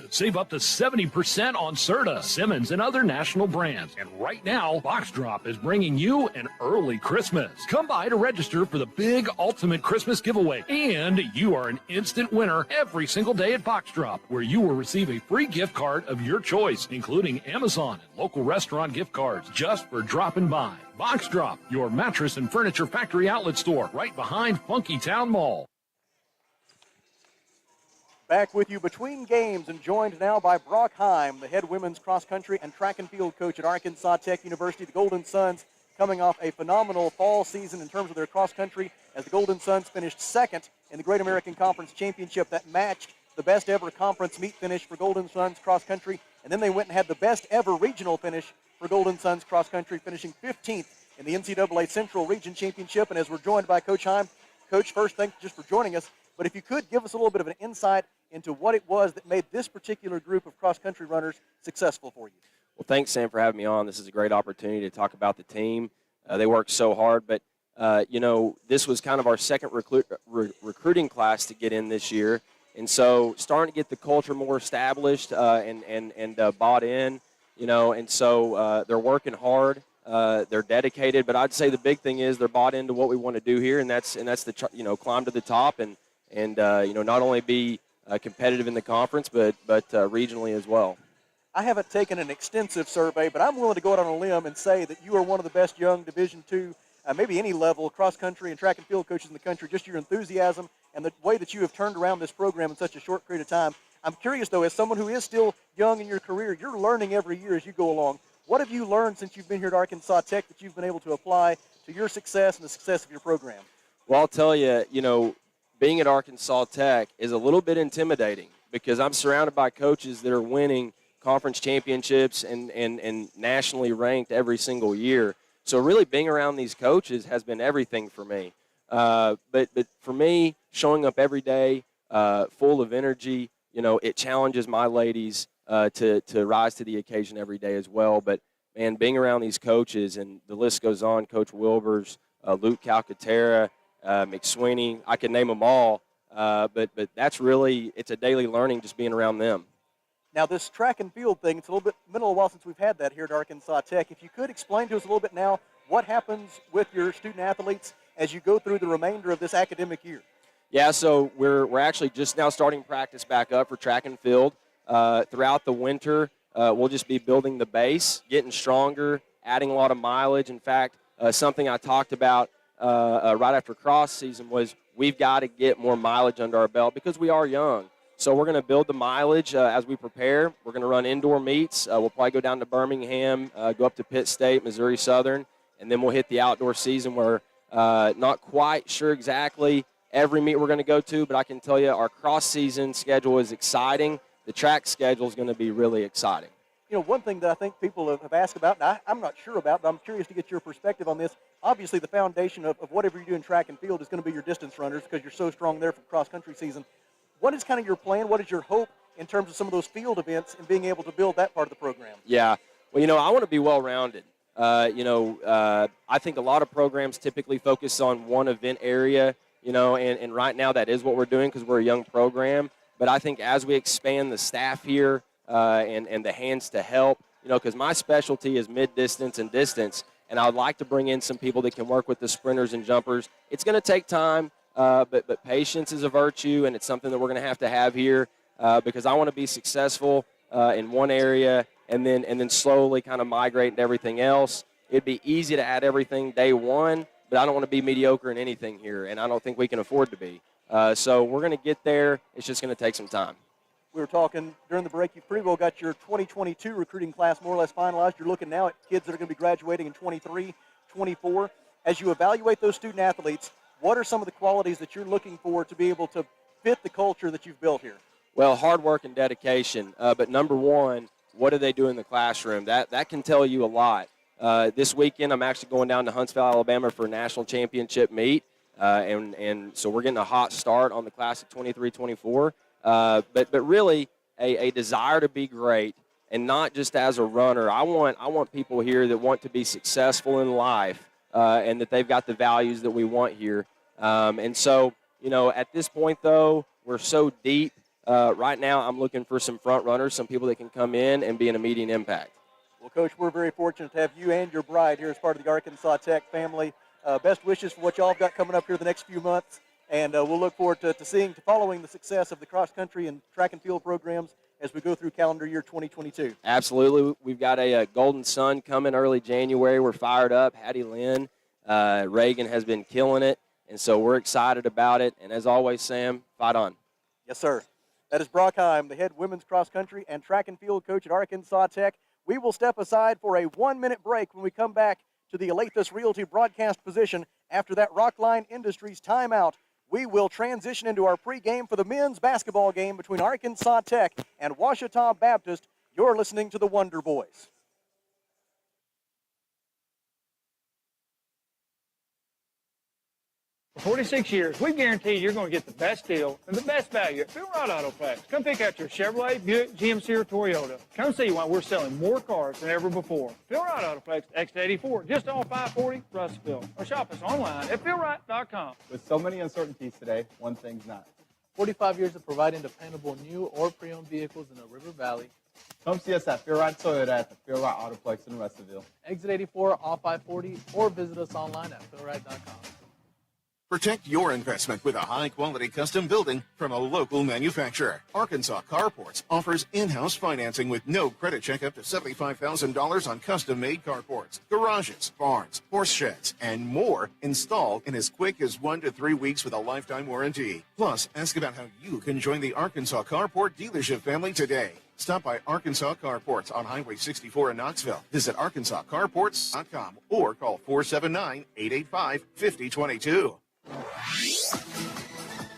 Save up to 70% on Serta, Simmons, and other national brands. And right now, Box Drop is bringing you an early Christmas. Come by to register for the big Ultimate Christmas giveaway. And you are an instant winner every single day at Box Drop, where you will receive a free gift card of your choice, including Amazon and local restaurant gift cards, just for dropping by. Box Drop, your mattress and furniture factory outlet store, right behind Funky Town Mall. Back with you between games and joined now by Brock Heim, the head women's cross country and track and field coach at Arkansas Tech University. The Golden Suns coming off a phenomenal fall season in terms of their cross country, as the Golden Suns finished second in the Great American Conference Championship. That matched the best ever conference meet finish for Golden Suns cross country. And then they went and had the best ever regional finish for Golden Suns cross country, finishing 15th in the NCAA Central Region Championship. And as we're joined by Coach Heim, Coach, first, thanks just for joining us. But if you could give us a little bit of an insight into what it was that made this particular group of cross-country runners successful for you. Well, thanks, Sam, for having me on. This is a great opportunity to talk about the team. They worked so hard, but, this was kind of our second recruiting class to get in this year. And so starting to get the culture more established and bought in, and so they're working hard. They're dedicated, but I'd say the big thing is they're bought into what we want to do here, and that's the climb to the top and not only be competitive in the conference, but regionally as well. I haven't taken an extensive survey, but I'm willing to go out on a limb and say that you are one of the best young Division II, maybe any level, cross-country and track and field coaches in the country. Just your enthusiasm and the way that you have turned around this program in such a short period of time. I'm curious, though, as someone who is still young in your career, you're learning every year as you go along. What have you learned since you've been here at Arkansas Tech that you've been able to apply to your success and the success of your program? Well, I'll tell you, being at Arkansas Tech is a little bit intimidating because I'm surrounded by coaches that are winning conference championships and nationally ranked every single year. So really being around these coaches has been everything for me. But for me, showing up every day full of energy, it challenges my ladies to rise to the occasion every day as well. But, man, being around these coaches, and the list goes on, Coach Wilbers, Luke Calcaterra, McSweeney, I can name them all, but that's really, it's a daily learning just being around them. Now, this track and field thing, it's a little a while since we've had that here at Arkansas Tech. If you could explain to us a little bit now what happens with your student athletes as you go through the remainder of this academic year. Yeah, so we're actually just now starting practice back up for track and field. Throughout the winter, we'll just be building the base, getting stronger, adding a lot of mileage. In fact, something I talked about right after cross season was we've got to get more mileage under our belt because we are young. So we're going to build the mileage as we prepare. We're going to run indoor meets. We'll probably go down to Birmingham, go up to Pitt State, Missouri Southern, and then we'll hit the outdoor season where not quite sure exactly every meet we're going to go to, but I can tell you our cross season schedule is exciting. The track schedule is going to be really exciting. One thing that I think people have asked about, and I'm not sure about, but I'm curious to get your perspective on this. Obviously, the foundation of whatever you do in track and field is going to be your distance runners because you're so strong there for cross-country season. What is kind of your plan? What is your hope in terms of some of those field events and being able to build that part of the program? Yeah. Well, I want to be well-rounded. I think a lot of programs typically focus on one event area, and right now that is what we're doing because we're a young program. But I think as we expand the staff here and the hands to help, because my specialty is mid-distance and distance, and I would like to bring in some people that can work with the sprinters and jumpers. It's going to take time, but patience is a virtue, and it's something that we're going to have here because I want to be successful in one area and then slowly kind of migrate into everything else. It'd be easy to add everything day one, but I don't want to be mediocre in anything here, and I don't think we can afford to be. So we're going to get there. It's just going to take some time. We were talking during the break. You've pretty well got your 2022 recruiting class more or less finalized. You're looking now at kids that are going to be graduating in 23, 24. As you evaluate those student athletes, what are some of the qualities that you're looking for to be able to fit the culture that you've built here? Well, hard work and dedication. But number one, what do they do in the classroom? That can tell you a lot. This weekend, I'm actually going down to Huntsville, Alabama for a national championship meet. And so we're getting a hot start on the class of 23-24. But really a desire to be great, and not just as a runner. I want people here that want to be successful in life and that they've got the values that we want here. And so, at this point, though, we're so deep right now I'm looking for some front runners, some people that can come in and be an immediate impact. Well, Coach, we're very fortunate to have you and your bride here as part of the Arkansas Tech family. Best wishes for what y'all have got coming up here the next few months, and we'll look forward to following the success of the cross-country and track and field programs as we go through calendar year 2022. Absolutely. We've got a Golden Sun coming early January. We're fired up. Hattie Lynn, Reagan has been killing it, and so we're excited about it. And as always, Sam, fight on. Yes, sir. That is Brockheim, the head women's cross-country and track and field coach at Arkansas Tech. We will step aside for a 1-minute break when we come back to the Alathus Realty broadcast position. After that Rockline Industries timeout, we will transition into our pregame for the men's basketball game between Arkansas Tech and Ouachita Baptist. You're listening to the Wonder Boys. For 46 years, we've guaranteed you're going to get the best deal and the best value at Phil Wright Autoplex. Come pick out your Chevrolet, Buick, GMC, or Toyota. Come see why we're selling more cars than ever before. Phil Wright Autoplex, exit 84, just off 540, Russellville. Or shop us online at philwright.com. With so many uncertainties today, one thing's not. 45 years of providing dependable new or pre-owned vehicles in the River Valley. Come see us at Phil Wright Toyota at the Phil Wright Autoplex in Russellville. Exit 84 off 540 or visit us online at philwright.com. Protect your investment with a high-quality custom building from a local manufacturer. Arkansas Carports offers in-house financing with no credit check up to $75,000 on custom-made carports, garages, barns, horse sheds, and more installed in as quick as 1 to 3 weeks with a lifetime warranty. Plus, ask about how you can join the Arkansas Carport dealership family today. Stop by Arkansas Carports on Highway 64 in Knoxville. Visit arkansascarports.com or call 479-885-5022.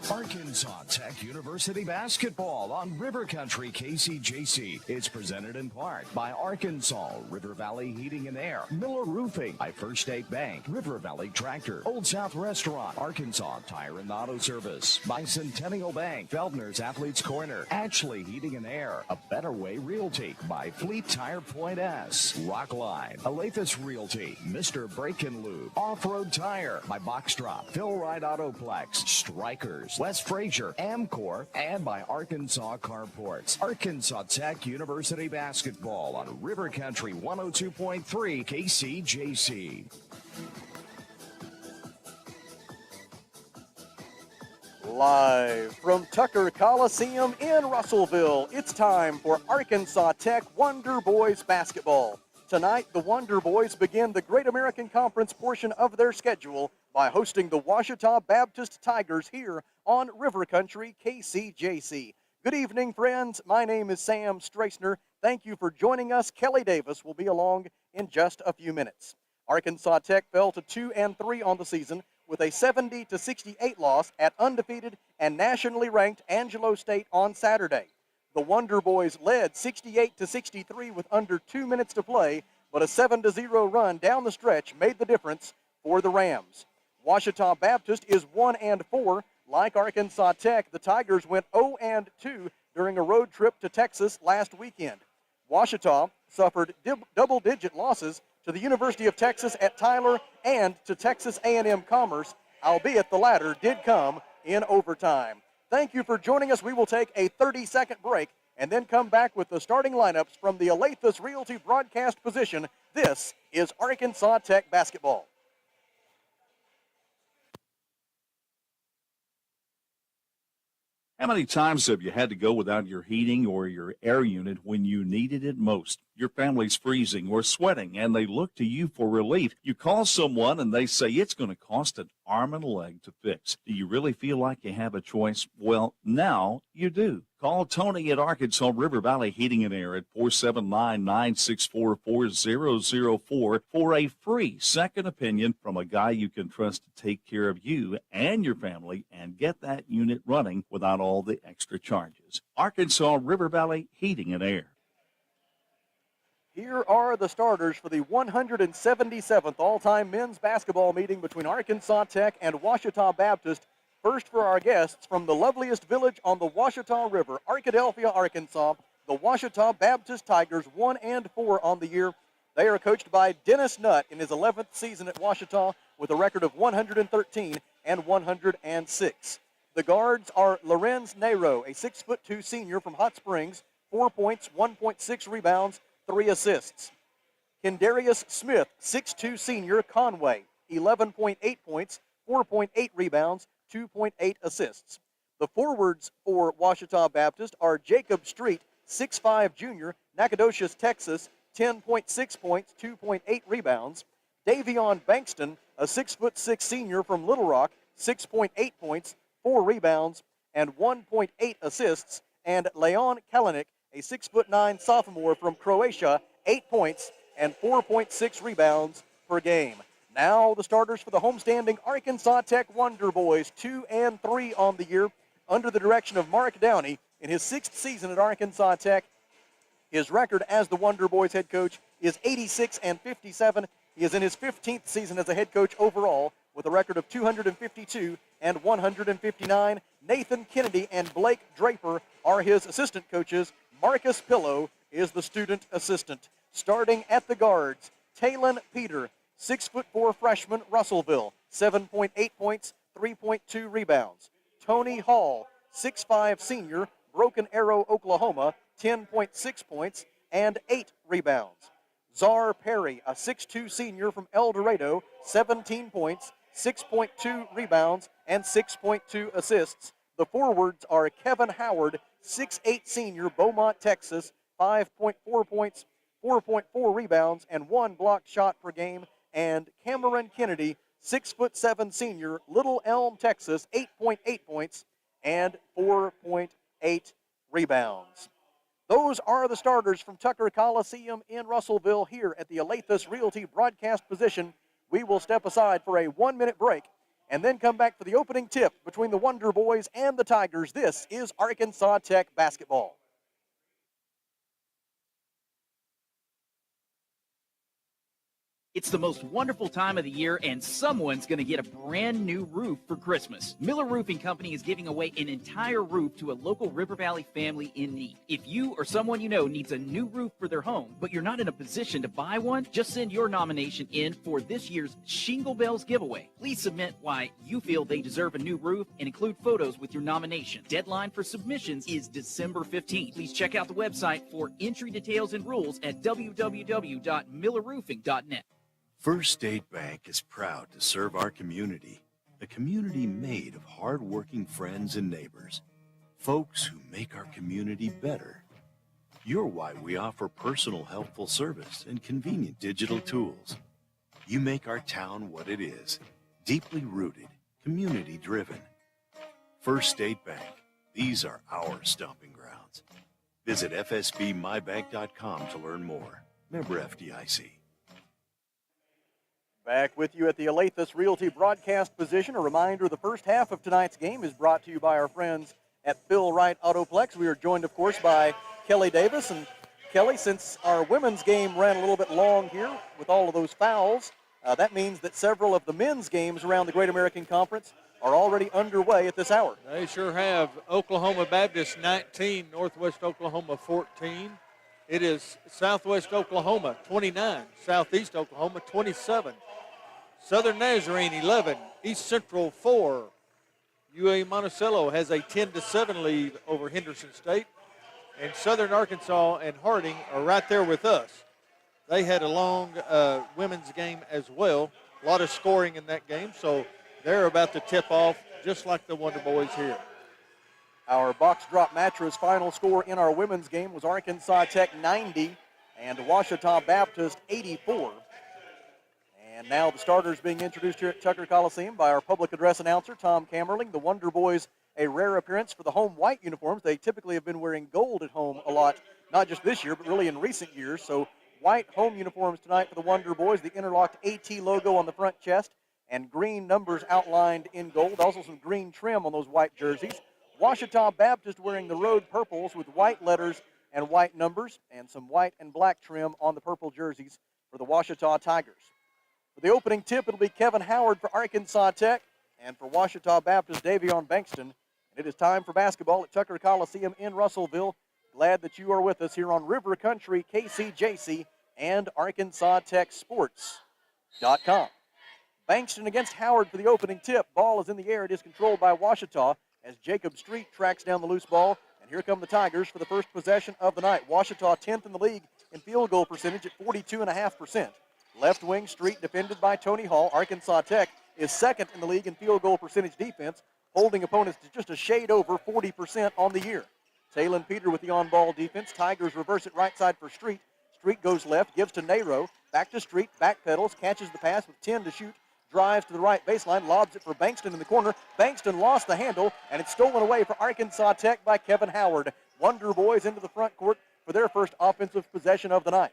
Arkansas Tech University basketball on River Country KCJC. It's presented in part by Arkansas, River Valley Heating and Air, Miller Roofing, by First State Bank, River Valley Tractor, Old South Restaurant, Arkansas Tire and Auto Service, by Centennial Bank, Feldner's Athletes Corner, Ashley Heating and Air, A Better Way Realty, by Fleet Tire Point S, Rockline, Alathus Realty, Mr. Brake and Lube, Off-Road Tire, by Box Drop, Phil Wright Autoplex, Strikers, West Frazier, Amcor, and by Arkansas Carports. Arkansas Tech University basketball on River Country 102.3 KCJC. Live from Tucker Coliseum in Russellville, it's time for Arkansas Tech Wonder Boys basketball. Tonight, the Wonder Boys begin the Great American Conference portion of their schedule by hosting the Ouachita Baptist Tigers here on River Country KCJC. Good evening, friends. My name is Sam Straisner. Thank you for joining us. Kelly Davis will be along in just a few minutes. Arkansas Tech fell to 2-3 on the season with a 70-68 loss at undefeated and nationally ranked Angelo State on Saturday. The Wonder Boys led 68-63 with under 2 minutes to play, but a 7-0 run down the stretch made the difference for the Rams. Ouachita Baptist is 1-4. Like Arkansas Tech, the Tigers went 0-2 during a road trip to Texas last weekend. Ouachita suffered double-digit losses to the University of Texas at Tyler and to Texas A&M Commerce, albeit the latter did come in overtime. Thank you for joining us. We will take a 30-second break and then come back with the starting lineups from the Alathus Realty broadcast position. This is Arkansas Tech basketball. How many times have you had to go without your heating or your air unit when you needed it most? Your family's freezing or sweating, and they look to you for relief. You call someone, and they say it's going to cost an arm and a leg to fix. Do you really feel like you have a choice? Well, now you do. Call Tony at Arkansas River Valley Heating and Air at 479-964-4004 for a free second opinion from a guy you can trust to take care of you and your family and get that unit running without all the extra charges. Arkansas River Valley Heating and Air. Here are the starters for the 177th all-time men's basketball meeting between Arkansas Tech and Ouachita Baptist. First for our guests from the loveliest village on the Ouachita River, Arkadelphia, Arkansas, the Ouachita Baptist Tigers 1-4 on the year. They are coached by Dennis Nutt in his 11th season at Ouachita with a record of 113 and 106. The guards are Lorenz Nero, a 6'2" senior from Hot Springs, 4 points, 1.6 rebounds, 3 assists. Kendarius Smith, 6'2" senior, Conway, 11.8 points, 4.8 rebounds, 2.8 assists. The forwards for Ouachita Baptist are Jacob Street, 6'5" junior, Nacogdoches, Texas, 10.6 points, 2.8 rebounds. Davion Bankston, a 6'6" senior from Little Rock, 6.8 points, 4 rebounds, and 1.8 assists. And Leon Kalanick, a 6'9" sophomore from Croatia, 8 points and 4.6 rebounds per game. Now the starters for the homestanding Arkansas Tech Wonder Boys, 2 and 3 on the year, under the direction of Mark Downey in his 6th season at Arkansas Tech. His record as the Wonder Boys head coach is 86 and 57. He is in his 15th season as a head coach overall with a record of 252 and 159. Nathan Kennedy and Blake Draper are his assistant coaches. Marcus Pillow is the student assistant. Starting at the guards, Talon Peter, 6'4" freshman, Russellville, 7.8 points, 3.2 rebounds. Tony Hall, 6'5" senior, Broken Arrow, Oklahoma, 10.6 points and 8 rebounds. Czar Perry, a 6'2" senior from El Dorado, 17 points, 6.2 rebounds, and 6.2 assists. The forwards are Kevin Howard, 6'8" senior, Beaumont, Texas, 5.4 points, 4.4 rebounds, and 1 blocked shot per game. And Cameron Kennedy, 6'7" senior, Little Elm, Texas, 8.8 points and 4.8 rebounds. Those are the starters from Tucker Coliseum in Russellville here at the Alathus Realty broadcast position. We will step aside for a 1-minute break and then come back for the opening tip between the Wonder Boys and the Tigers. This is Arkansas Tech basketball. It's the most wonderful time of the year, and someone's going to get a brand new roof for Christmas. Miller Roofing Company is giving away an entire roof to a local River Valley family in need. If you or someone you know needs a new roof for their home, but you're not in a position to buy one, just send your nomination in for this year's Shingle Bells giveaway. Please submit why you feel they deserve a new roof and include photos with your nomination. Deadline for submissions is December 15th. Please check out the website for entry details and rules at www.millerroofing.net. First State Bank is proud to serve our community, a community made of hard-working friends and neighbors, folks who make our community better. You're why we offer personal helpful service and convenient digital tools. You make our town what it is, deeply rooted, community-driven. First State Bank, these are our stomping grounds. Visit fsbmybank.com to learn more. Member FDIC. Back with you at the Alathus Realty broadcast position. A reminder, the first half of tonight's game is brought to you by our friends at Phil Wright Autoplex. We are joined, of course, by Kelly Davis. And Kelly, since our women's game ran a little bit long here with all of those fouls, that means that several of the men's games around the Great American Conference are already underway at this hour. They sure have. Oklahoma Baptist 19, Northwest Oklahoma 14. It is Southwest Oklahoma 29, Southeast Oklahoma 27. Southern Nazarene 11, East Central 4. UA Monticello has a 10-7 lead over Henderson State. And Southern Arkansas and Harding are right there with us. They had a long women's game as well. A lot of scoring in that game, so they're about to tip off just like the Wonder Boys here. Our box drop mattress final score in our women's game was Arkansas Tech 90 and Ouachita Baptist 84. And now the starters being introduced here at Tucker Coliseum by our public address announcer, Tom Kammerling. The Wonder Boys, a rare appearance for the home white uniforms. They typically have been wearing gold at home a lot, not just this year, but really in recent years. So white home uniforms tonight for the Wonder Boys, the interlocked AT logo on the front chest, and green numbers outlined in gold. Also some green trim on those white jerseys. Ouachita Baptist wearing the road purples with white letters and white numbers, and some white and black trim on the purple jerseys for the Ouachita Tigers. For the opening tip, it'll be Kevin Howard for Arkansas Tech, and for Ouachita Baptist, Davion Bankston. And it is time for basketball at Tucker Coliseum in Russellville. Glad that you are with us here on River Country, KCJC, and ArkansasTechSports.com. Bankston against Howard for the opening tip. Ball is in the air. It is controlled by Ouachita. as Jacob Street tracks down the loose ball. And here come the Tigers for the first possession of the night. Ouachita 10th in the league in field goal percentage at 42.5%. Left wing Street defended by Tony Hall. Arkansas Tech is second in the league in field goal percentage defense, holding opponents to just a shade over 40% on the year. Talon Peter with the on-ball defense. Tigers reverse it right side for Street. Street goes left, gives to Nero. Back to Street, back pedals, catches the pass with 10 to shoot. Drives to the right baseline, lobs it for Bankston in the corner. Bankston lost the handle, and it's stolen away for Arkansas Tech by Kevin Howard. Wonder Boys into the front court for their first offensive possession of the night.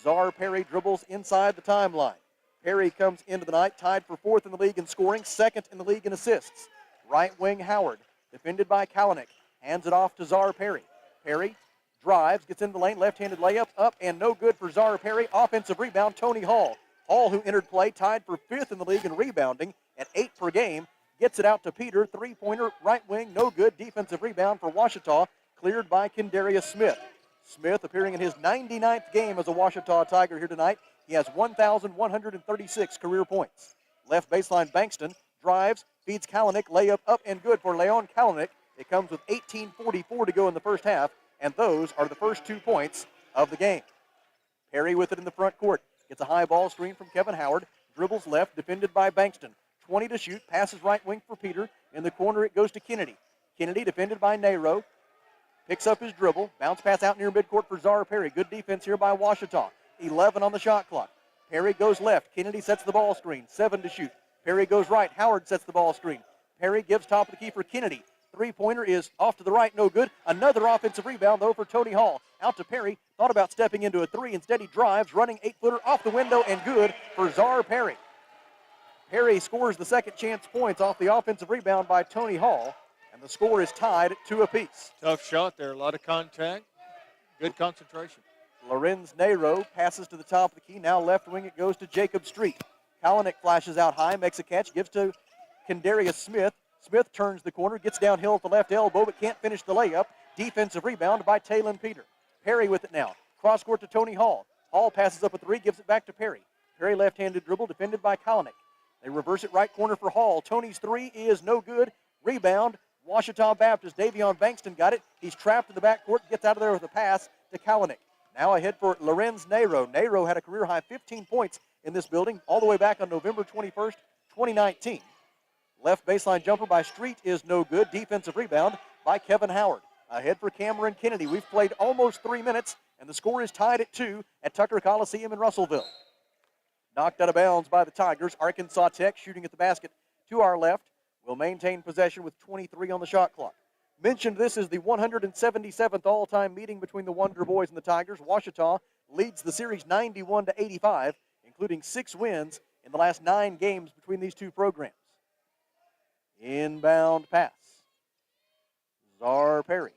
Czar Perry dribbles inside the timeline. Perry comes into the night, tied for fourth in the league in scoring, second in the league in assists. Right wing Howard, defended by Kalanick, hands it off to Czar Perry. Perry drives, gets into the lane, left-handed layup, up and no good for Czar Perry. Offensive rebound, Tony Hall. Hall, who entered play, tied for fifth in the league in rebounding at 8 per game, gets it out to Peter. Three-pointer, right wing, no good. Defensive rebound for Ouachita, cleared by Kendarius Smith. Smith appearing in his 99th game as a Ouachita Tiger here tonight. He has 1,136 career points. Left baseline, Bankston drives, feeds Kalanick, layup up and good for Leon Kalanick. It comes with 18:44 to go in the first half, and those are the first 2 points of the game. Perry with it in the front court. Gets a high ball screen from Kevin Howard. Dribbles left, defended by Bankston. 20 to shoot, passes right wing for Peter. In the corner, it goes to Kennedy. Kennedy defended by Nero. Picks up his dribble. Bounce pass out near midcourt for Czar Perry. Good defense here by Ouachita. 11 on the shot clock. Perry goes left. Kennedy sets the ball screen. 7 to shoot. Perry goes right. Howard sets the ball screen. Perry gives top of the key for Kennedy. Three-pointer is off to the right, no good. Another offensive rebound, though, for Tony Hall. Out to Perry. Thought about stepping into a three. Instead, he drives, running 8-footer off the window and good for Czar Perry. Perry scores the second chance points off the offensive rebound by Tony Hall, and the score is tied at 2 apiece. Tough shot there, a lot of contact, good concentration. Lorenz Nero passes to the top of the key. Now left wing, it goes to Jacob Street. Kalanick flashes out high, makes a catch, gives to Kendarius Smith. Smith turns the corner, gets downhill at the left elbow, but can't finish the layup. Defensive rebound by Talon Peter. Perry with it now. Cross court to Tony Hall. Hall passes up a three, gives it back to Perry. Perry left-handed dribble, defended by Kalanick. They reverse it right corner for Hall. Tony's three is no good. Rebound, Ouachita Baptist. Davion Bankston got it. He's trapped in the backcourt, gets out of there with a pass to Kalanick. Now ahead for Lorenz Nero. Nero had a career-high 15 points in this building all the way back on November 21st, 2019. Left baseline jumper by Street is no good. Defensive rebound by Kevin Howard. Ahead for Cameron Kennedy. We've played almost 3 minutes, and the score is tied at 2 at Tucker Coliseum in Russellville. Knocked out of bounds by the Tigers. Arkansas Tech shooting at the basket to our left. Will maintain possession with 23 on the shot clock. Mentioned this is the 177th all-time meeting between the Wonder Boys and the Tigers. Ouachita leads the series 91-85, including 6 wins in the last 9 games between these two programs. Inbound pass. Czar Perry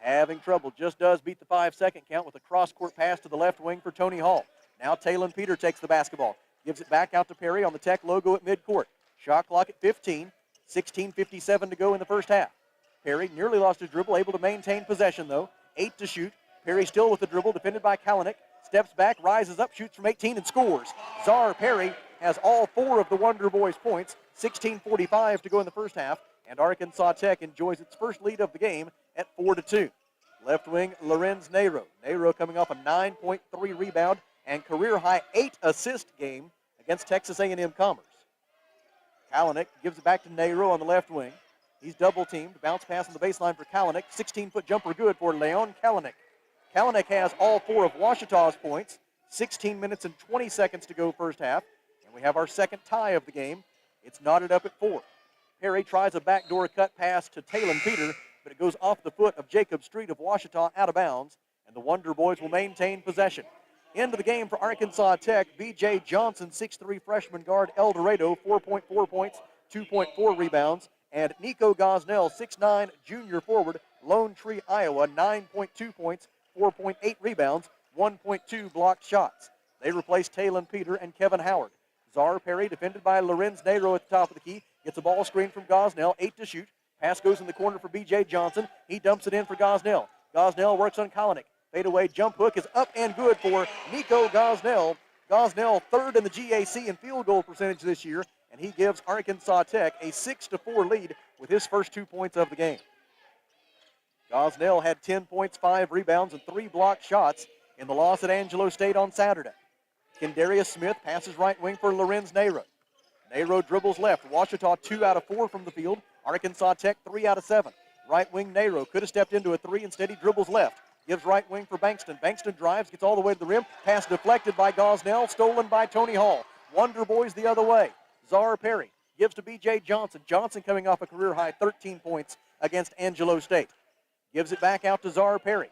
having trouble. Just does beat the 5-second count with a cross-court pass to the left wing for Tony Hall. Now Talon Peter takes the basketball. Gives it back out to Perry on the Tech logo at midcourt. Shot clock at 15. 16:57 to go in the first half. Perry nearly lost his dribble, able to maintain possession, though. 8 to shoot. Perry still with the dribble, defended by Kalanick. Steps back, rises up, shoots from 18, and scores. Czar Perry has all 4 of the Wonder Boys' points. 16:45 to go in the first half, and Arkansas Tech enjoys its first lead of the game at 4-2. Left wing, Lorenz Nero. Nero coming off a 9.3 rebound and career-high 8 assist game against Texas A&M Commerce. Kalanick gives it back to Nero on the left wing. He's double-teamed. Bounce pass on the baseline for Kalanick. 16-foot jumper good for Leon Kalanick. Kalanick has all 4 of Ouachita's points. 16 minutes and 20 seconds to go first half. And we have our second tie of the game. It's knotted up at 4. Perry tries a backdoor cut pass to Talon Peter, but it goes off the foot of Jacob Street of Ouachita out of bounds, and the Wonder Boys will maintain possession. Into the game for Arkansas Tech, B.J. Johnson, 6'3" freshman guard, El Dorado, 4.4 points, 2.4 rebounds, and Nico Gosnell, 6'9", junior forward, Lone Tree, Iowa, 9.2 points, 4.8 rebounds, 1.2 blocked shots. They replace Talon Peter and Kevin Howard. Czar Perry, defended by Lorenz Nero at the top of the key, gets a ball screen from Gosnell, 8 to shoot. Pass goes in the corner for B.J. Johnson. He dumps it in for Gosnell. Gosnell works on Kalanick. Fadeaway jump hook is up and good for Nico Gosnell. Gosnell third in the GAC in field goal percentage this year, and he gives Arkansas Tech a 6-4 lead with his first 2 points of the game. Gosnell had 10 points, 5 rebounds, and 3 blocked shots in the loss at Angelo State on Saturday. Kendarius Smith passes right wing for Lorenz Nero. Nero dribbles left. Ouachita 2 out of 4 from the field. Arkansas Tech 3 out of 7. Right wing Nero could have stepped into a 3. Instead, he dribbles left. Gives right wing for Bankston. Bankston drives, gets all the way to the rim. Pass deflected by Gosnell, stolen by Tony Hall. Wonder Boys the other way. Czar Perry gives to B.J. Johnson. Johnson coming off a career-high 13 points against Angelo State. Gives it back out to Czar Perry.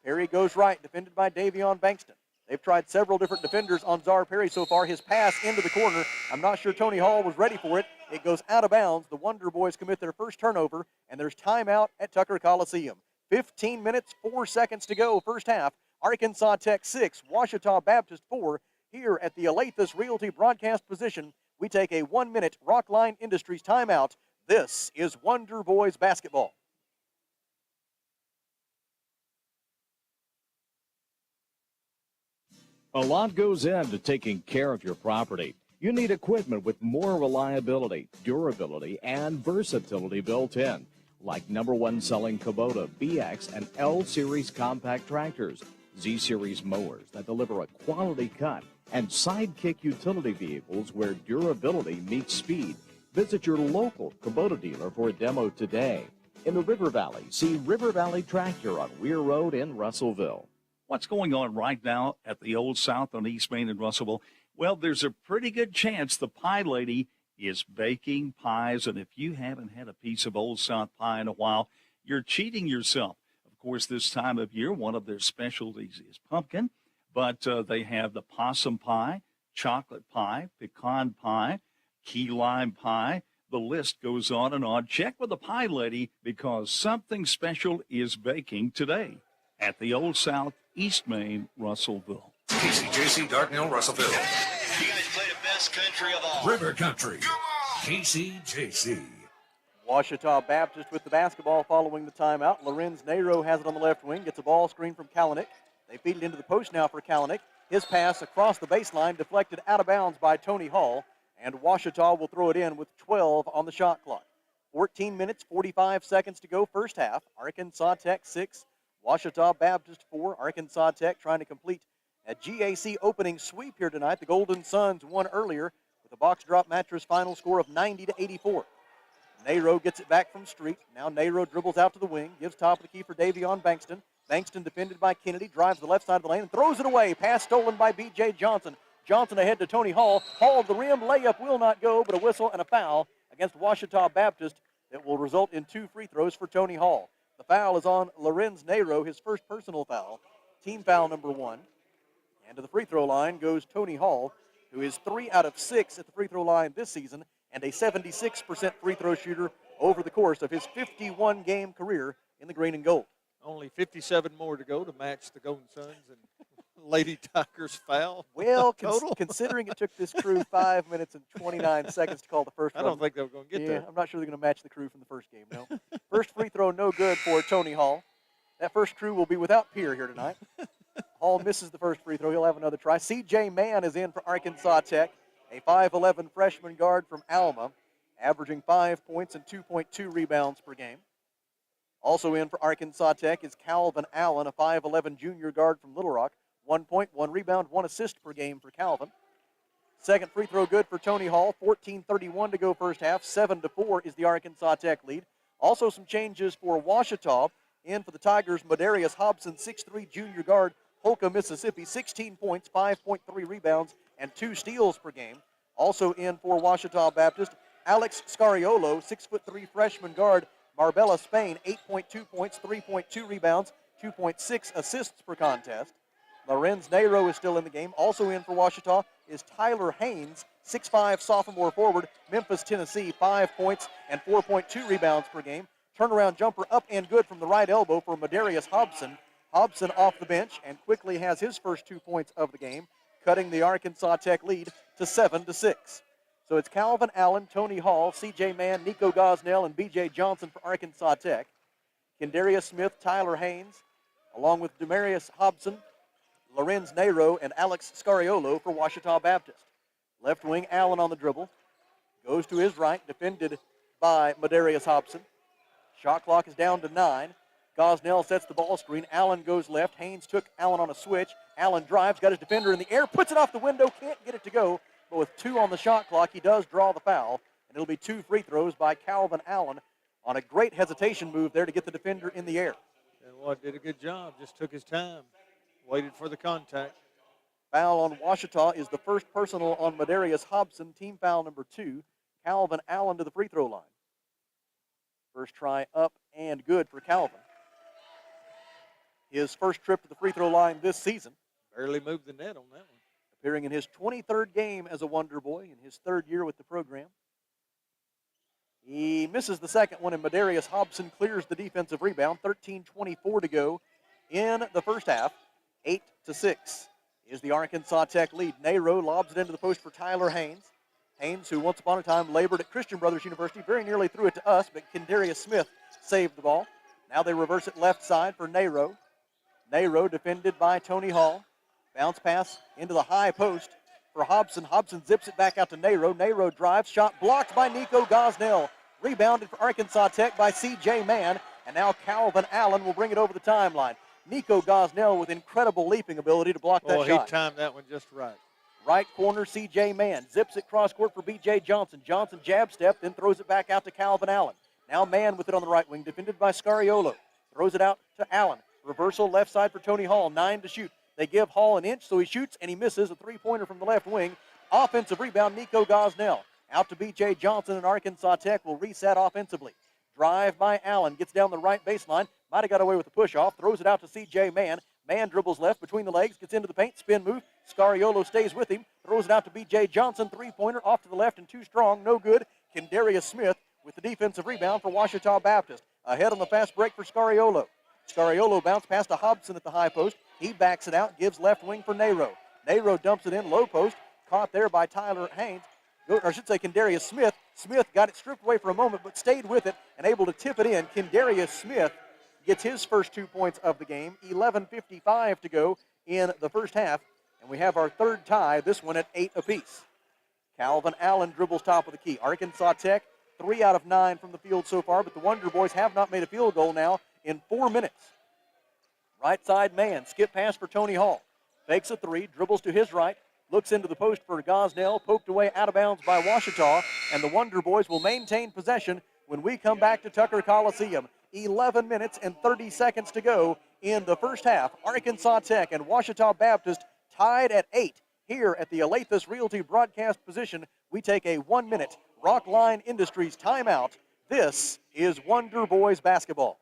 Perry goes right, defended by Davion Bankston. They've tried several different defenders on Czar Perry so far. His pass into the corner, I'm not sure Tony Hall was ready for it. It goes out of bounds. The Wonder Boys commit their first turnover, and there's timeout at Tucker Coliseum. 15 minutes, 4 seconds to go, first half. Arkansas Tech 6, Ouachita Baptist 4. Here at the Alathus Realty broadcast position, we take a 1-minute Rockline Industries timeout. This is Wonder Boys basketball. A lot goes into taking care of your property. You need equipment with more reliability, durability, and versatility built in, like #1 selling Kubota BX and L Series compact tractors, Z Series mowers that deliver a quality cut, and Sidekick utility vehicles where durability meets speed. Visit your local Kubota dealer for a demo today. In the River Valley, see River Valley Tractor on Weir Road in Russellville. What's going on right now at the Old South on East Main in Russellville? Well, there's a pretty good chance the Pie Lady is baking pies, and if you haven't had a piece of Old South pie in a while, you're cheating yourself. Of course, this time of year, one of their specialties is pumpkin, but they have the possum pie, chocolate pie, pecan pie, key lime pie. The list goes on and on. Check with the Pie Lady because something special is baking today at the Old South, East Main, Russellville. KCJC, Dartnell, Russellville. You guys play the best country of all. River Country. KCJC. Ouachita Baptist with the basketball following the timeout. Lorenz Nero has it on the left wing, gets a ball screen from Kalanick. They feed it into the post now for Kalanick. His pass across the baseline deflected out of bounds by Tony Hall, and Ouachita will throw it in with 12 on the shot clock. 14 minutes, 45 seconds to go first half. Arkansas Tech 6, Ouachita Baptist 4. Arkansas Tech trying to complete a GAC opening sweep here tonight. The Golden Suns won earlier with a box drop mattress final score of 90-84. Nero gets it back from Street. Now Nero dribbles out to the wing, gives top of the key for Davion Bankston. Bankston defended by Kennedy, drives the left side of the lane and throws it away. Pass stolen by B.J. Johnson. Johnson ahead to Tony Hall. Hall at the rim, layup will not go, but a whistle and a foul against Ouachita Baptist that will result in 2 free throws for Tony Hall. The foul is on Lorenz Nero, his first personal foul, team foul number 1. And to the free throw line goes Tony Hall, who is 3 out of 6 at the free throw line this season and a 76% free throw shooter over the course of his 51-game career in the green and gold. Only 57 more to go to match the Golden Suns and Lady Tigers foul. Well, considering it took this crew 5 minutes and 29 seconds to call the first one. I don't think they were going to get there. I'm not sure they're going to match the crew from the first game, no. First free throw, no good for Tony Hall. That first crew will be without Pierre here tonight. Hall misses the first free throw. He'll have another try. C.J. Mann is in for Arkansas Tech, a 5'11 freshman guard from Alma, averaging 5 points and 2.2 rebounds per game. Also in for Arkansas Tech is Calvin Allen, a 5'11 junior guard from Little Rock. 1 point, 1 rebound, 1 assist per game for Calvin. Second free throw good for Tony Hall. 14:31 to go first half. 7-4 is the Arkansas Tech lead. Also some changes for Ouachita. In for the Tigers, Madarius Hobson, 6'3 junior guard, Holcomb, Mississippi, 16 points, 5.3 rebounds, and 2 steals per game. Also in for Ouachita Baptist, Alex Scariola, 6'3 freshman guard, Marbella, Spain, 8.2 points, 3.2 rebounds, 2.6 assists per contest. Lorenz Nero is still in the game. Also in for Ouachita is Tyler Haynes, 6'5 sophomore forward, Memphis, Tennessee, 5 points and 4.2 rebounds per game. Turnaround jumper up and good from the right elbow for Madarius Hobson. Hobson off the bench and quickly has his first 2 points of the game, cutting the Arkansas Tech lead to 7-6. So it's Calvin Allen, Tony Hall, C.J. Mann, Nico Gosnell, and B.J. Johnson for Arkansas Tech. Kendarius Smith, Tyler Haynes, along with Demarius Hobson, Lorenz Nero, and Alex Scariolo for Ouachita Baptist. Left wing, Allen on the dribble. Goes to his right, defended by Madarius Hobson. Shot clock is down to 9. Gosnell sets the ball screen. Allen goes left. Haynes took Allen on a switch. Allen drives, got his defender in the air, puts it off the window, can't get it to go. But with 2 on the shot clock, he does draw the foul. And it'll be 2 free throws by Calvin Allen on a great hesitation move there to get the defender in the air. And what did a good job. Just took his time. Waited for the contact. Foul on Ouachita is the first personal on Madarius Hobson. Team foul number 2. Calvin Allen to the free throw line. First try up and good for Calvin. His first trip to the free throw line this season. Barely moved the net on that one. Appearing in his 23rd game as a Wonder Boy in his 3rd year with the program. He misses the second one, and Madarius Hobson clears the defensive rebound. 13:24 to go in the first half. 8-6 is the Arkansas Tech lead. Nero lobs it into the post for Tyler Haynes. Haynes, who once upon a time labored at Christian Brothers University, very nearly threw it to us, but Kendarius Smith saved the ball. Now they reverse it left side for Nero. Nero defended by Tony Hall. Bounce pass into the high post for Hobson. Hobson zips it back out to Nero. Nero drives, shot blocked by Nico Gosnell. Rebounded for Arkansas Tech by C.J. Mann, and now Calvin Allen will bring it over the timeline. Nico Gosnell with incredible leaping ability to block that shot. He timed that one just right. Right corner, C.J. Mann zips it cross court for B.J. Johnson. Johnson jab step, then throws it back out to Calvin Allen. Now Mann with it on the right wing, defended by Scariola. Throws it out to Allen. Reversal left side for Tony Hall, 9 to shoot. They give Hall an inch, so he shoots, and he misses a three-pointer from the left wing. Offensive rebound, Nico Gosnell. Out to B.J. Johnson, and Arkansas Tech will reset offensively. Drive by Allen, gets down the right baseline. Might have got away with the push-off. Throws it out to C.J. Mann. Mann dribbles left between the legs, gets into the paint, spin move. Scariolo stays with him. Throws it out to B.J. Johnson. Three-pointer off to the left and too strong. No good. Kendarius Smith with the defensive rebound for Ouachita Baptist. Ahead on the fast break for Scariolo. Scariolo bounced past to Hobson at the high post. He backs it out, gives left wing for Nero. Nero dumps it in, low post. Caught there by Tyler Haynes. Or I should say Kendarius Smith. Smith got it stripped away for a moment, but stayed with it and able to tip it in. Kendarius Smith gets his first 2 points of the game. 11:55 to go in the first half. And we have our third tie, this one at 8 apiece. Calvin Allen dribbles top of the key. Arkansas Tech, 3 out of 9 from the field so far, but the Wonder Boys have not made a field goal now in 4 minutes. Right side man, skip pass for Tony Hall. Fakes a 3, dribbles to his right, looks into the post for Gosnell, poked away out of bounds by Ouachita, and the Wonder Boys will maintain possession when we come back to Tucker Coliseum. 11 minutes and 30 seconds to go in the first half. Arkansas Tech and Ouachita Baptist tied at 8. Here at the Alathus Realty broadcast position, we take a 1-minute Rockline Industries timeout. This is Wonder Boys basketball.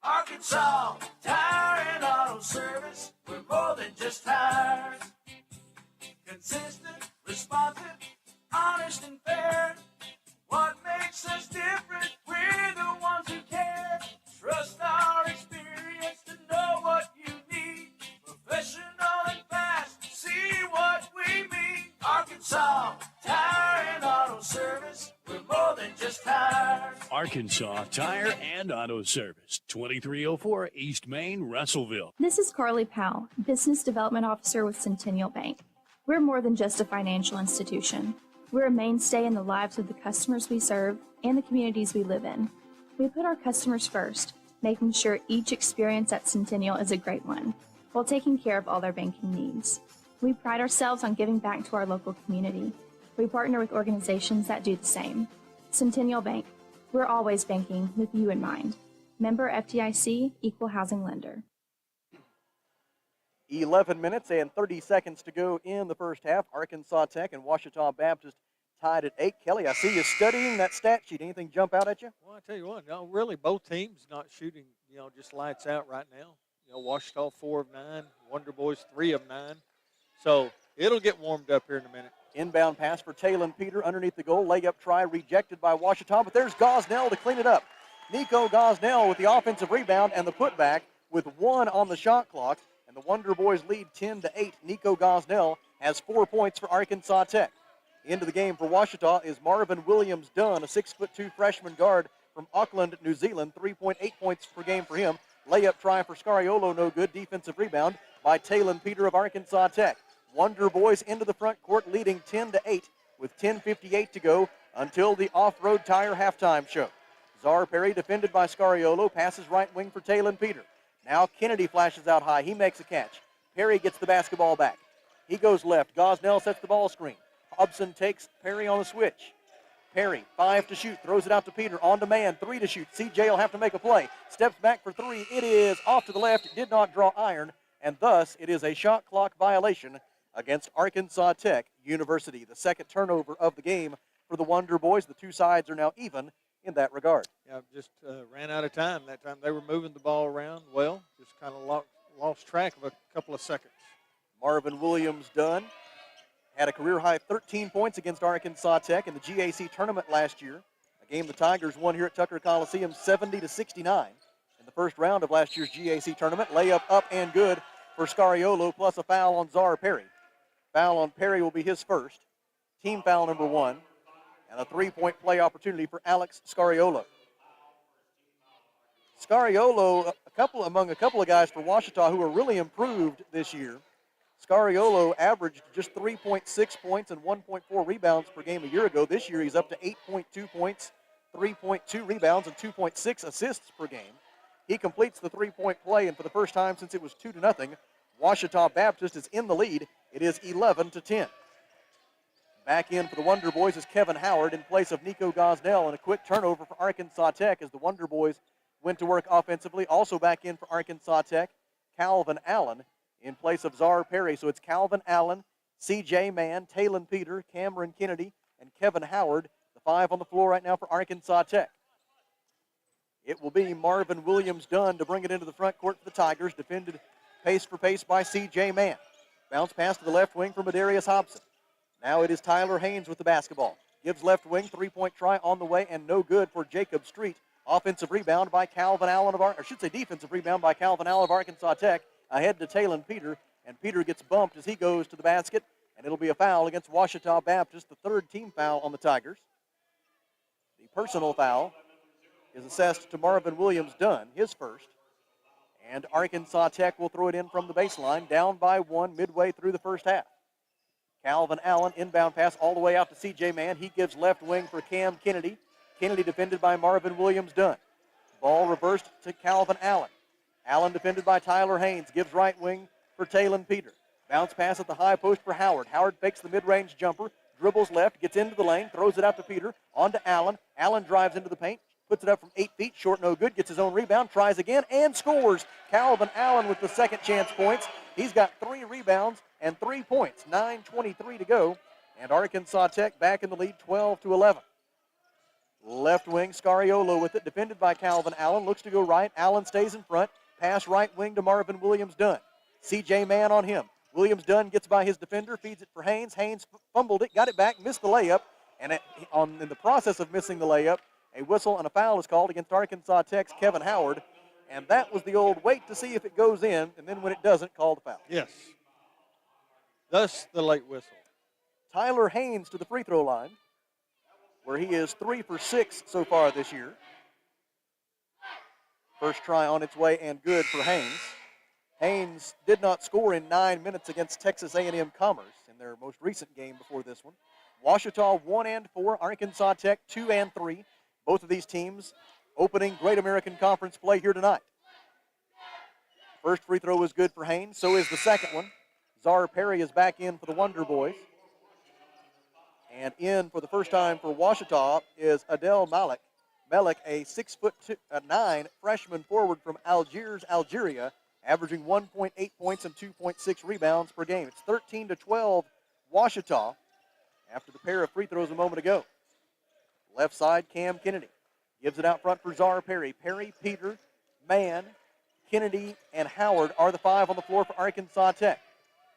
Arkansas Tire and Auto Service, we're more than just tires. Consistent, responsive, honest and fair. What makes us different? We're the ones who care. Trust our experience to know what you need. Professional and fast, see what we mean. Arkansas Tire and Auto Service, we're more than just tires. Arkansas Tire and Auto Service, 2304 East Main, Russellville. This is Carly Powell, Business Development Officer with Centennial Bank. We're more than just a financial institution. We're a mainstay in the lives of the customers we serve and the communities we live in. We put our customers first, making sure each experience at Centennial is a great one, while taking care of all their banking needs. We pride ourselves on giving back to our local community. We partner with organizations that do the same. Centennial Bank, we're always banking with you in mind. Member FDIC, Equal Housing Lender. 11 minutes and 30 seconds to go in the first half. Arkansas Tech and Ouachita Baptist tied at 8. Kelly, I see you studying that stat sheet. Anything jump out at you? Well, I tell you what, no, really both teams not shooting, just lights out right now. Ouachita 4 of 9, Wonder Boys 3 of 9. So it'll get warmed up here in a minute. Inbound pass for Talon Peter underneath the goal. Layup try rejected by Ouachita, but there's Gosnell to clean it up. Nico Gosnell with the offensive rebound and the putback with 1 on the shot clock. And the Wonder Boys lead 10-8. Nico Gosnell has 4 points for Arkansas Tech. Into the game for Ouachita is Marvin Williams-Dunn, a 6'2" freshman guard from Auckland, New Zealand. 3.8 points per game for him. Layup try for Scariolo, no good. Defensive rebound by Talon Peter of Arkansas Tech. Wonder Boys into the front court, leading 10-8 with 10:58 to go until the off-road tire halftime show. Czar Perry defended by Scariola, passes right wing for Talon Peter. Now Kennedy flashes out high. He makes a catch. Perry gets the basketball back. He goes left. Gosnell sets the ball screen. Hobson takes Perry on the switch. Perry, 5 to shoot, throws it out to Peter. On demand, 3 to shoot. CJ will have to make a play. Steps back for 3. It is off to the left. It did not draw iron, and thus it is a shot clock violation against Arkansas Tech University. The second turnover of the game for the Wonder Boys. The two sides are now even in that regard. Yeah, just ran out of time that time. They were moving the ball around well. Just kind of lost track of a couple of seconds. Marvin Williams-Dunn had a career-high 13 points against Arkansas Tech in the GAC tournament last year, a game the Tigers won here at Tucker Coliseum 70-69 in the first round of last year's GAC tournament. Layup up and good for Scariola, plus a foul on Czar Perry. Foul on Perry will be his first, team foul number 1, and a three-point play opportunity for Alex Scariola. Scariola, among a couple of guys for Ouachita who are really improved this year. Scariola averaged just 3.6 points and 1.4 rebounds per game a year ago. This year he's up to 8.2 points, 3.2 rebounds, and 2.6 assists per game. He completes the three-point play, and for the first time since it was 2-0, Ouachita Baptist is in the lead. It is 11-10. Back in for the Wonder Boys is Kevin Howard in place of Nico Gosnell, and a quick turnover for Arkansas Tech as the Wonder Boys went to work offensively. Also back in for Arkansas Tech, Calvin Allen in place of Czar Perry. So it's Calvin Allen, C.J. Mann, Talon Peter, Cameron Kennedy, and Kevin Howard, the 5 on the floor right now for Arkansas Tech. It will be Marvin Williams-Dunn to bring it into the front court for the Tigers, defended pace for pace by C.J. Mann. Bounce pass to the left wing from Kendarius Hobson. Now it is Tyler Haynes with the basketball. Gives left wing, three-point try on the way, and no good for Jacob Street. Offensive rebound by Calvin Allen defensive rebound by Calvin Allen of Arkansas Tech. Ahead to Talon Peter, and Peter gets bumped as he goes to the basket, and it'll be a foul against Ouachita Baptist, the third team foul on the Tigers. The personal foul is assessed to Marvin Williams-Dunn, his first, and Arkansas Tech will throw it in from the baseline, down by 1 midway through the first half. Calvin Allen, inbound pass all the way out to C.J. Mann. He gives left wing for Cam Kennedy. Kennedy defended by Marvin Williams-Dunn. Ball reversed to Calvin Allen. Allen defended by Tyler Haynes. Gives right wing for Talon Peter. Bounce pass at the high post for Howard. Howard fakes the mid-range jumper. Dribbles left, gets into the lane, throws it out to Peter. On to Allen. Allen drives into the paint. Puts it up from 8 feet. Short, no good. Gets his own rebound. Tries again and scores. Calvin Allen with the second chance points. He's got 3 rebounds and 3 points. 9:23 to go. And Arkansas Tech back in the lead, 12-11. Left wing, Scariola with it. Defended by Calvin Allen. Looks to go right. Allen stays in front. Pass right wing to Marvin Williams-Dunn. C.J. Mann on him. Williams-Dunn gets by his defender. Feeds it for Haynes. Haynes fumbled it. Got it back. Missed the layup. And in the process of missing the layup, a whistle and a foul is called against Arkansas Tech's Kevin Howard. And that was the old wait to see if it goes in, and then when it doesn't, call the foul. Yes. Thus the late whistle. Tyler Haynes to the free throw line, where he is 3 for 6 so far this year. First try on its way and good for Haynes. Haynes did not score in 9 minutes against Texas A&M Commerce in their most recent game before this one. Ouachita 1-4, Arkansas Tech 2-3. Both of these teams opening Great American Conference play here tonight. First free throw is good for Haynes. So is the second one. Czar Perry is back in for the Wonder Boys. And in for the first time for Ouachita is Adel Malik. Malik, a 6'9" freshman forward from Algiers, Algeria, averaging 1.8 points and 2.6 rebounds per game. It's 13-12 Ouachita after the pair of free throws a moment ago. Left side, Cam Kennedy gives it out front for Czar Perry. Perry, Peter, Mann, Kennedy, and Howard are the 5 on the floor for Arkansas Tech.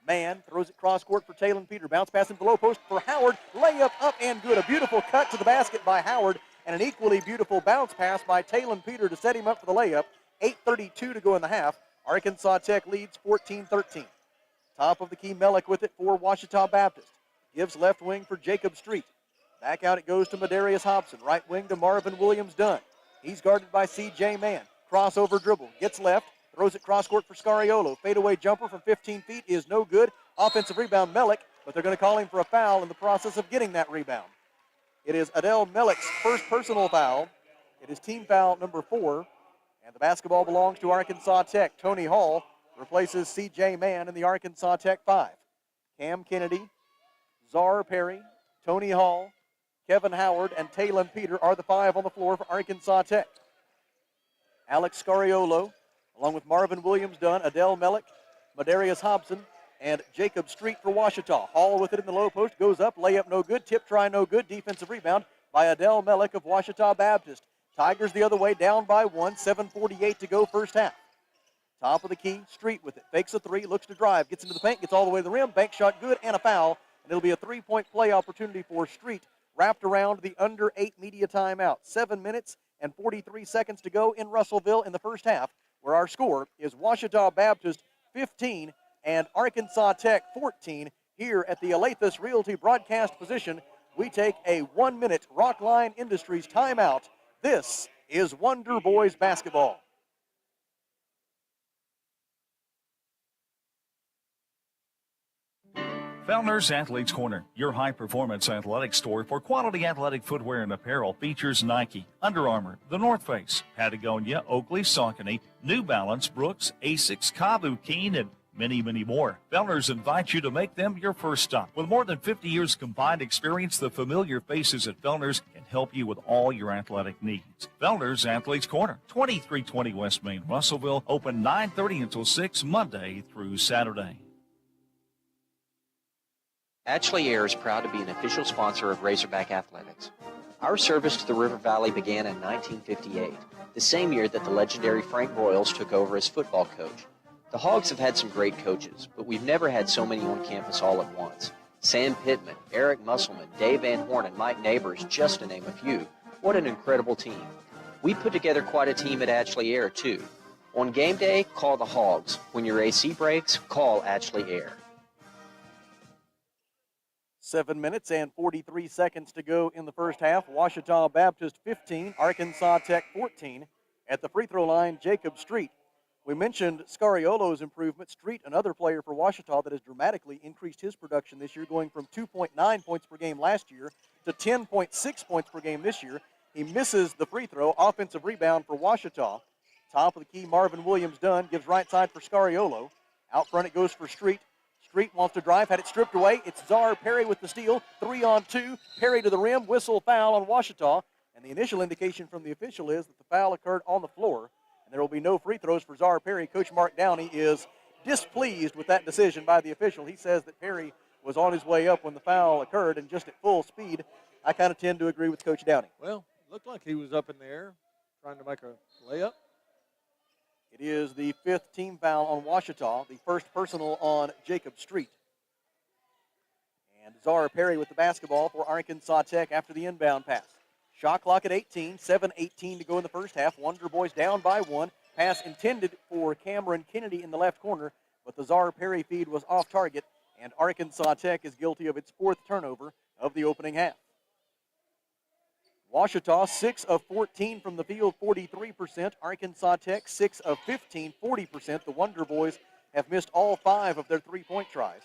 Mann throws it cross court for Talon Peter. Bounce pass into the low post for Howard. Layup up and good. A beautiful cut to the basket by Howard, and an equally beautiful bounce pass by Talon Peter to set him up for the layup. 8:32 to go in the half. Arkansas Tech leads 14-13. Top of the key, Melick with it for Ouachita Baptist. Gives left wing for Jacob Street. Back out it goes to Kendarius Hobson. Right wing to Marvin Williams-Dunn. He's guarded by C.J. Mann. Crossover dribble. Gets left. Throws it cross court for Scariola. Fadeaway jumper from 15 feet is no good. Offensive rebound, Melick, but they're going to call him for a foul in the process of getting that rebound. It is Adele Melick's first personal foul. It is team foul number 4, and the basketball belongs to Arkansas Tech. Tony Hall replaces C.J. Mann in the Arkansas Tech 5. Cam Kennedy, Czar Perry, Tony Hall, Kevin Howard, and Talon Peter are the 5 on the floor for Arkansas Tech. Alex Scariolo, along with Marvin Williams-Dunn, Adele Melick, Madarius Hobson, and Jacob Street for Ouachita. Hall with it in the low post, goes up, layup no good, tip try no good, defensive rebound by Adele Melick of Ouachita Baptist. Tigers the other way, down by 1, 7:48 to go first half. Top of the key, Street with it, fakes a 3, looks to drive, gets into the paint, gets all the way to the rim, bank shot good, and a foul, and it'll be a 3-point play opportunity for Street, wrapped around the under 8 media timeout. 7 minutes and 43 seconds to go in Russellville in the first half, where our score is Ouachita Baptist 15 and Arkansas Tech 14. Here at the Alathus Realty broadcast position, we take a 1-minute Rockline Industries timeout. This is Wonder Boys basketball. Fellner's Athletes Corner, your high-performance athletic store for quality athletic footwear and apparel, features Nike, Under Armour, The North Face, Patagonia, Oakley, Saucony, New Balance, Brooks, Asics, Kavu, Keen, and many, many more. Fellner's invites you to make them your first stop. With more than 50 years combined experience, the familiar faces at Fellner's can help you with all your athletic needs. Fellner's Athletes Corner, 2320 West Main, Russellville, open 9:30 until 6 Monday through Saturday. Ashley Air is proud to be an official sponsor of Razorback Athletics. Our service to the River Valley began in 1958, the same year that the legendary Frank Broyles took over as football coach. The Hogs have had some great coaches, but we've never had so many on campus all at once. Sam Pittman, Eric Musselman, Dave Van Horn, and Mike Neighbors, just to name a few. What an incredible team. We put together quite a team at Ashley Air, too. On game day, call the Hogs. When your AC breaks, call Ashley Air. 7 minutes and 43 seconds to go in the first half. Ouachita Baptist 15, Arkansas Tech 14. At the free throw line, Jacob Street. We mentioned Scariolo's improvement. Street, another player for Ouachita that has dramatically increased his production this year, going from 2.9 points per game last year to 10.6 points per game this year. He misses the free throw. Offensive rebound for Ouachita. Top of the key, Marvin Williams-Dunn gives right side for Scariolo. Out front it goes for Street. Street wants to drive, had it stripped away. It's Czar Perry with the steal. 3-on-2. Perry to the rim. Whistle foul on Ouachita. And the initial indication from the official is that the foul occurred on the floor. And there will be no free throws for Czar Perry. Coach Mark Downey is displeased with that decision by the official. He says that Perry was on his way up when the foul occurred and just at full speed. I kind of tend to agree with Coach Downey. Well, looked like he was up in the air trying to make a layup. It is the 5th team foul on Ouachita, the first personal on Jacob Street. And Czar Perry with the basketball for Arkansas Tech after the inbound pass. Shot clock at 18, 7:18 to go in the first half. Wonder Boys down by 1. Pass intended for Cameron Kennedy in the left corner, but the Czar Perry feed was off target, and Arkansas Tech is guilty of its 4th turnover of the opening half. Ouachita, 6 of 14 from the field, 43%. Arkansas Tech, 6 of 15, 40%. The Wonder Boys have missed all 5 of their three-point tries.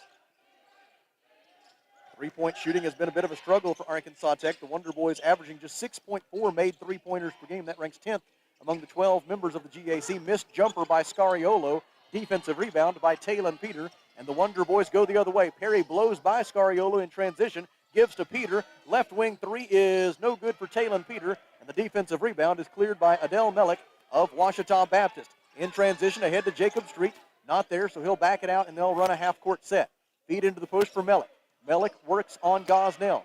Three-point shooting has been a bit of a struggle for Arkansas Tech. The Wonder Boys averaging just 6.4 made three-pointers per game. That ranks 10th among the 12 members of the GAC. Missed jumper by Scariolo. Defensive rebound by Talon Peter. And the Wonder Boys go the other way. Perry blows by Scariolo in transition. Gives to Peter. Left wing 3 is no good for Talon Peter. And the defensive rebound is cleared by Adele Melick of Ouachita Baptist. In transition ahead to Jacob Street. Not there, so he'll back it out and they'll run a half-court set. Feed into the push for Melick. Melick works on Gosnell.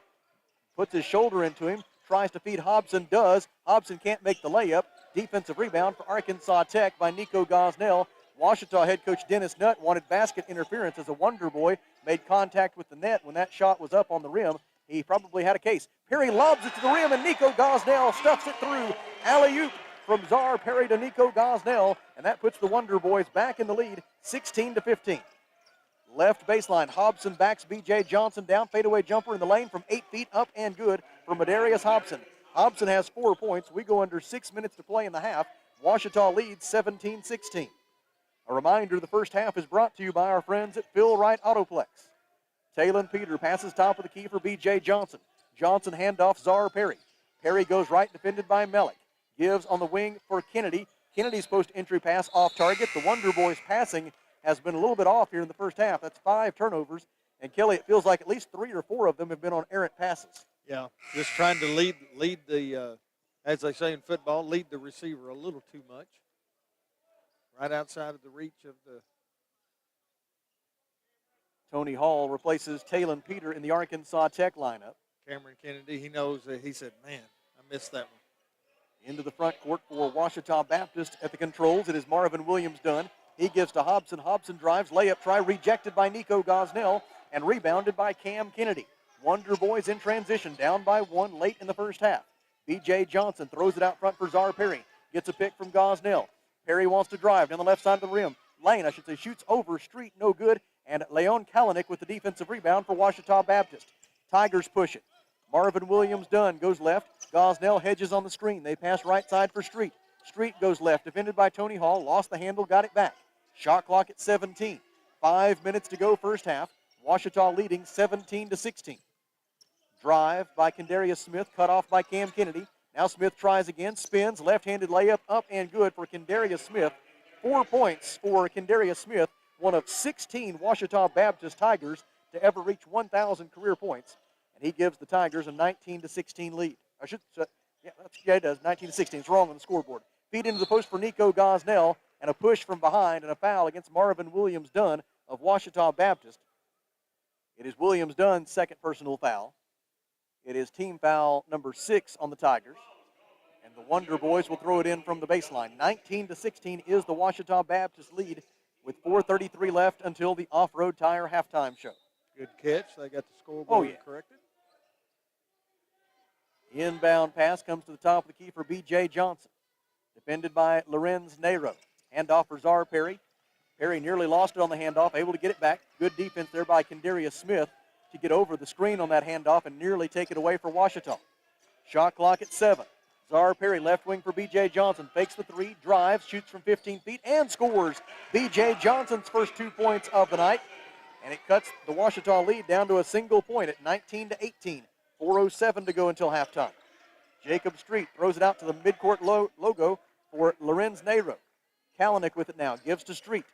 Puts his shoulder into him. Tries to feed Hobson. Does. Hobson can't make the layup. Defensive rebound for Arkansas Tech by Nico Gosnell. Ouachita head coach Dennis Nutt wanted basket interference as a Wonder Boy made contact with the net when that shot was up on the rim. He probably had a case. Perry lobs it to the rim, and Nico Gosnell stuffs it through. Alley-oop from Czar Perry to Nico Gosnell, and that puts the Wonder Boys back in the lead, 16-15. Left baseline, Hobson backs B.J. Johnson down. Fadeaway jumper in the lane from 8 feet up and good for Madarius Hobson. Hobson has 4 points. We go under 6 minutes to play in the half. Ouachita leads 17-16. A reminder, the first half is brought to you by our friends at Phil Wright Autoplex. Talon Peter passes top of the key for B.J. Johnson. Johnson handoff Czar Perry. Perry goes right, defended by Mellick. Gives on the wing for Kennedy. Kennedy's post-entry pass off target. The Wonder Boys passing has been a little bit off here in the first half. That's 5 turnovers. And Kelly, it feels like at least 3 or 4 of them have been on errant passes. Yeah, just trying to lead the, as they say in football, lead the receiver a little too much. Right outside of the reach of the. Tony Hall replaces Talon Peter in the Arkansas Tech lineup. Cameron Kennedy, he knows that he said, man, I missed that one. Into the front court for Ouachita Baptist at the controls. It is Marvin Williams done. He gives to Hobson. Hobson drives, layup try, rejected by Nico Gosnell and rebounded by Cam Kennedy. Wonder Boys in transition, down by 1 late in the first half. B.J. Johnson throws it out front for Czar Perry. Gets a pick from Gosnell. Perry wants to drive down the left side of the rim. Lane, I should say, shoots over. Street, no good. And Leon Kalanick with the defensive rebound for Ouachita Baptist. Tigers push it. Marvin Williams done, goes left. Gosnell hedges on the screen. They pass right side for Street. Street goes left, defended by Tony Hall. Lost the handle, got it back. Shot clock at 17. 5 minutes to go first half. Ouachita leading 17-16. Drive by Kendarius Smith, cut off by Cam Kennedy. Now Smith tries again, spins, left-handed layup, up and good for Kendarius Smith. 4 points for Kendarius Smith, one of 16 Ouachita Baptist Tigers to ever reach 1,000 career points. And he gives the Tigers a 19-16 lead. It does, 19-16. It's wrong on the scoreboard. Feed into the post for Nico Gosnell, and a push from behind and a foul against Marvin Williams Dunn of Ouachita Baptist. It is Williams Dunn's second personal foul. It is team foul number 6 on the Tigers. And the Wonder Boys will throw it in from the baseline. 19-16 is the Ouachita Baptist lead with 4:33 left until the Off-Road Tire halftime show. Good catch. They got the scoreboard corrected. Inbound pass comes to the top of the key for B.J. Johnson. Defended by Lorenz Nero. Handoff for Czar Perry. Perry nearly lost it on the handoff, able to get it back. Good defense there by Kendarius Smith to get over the screen on that handoff and nearly take it away for Ouachita. Shot clock at 7. Czar Perry, left wing for B.J. Johnson. Fakes the 3, drives, shoots from 15 feet, and scores. B.J. Johnson's first 2 points of the night. And it cuts the Ouachita lead down to a single point at 19-18. 4:07 to go until halftime. Jacob Street throws it out to the midcourt logo for Lorenz Nero. Kalanick with it now, gives to Street.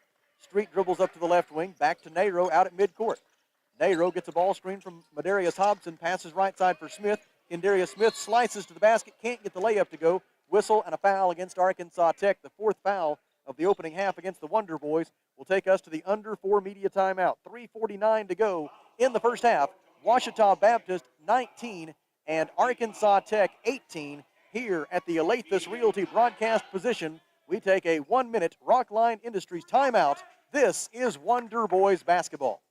Street dribbles up to the left wing, back to Nero out at midcourt. Nero gets a ball screen from Madarius Hobson, passes right side for Smith. Kendarius Smith slices to the basket, can't get the layup to go. Whistle and a foul against Arkansas Tech. The 4th foul of the opening half against the Wonder Boys will take us to the under 4 media timeout. 3:49 to go in the first half. Ouachita Baptist 19 and Arkansas Tech 18 here at the Alathus Realty broadcast position. We take a 1-minute Rockline Industries timeout. This is Wonder Boys basketball.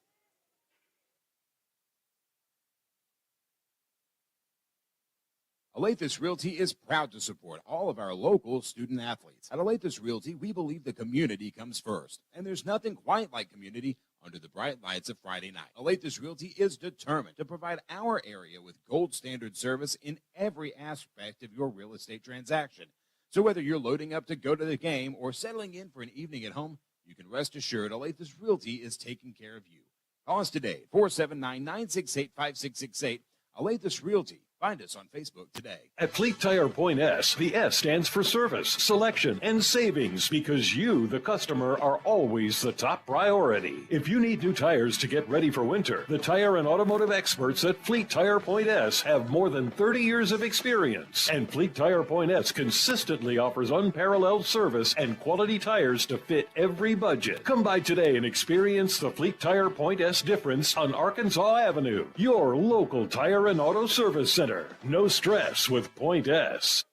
Alathus Realty is proud to support all of our local student athletes. At Alathus Realty, we believe the community comes first, and there's nothing quite like community under the bright lights of Friday night. Alathus Realty is determined to provide our area with gold standard service in every aspect of your real estate transaction. So whether you're loading up to go to the game or settling in for an evening at home, you can rest assured Alathus Realty is taking care of you. Call us today, 479-968-5668. Alathus Realty. Find us on Facebook today. At Fleet Tire Point S, the S stands for service, selection, and savings because you, the customer, are always the top priority. If you need new tires to get ready for winter, the tire and automotive experts at Fleet Tire Point S have more than 30 years of experience. And Fleet Tire Point S consistently offers unparalleled service and quality tires to fit every budget. Come by today and experience the Fleet Tire Point S difference on Arkansas Avenue, your local tire and auto service center. No stress with Point S.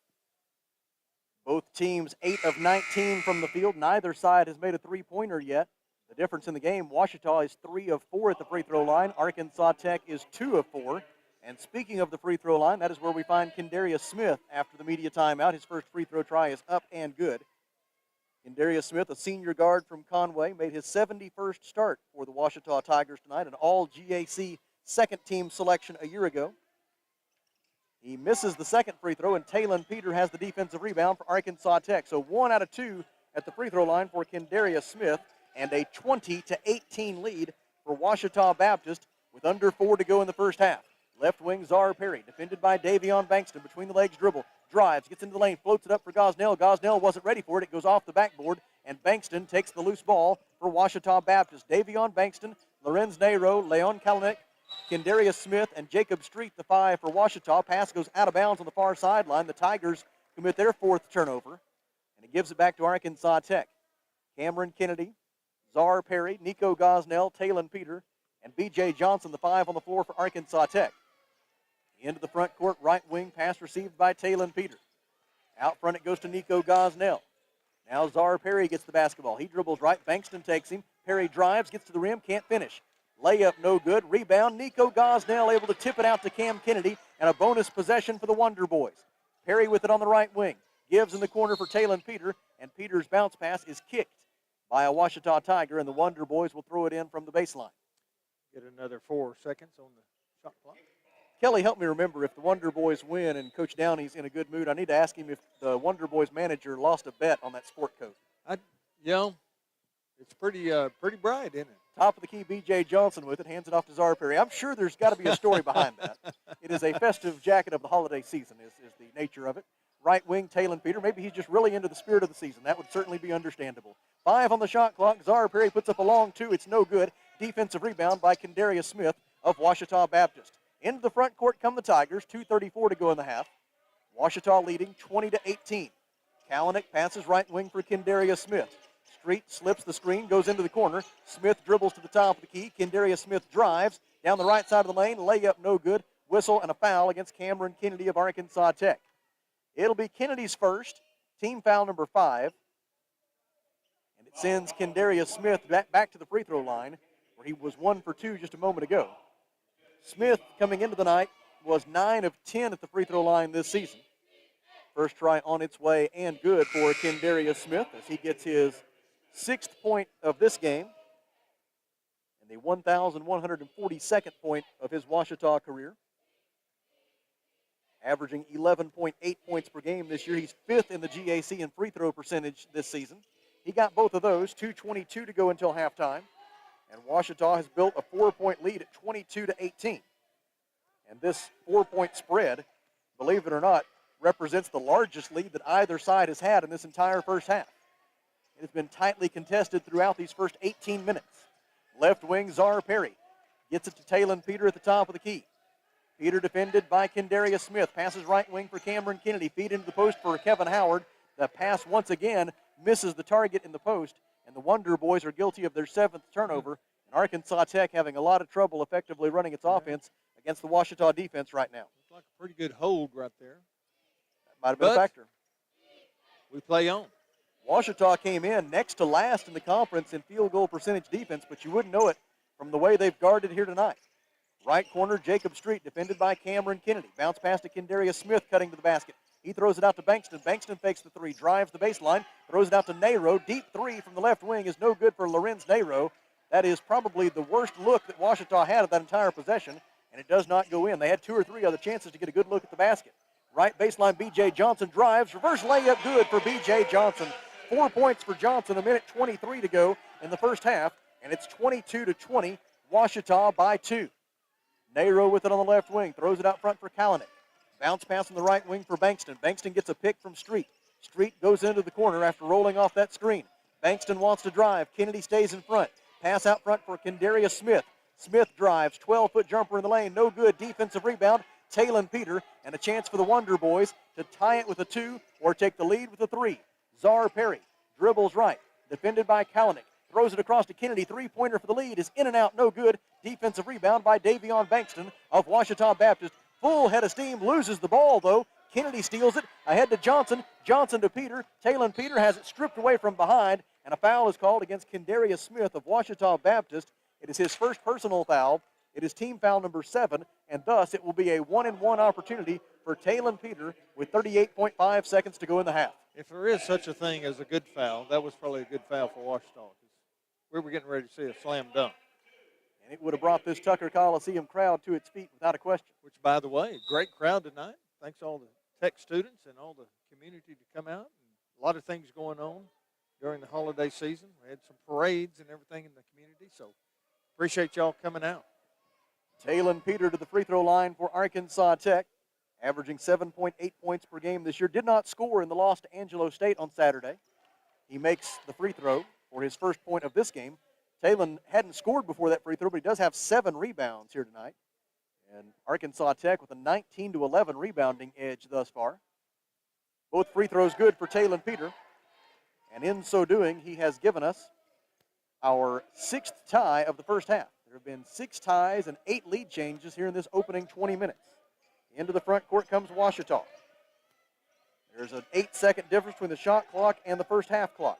Both teams 8 of 19 from the field. Neither side has made a three-pointer yet. The difference in the game, Ouachita is 3 of 4 at the free throw line. Arkansas Tech is 2 of 4. And speaking of the free throw line, that is where we find Kendarius Smith after the media timeout. His first free throw try is up and good. Kendarius Smith, a senior guard from Conway, made his 71st start for the Ouachita Tigers tonight, an all-GAC second-team selection a year ago. He misses the second free throw, and Talon Peter has the defensive rebound for Arkansas Tech. So 1 out of 2 at the free throw line for Kendarius Smith, and a 20-18 lead for Ouachita Baptist with under 4 to go in the first half. Left wing Czar Perry, defended by Davion Bankston, between the legs dribble, drives, gets into the lane, floats it up for Gosnell. Gosnell wasn't ready for it. It goes off the backboard, and Bankston takes the loose ball for Ouachita Baptist. Davion Bankston, Lorenz Nero, Leon Kalanick, Kendarius Smith, and Jacob Street, the 5 for Ouachita. Pass goes out of bounds on the far sideline. The Tigers commit their 4th turnover, and it gives it back to Arkansas Tech. Cameron Kennedy, Czar Perry, Nico Gosnell, Talon Peter, and B.J. Johnson, the 5 on the floor for Arkansas Tech. Into the front court, right wing, pass received by Talon Peter. Out front it goes to Nico Gosnell. Now Czar Perry gets the basketball. He dribbles right, Bankston takes him. Perry drives, gets to the rim, can't finish. Layup no good, rebound. Nico Gosnell able to tip it out to Cam Kennedy, and a bonus possession for the Wonder Boys. Perry with it on the right wing. Gives in the corner for Talon Peter, and Peter's bounce pass is kicked by a Ouachita Tiger, and the Wonder Boys will throw it in from the baseline. Get another 4 seconds on the shot clock. Kelly, help me remember, if the Wonder Boys win and Coach Downey's in a good mood, I need to ask him if the Wonder Boys manager lost a bet on that sport coat. It's pretty bright, isn't it? Top of the key, B.J. Johnson with it, hands it off to Czar Perry. I'm sure there's got to be a story behind that. It is a festive jacket of the holiday season is the nature of it. Right wing, Talon Peter. Maybe he's just really into the spirit of the season. That would certainly be understandable. 5 on the shot clock. Czar Perry puts up a long 2. It's no good. Defensive rebound by Kendarius Smith of Ouachita Baptist. Into the front court come the Tigers. 2:34 to go in the half. Ouachita leading 20-18. Kalanick passes right wing for Kendarius Smith. Street slips the screen, goes into the corner. Smith dribbles to the top of the key. Kendarius Smith drives down the right side of the lane. Layup no good. Whistle and a foul against Cameron Kennedy of Arkansas Tech. It'll be Kennedy's first, team foul number 5. And it sends Kendarius Smith back to the free throw line, where he was 1 for 2 just a moment ago. Smith, coming into the night, was 9 of 10 at the free throw line this season. First try on its way and good for Kendarius Smith as he gets his 6th point of this game and the 1,142nd point of his Ouachita career. Averaging 11.8 points per game this year. He's 5th in the GAC in free throw percentage this season. He got both of those, 2:22 to go until halftime. And Ouachita has built a 4-point lead at 22-18. And this 4-point spread, believe it or not, represents the largest lead that either side has had in this entire first half. It has been tightly contested throughout these first 18 minutes. Left wing, Czar Perry gets it to Talon Peter at the top of the key. Peter defended by Kendarius Smith. Passes right wing for Cameron Kennedy. Feed into the post for Kevin Howard. The pass once again misses the target in the post, and the Wonder Boys are guilty of their 7th turnover. And Arkansas Tech having a lot of trouble effectively running its offense against the Ouachita defense right now. Looks like a pretty good hold right there. That might have been a factor. We play on. Ouachita came in next to last in the conference in field goal percentage defense, but you wouldn't know it from the way they've guarded here tonight. Right corner, Jacob Street, defended by Cameron Kennedy. Bounce pass to Kendarius Smith, cutting to the basket. He throws it out to Bankston. Bankston fakes the 3, drives the baseline, throws it out to Nero. Deep 3 from the left wing is no good for Lorenz Nero. That is probably the worst look that Ouachita had of that entire possession, and it does not go in. They had 2 or 3 other chances to get a good look at the basket. Right baseline, B.J. Johnson drives. Reverse layup good for B.J. Johnson. 4 points for Johnson, 1:23 to go in the first half, and it's 22-20, Ouachita by 2. Nero with it on the left wing, throws it out front for Kalanick. Bounce pass on the right wing for Bankston. Bankston gets a pick from Street. Street goes into the corner after rolling off that screen. Bankston wants to drive. Kennedy stays in front. Pass out front for Kendarius Smith. Smith drives, 12-foot jumper in the lane, no good. Defensive rebound, Talon Peter, and a chance for the Wonder Boys to tie it with a 2 or take the lead with a 3. Czar Perry dribbles right, defended by Kalanick. Throws it across to Kennedy. 3-pointer for the lead is in and out, no good. Defensive rebound by Davion Bankston of Ouachita Baptist. Full head of steam, loses the ball though. Kennedy steals it ahead to Johnson. Johnson to Peter. Talon Peter has it stripped away from behind, and a foul is called against Kendarius Smith of Ouachita Baptist. It is his first personal foul. It is team foul number 7, and thus it will be a 1-and-1 opportunity for Talon Peter with 38.5 seconds to go in the half. If there is such a thing as a good foul, that was probably a good foul for Ouachita. We were getting ready to see a slam dunk. And it would have brought this Tucker Coliseum crowd to its feet without a question. Which, by the way, great crowd tonight. Thanks to all the Tech students and all the community to come out. And a lot of things going on. during the holiday season. We had some parades and everything in the community, so appreciate y'all coming out. Talon Peter to the free throw line for Arkansas Tech, averaging 7.8 points per game this year. Did not score in the loss to Angelo State on Saturday. He makes the free throw for his first point of this game. Talon hadn't scored before that free throw, but he does have 7 rebounds here tonight. And Arkansas Tech with a 19-11 rebounding edge thus far. Both free throws good for Talon Peter. And in so doing, he has given us our 6th tie of the first half. There have been 6 ties and 8 lead changes here in this opening 20 minutes. Into the front court comes Ouachita. There's an 8-second difference between the shot clock and the first half clock.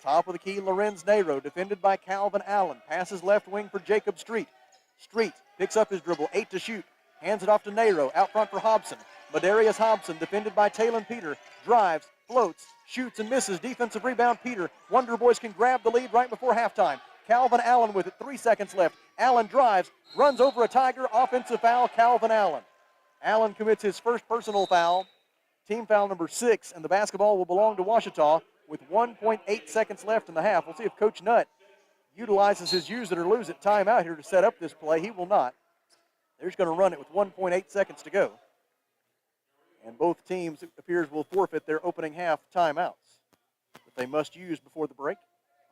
Top of the key, Lorenz Nero, defended by Calvin Allen. Passes left wing for Jacob Street. Street picks up his dribble, 8 to shoot. Hands it off to Nero, out front for Hobson. Madarius Hobson, defended by Talon Peter, drives, floats, shoots, and misses. Defensive rebound, Peter. Wonder Boys can grab the lead right before halftime. Calvin Allen with it, 3 seconds left. Allen drives, runs over a Tiger, offensive foul, Calvin Allen. Allen commits his first personal foul, team foul number 6, and the basketball will belong to Ouachita with 1.8 seconds left in the half. We'll see if Coach Nutt utilizes his use it or lose it timeout here to set up this play. He will not. They're just going to run it with 1.8 seconds to go. And both teams, it appears, will forfeit their opening half timeouts that they must use before the break,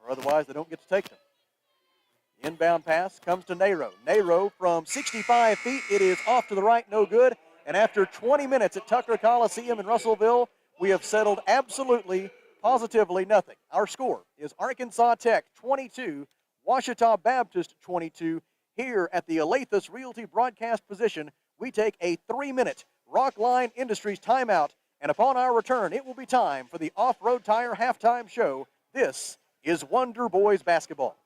or otherwise they don't get to take them. The inbound pass comes to Nero. Nero from 65 feet. It is off to the right, no good. And after 20 minutes at Tucker Coliseum in Russellville, we have settled absolutely, positively nothing. Our score is Arkansas Tech 22, Ouachita Baptist 22. Here at the Alathus Realty broadcast position, we take a 3-minute Rockline Industries timeout, and upon our return, it will be time for the Off-Road Tire halftime show. This is Wonder Boys basketball.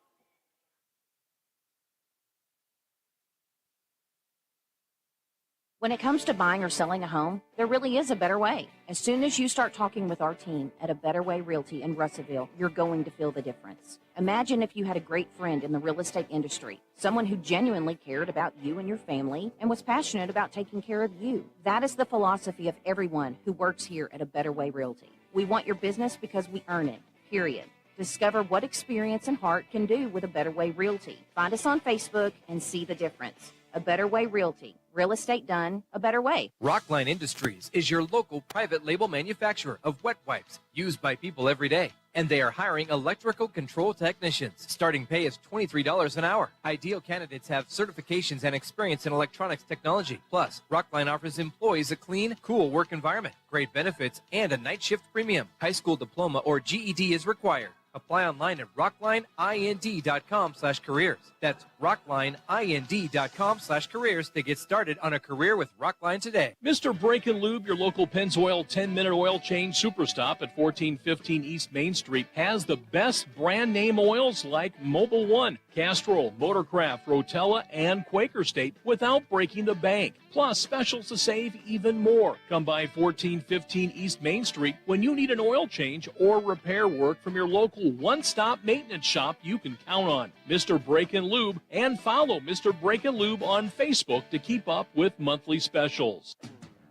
When it comes to buying or selling a home, there really is a better way. As soon as you start talking with our team at A Better Way Realty in Russellville, you're going to feel the difference. Imagine if you had a great friend in the real estate industry, someone who genuinely cared about you and your family and was passionate about taking care of you. That is the philosophy of everyone who works here at A Better Way Realty. We want your business because we earn it, period. Discover what experience and heart can do with A Better Way Realty. Find us on Facebook and see the difference. A Better Way Realty. Real estate done a better way. Rockline Industries is your local private label manufacturer of wet wipes used by people every day. And they are hiring electrical control technicians. Starting pay is $23 an hour. Ideal candidates have certifications and experience in electronics technology. Plus, Rockline offers employees a clean, cool work environment, great benefits, and a night shift premium. High school diploma or GED is required. Apply online at rocklineind.com/careers. That's rocklineind.com/careers to get started on a career with Rockline today. Mr. Brake and Lube, your local Pennzoil 10-minute oil change superstop at 1415 East Main Street, has the best brand name oils like Mobil 1, Castrol, Motorcraft, Rotella, and Quaker State without breaking the bank. Plus, specials to save even more. Come by 1415 East Main Street when you need an oil change or repair work from your local one-stop maintenance shop you can count on. Mr. Brake and Lube, and follow Mr. Brake and Lube on Facebook to keep up with monthly specials.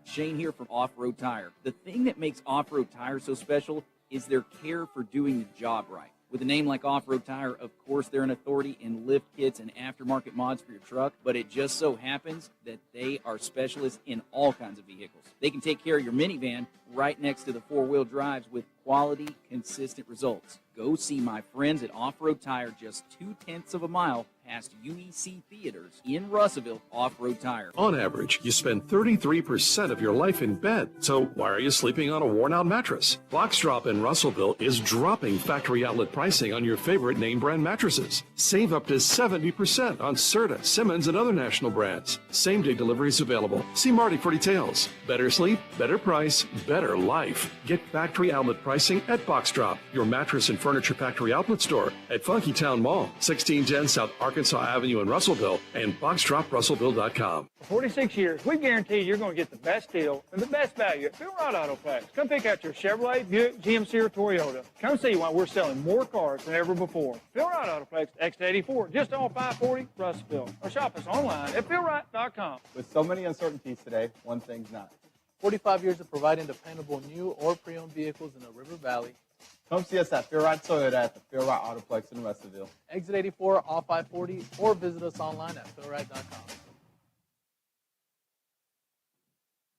Shane here from Off-Road Tire. The thing that makes Off-Road Tire so special is their care for doing the job right. With a name like Off-Road Tire, of course, they're an authority in lift kits and aftermarket mods for your truck, but it just so happens that they are specialists in all kinds of vehicles. They can take care of your minivan right next to the four-wheel drives with quality, consistent results. Go see my friends at Off-Road Tire, just 0.2 of a mile past UEC Theaters in Russellville. Off-Road Tire. On average, you spend 33% of your life in bed. So why are you sleeping on a worn-out mattress? Box Drop in Russellville is dropping factory outlet pricing on your favorite name brand mattresses. Save up to 70% on Serta, Simmons, and other national brands. Same-day deliveries available. See Marty for details. Better sleep, better price, better life. Get factory outlet pricing at Box Drop, your mattress and furniture factory outlet store at Funky Town Mall, 1610 South Arkansas Avenue in Russellville, and boxdroprussellville.com. For 46 years, we guarantee you're going to get the best deal and the best value at Phil Wright Autoplex. Come pick out your Chevrolet, Buick, GMC, or Toyota. Come see why we're selling more cars than ever before. Phil Wright Autoplex, Exit 84, just off 540, Russellville. Or shop us online at philwright.com. With so many uncertainties today, one thing's not. 45 years of providing dependable new or pre-owned vehicles in the River Valley. Come see us at Fairride Toyota at the Fairride Autoplex in Russellville. Exit 84 off I-40 or visit us online at fairride.com.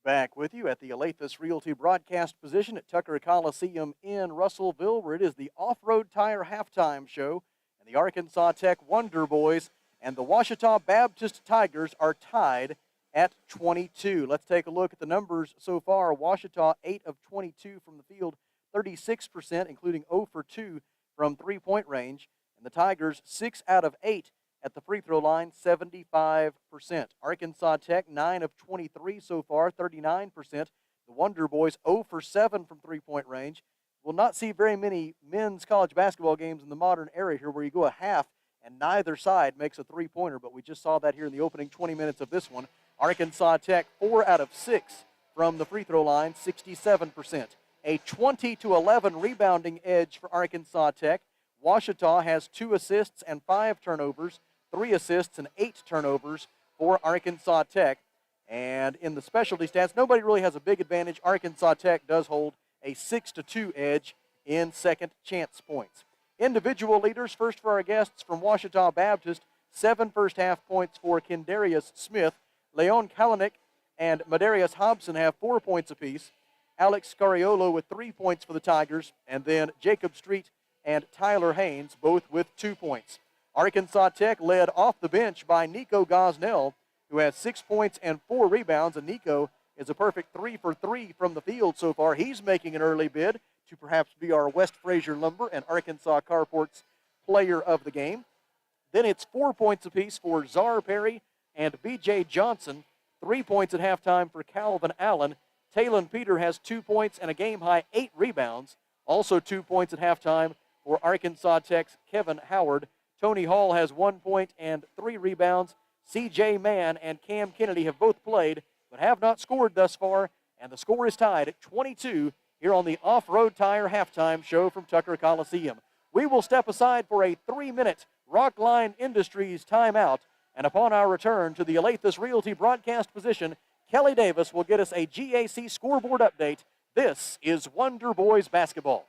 Back with you at the Alathus Realty broadcast position at Tucker Coliseum in Russellville, where it is the Off-Road Tire Halftime Show, and the Arkansas Tech Wonder Boys and the Ouachita Baptist Tigers are tied at 22. Let's take a look at the numbers so far. Ouachita 8 of 22 from the field, 36%, including 0 for 2 from three-point range, and the Tigers 6 out of 8 at the free throw line, 75%. Arkansas Tech 9 of 23 so far, 39%. The Wonder Boys 0 for 7 from three-point range. We'll not see very many men's college basketball games in the modern era here where you go a half and neither side makes a three-pointer, but we just saw that here in the opening 20 minutes of this one. Arkansas Tech 4 out of 6 from the free throw line, 67%. A 20-11 rebounding edge for Arkansas Tech. Ouachita has 2 assists and 5 turnovers, 3 assists and 8 turnovers for Arkansas Tech. And in the specialty stats, nobody really has a big advantage. Arkansas Tech does hold a 6-2 edge in second chance points. Individual leaders, first for our guests from Ouachita Baptist, 7 first-half points for Kendarius Smith. Leon Kalanick and Madarius Hobson have 4 points apiece. Alex Scariola with 3 points for the Tigers, and then Jacob Street and Tyler Haynes, both with 2 points. Arkansas Tech led off the bench by Nico Gosnell, who has 6 points and 4 rebounds, and Nico is a perfect 3 for 3 from the field so far. He's making an early bid to perhaps be our West Fraser Lumber and Arkansas Carport's player of the game. Then it's 4 points apiece for Czar Perry and B.J. Johnson, 3 points at halftime for Calvin Allen. Talon Peter has 2 points and a game-high 8 rebounds. Also 2 points at halftime for Arkansas Tech's Kevin Howard. Tony Hall has 1 point and 3 rebounds. C.J. Mann and Cam Kennedy have both played but have not scored thus far, and the score is tied at 22 here on the Off-Road Tire Halftime Show from Tucker Coliseum. We will step aside for a 3-minute Rockline Industries timeout, and upon our return to the Alathus Realty broadcast position, Kelly Davis will get us a GAC scoreboard update. This is Wonder Boys basketball.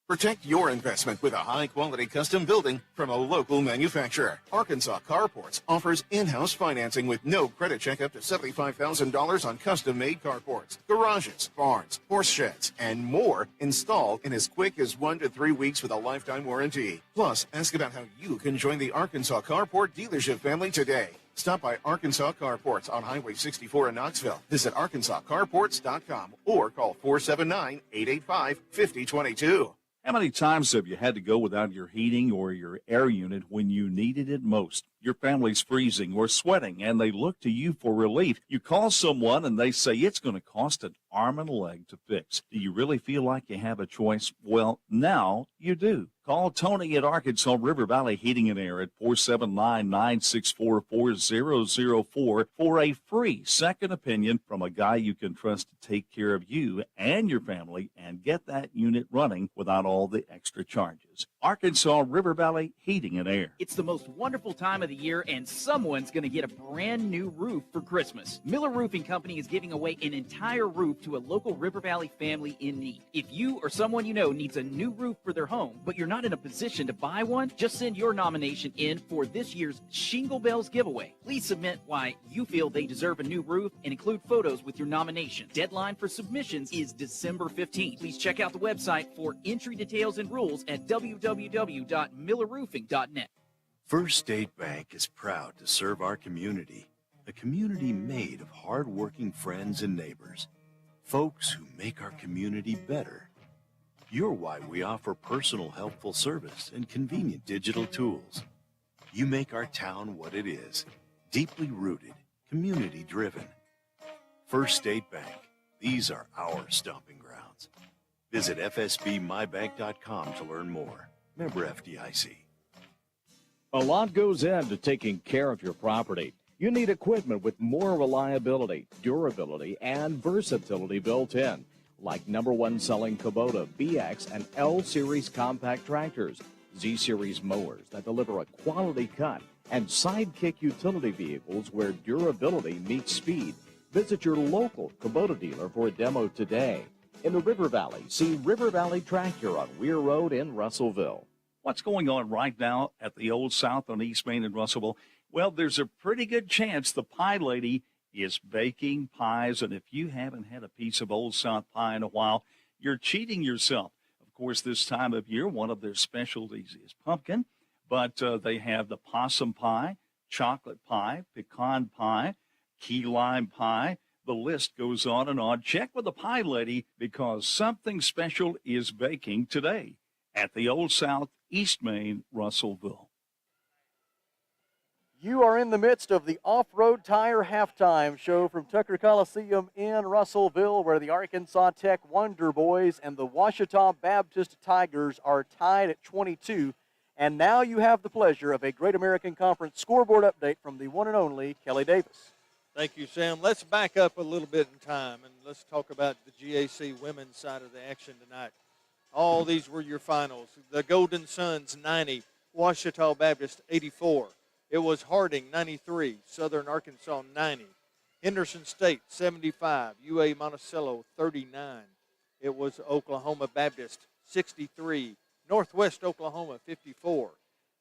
Protect your investment with a high-quality custom building from a local manufacturer. Arkansas Carports offers in-house financing with no credit check up to $75,000 on custom-made carports, garages, barns, horse sheds, and more installed in as quick as 1 to 3 weeks with a lifetime warranty. Plus, ask about how you can join the Arkansas Carport dealership family today. Stop by Arkansas Carports on Highway 64 in Knoxville. Visit arkansascarports.com or call 479-885-5022. How many times have you had to go without your heating or your air unit when you needed it most? Your family's freezing or sweating, and they look to you for relief. You call someone, and they say it's going to cost an arm and a leg to fix. Do you really feel like you have a choice? Well, now you do. Call Tony at Arkansas River Valley Heating and Air at 479-964-4004 for a free second opinion from a guy you can trust to take care of you and your family and get that unit running without all the extra charges. Arkansas River Valley Heating and Air. It's the most wonderful time of the year, and someone's going to get a brand new roof for Christmas. Miller Roofing Company is giving away an entire roof to a local River Valley family in need. If you or someone you know needs a new roof for their home, but you're not in a position to buy one, just send your nomination in for this year's Shingle Bells giveaway. Please submit why you feel they deserve a new roof and include photos with your nomination. Deadline for submissions is December 15th. Please check out the website for entry details and rules at www.millerroofing.net. First State Bank is proud to serve our community, a community made of hard-working friends and neighbors, folks who make our community better. You're why we offer personal helpful service and convenient digital tools. You make our town what it is, deeply rooted, community-driven. First State Bank, these are our stomping grounds. Visit fsbmybank.com to learn more. Member FDIC. A lot goes into taking care of your property. You need equipment with more reliability, durability, and versatility built in, like #1 selling Kubota BX and L Series compact tractors, Z Series mowers that deliver a quality cut, and Sidekick utility vehicles where durability meets speed. Visit your local Kubota dealer for a demo today. In the River Valley, see River Valley Tractor on Weir Road in Russellville. What's going on right now at the Old South on East Main in Russellville? Well, there's a pretty good chance the Pie Lady is baking pies, and if you haven't had a piece of Old South pie in a while, you're cheating yourself. Of course, this time of year, one of their specialties is pumpkin, but they have the possum pie, chocolate pie, pecan pie, key lime pie. The list goes on and on. Check with the Pie Lady because something special is baking today at the Old South, East Main, Russellville. You are in the midst of the Off-Road Tire Halftime Show from Tucker Coliseum in Russellville, where the Arkansas Tech Wonder Boys and the Ouachita Baptist Tigers are tied at 22. And now you have the pleasure of a Great American Conference scoreboard update from the one and only Kelly Davis. Thank you, Sam. Let's back up a little bit in time, and let's talk about the GAC women's side of the action tonight. All these were your finals. The Golden Suns, 90. Ouachita Baptist, 84. It was Harding, 93. Southern Arkansas, 90. Henderson State, 75. UA Monticello, 39. It was Oklahoma Baptist, 63. Northwest Oklahoma, 54.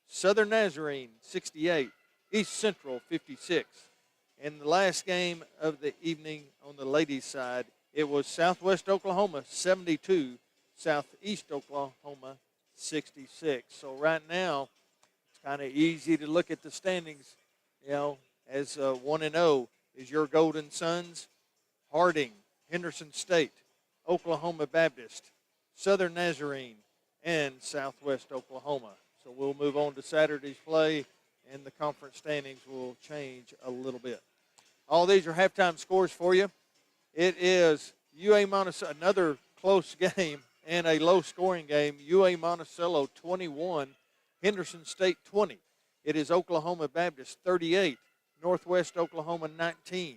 Southern Nazarene, 68. East Central, 56. And the last game of the evening on the ladies' side, it was Southwest Oklahoma, 72. Southeast Oklahoma, 66. So right now, it's kind of easy to look at the standings, as 1-0 is your Golden Suns, Harding, Henderson State, Oklahoma Baptist, Southern Nazarene, and Southwest Oklahoma. So we'll move on to Saturday's play, and the conference standings will change a little bit. All these are halftime scores for you. It is UA Monticello, another close game and a low-scoring game. UA Monticello 21, Henderson State 20. It is Oklahoma Baptist 38, Northwest Oklahoma 19.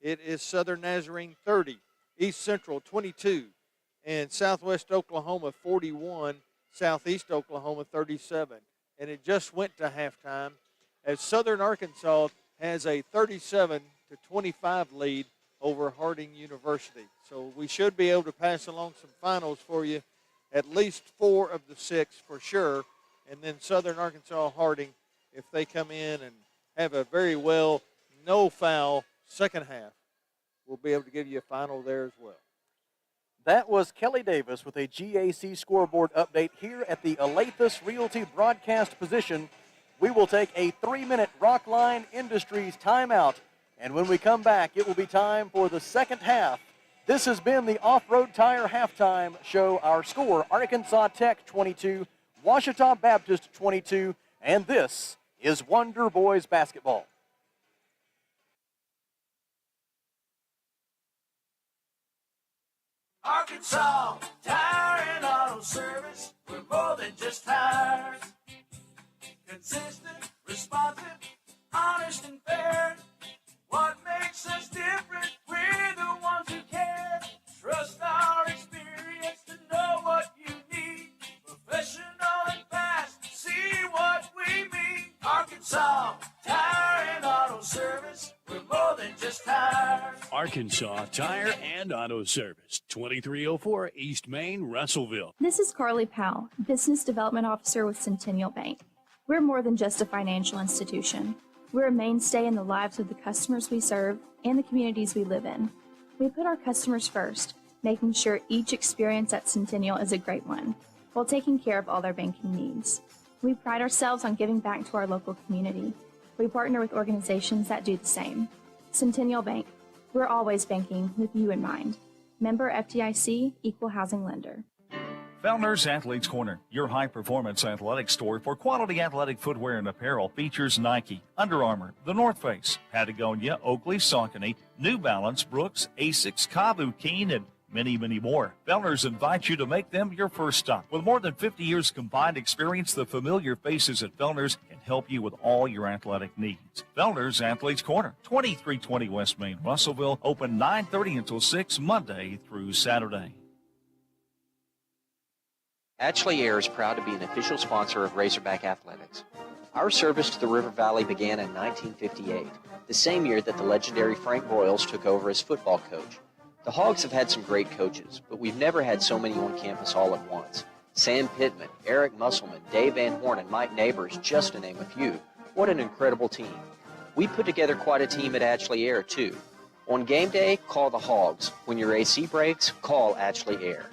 It is Southern Nazarene 30, East Central 22, and Southwest Oklahoma 41, Southeast Oklahoma 37. And it just went to halftime as Southern Arkansas has a 37-25 lead over Harding University. So we should be able to pass along some finals for you, at least 4 of the 6 for sure. And then Southern Arkansas Harding, if they come in and have a very well no-foul second half, we'll be able to give you a final there as well. That was Kelly Davis with a GAC scoreboard update here at the Alathus Realty broadcast position. We will take a 3-minute Rockline Industries timeout, and when we come back, it will be time for the second half. This has been the Off-Road Tire Halftime Show. Our score, Arkansas Tech 22, Ouachita Baptist 22, and this is Wonder Boys basketball. Arkansas Tire and Auto Service, we're more than just tires. Consistent, responsive, honest and fair. What makes us different? We're the ones who care. Trust our experience to know what you need. Professional and fast, see what we mean. Arkansas Tire and Auto Service, we're more than just tires. Arkansas Tire and Auto Service, 2304 East Main, Russellville. This is Carly Powell, Business Development Officer with Centennial Bank. We're more than just a financial institution. We're a mainstay in the lives of the customers we serve and the communities we live in. We put our customers first, making sure each experience at Centennial is a great one, while taking care of all their banking needs. We pride ourselves on giving back to our local community. We partner with organizations that do the same. Centennial Bank, we're always banking with you in mind. Member FDIC, Equal Housing Lender. Fellner's Athletes Corner, your high-performance athletic store for quality athletic footwear and apparel, features Nike, Under Armour, The North Face, Patagonia, Oakley, Saucony, New Balance, Brooks, Asics, Kavu, Keen, and many, many more. Fellner's invites you to make them your first stop. With more than 50 years combined experience, the familiar faces at Fellner's can help you with all your athletic needs. Fellner's Athletes Corner, 2320 West Main, Russellville, open 9:30 until 6 Monday through Saturday. Ashley Air is proud to be an official sponsor of Razorback Athletics. Our service to the River Valley began in 1958, the same year that the legendary Frank Broyles took over as football coach. The Hogs have had some great coaches, but we've never had so many on campus all at once. Sam Pittman, Eric Musselman, Dave Van Horn, and Mike Neighbors, just to name a few. What an incredible team. We put together quite a team at Ashley Air, too. On game day, call the Hogs. When your AC breaks, call Ashley Air.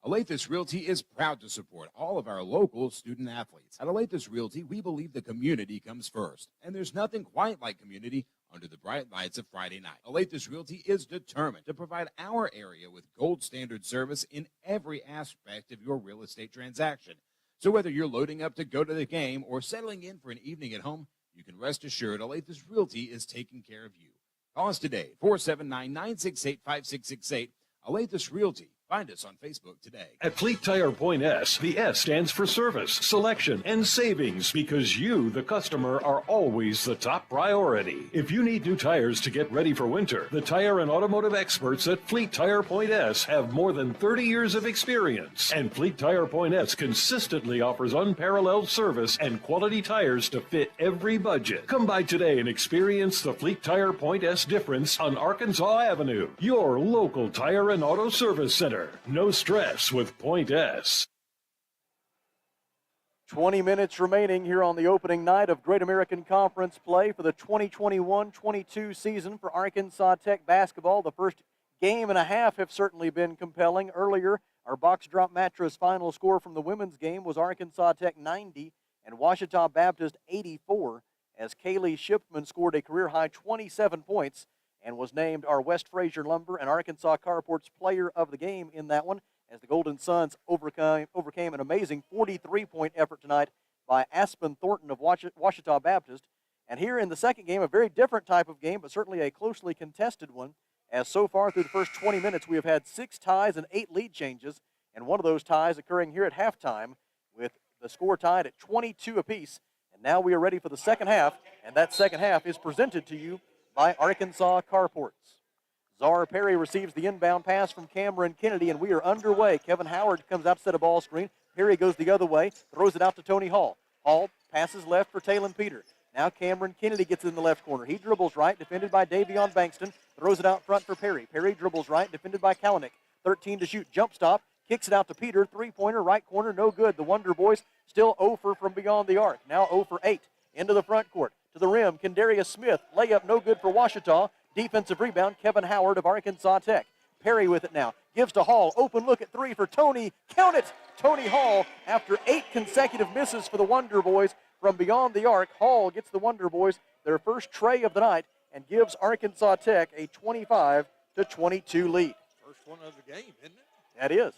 Alathus Realty is proud to support all of our local student athletes. At Alathus Realty, we believe the community comes first, and there's nothing quite like community under the bright lights of Friday night. Alathus Realty is determined to provide our area with gold standard service in every aspect of your real estate transaction. So whether you're loading up to go to the game or settling in for an evening at home, you can rest assured Alathus Realty is taking care of you. Call us today, 479-968-5668. Alathus Realty. Find us on Facebook today. At Fleet Tire Point S, the S stands for service, selection, and savings because you, the customer, are always the top priority. If you need new tires to get ready for winter, the tire and automotive experts at Fleet Tire Point S have more than 30 years of experience. And Fleet Tire Point S consistently offers unparalleled service and quality tires to fit every budget. Come by today and experience the Fleet Tire Point S difference on Arkansas Avenue, your local tire and auto service center. No stress with Point S. 20 minutes remaining here on the opening night of Great American Conference play for the 2021-22 season for Arkansas Tech basketball. The first game and a half have certainly been compelling. Earlier, our box drop mattress final score from the women's game was Arkansas Tech 90 and Ouachita Baptist 84, as Kaylee Shipman scored a career-high 27 points and was named our West Fraser Lumber and Arkansas Carport's player of the game in that one, as the Golden Suns overcame an amazing 43-point effort tonight by Aspen Thornton of Ouachita Baptist. And here in the second game, a very different type of game, but certainly a closely contested one, as so far through the first 20 minutes, we have had 6 ties and 8 lead changes, and one of those ties occurring here at halftime with the score tied at 22 apiece. And now we are ready for the second half, and that second half is presented to you by Arkansas Carports. Czar Perry receives the inbound pass from Cameron Kennedy, and we are underway. Kevin Howard comes out to set a ball screen. Perry goes the other way, throws it out to Tony Hall. Hall passes left for Talon Peter. Now Cameron Kennedy gets in the left corner. He dribbles right, defended by Davion Bankston. Throws it out front for Perry. Perry dribbles right, defended by Kalanick. 13 to shoot, jump stop, kicks it out to Peter. Three-pointer, right corner, no good. The Wonder Boys still 0 for from beyond the arc. Now 0 for 8. Into the front court. To the rim, Kendarius Smith. Layup no good for Ouachita. Defensive rebound, Kevin Howard of Arkansas Tech. Perry with it now. Gives to Hall. Open look at 3 for Tony. Count it! Tony Hall, after 8 consecutive misses for the Wonder Boys from beyond the arc. Hall gets the Wonder Boys their first tray of the night and gives Arkansas Tech a 25-22 lead. First one of the game, isn't it? That is.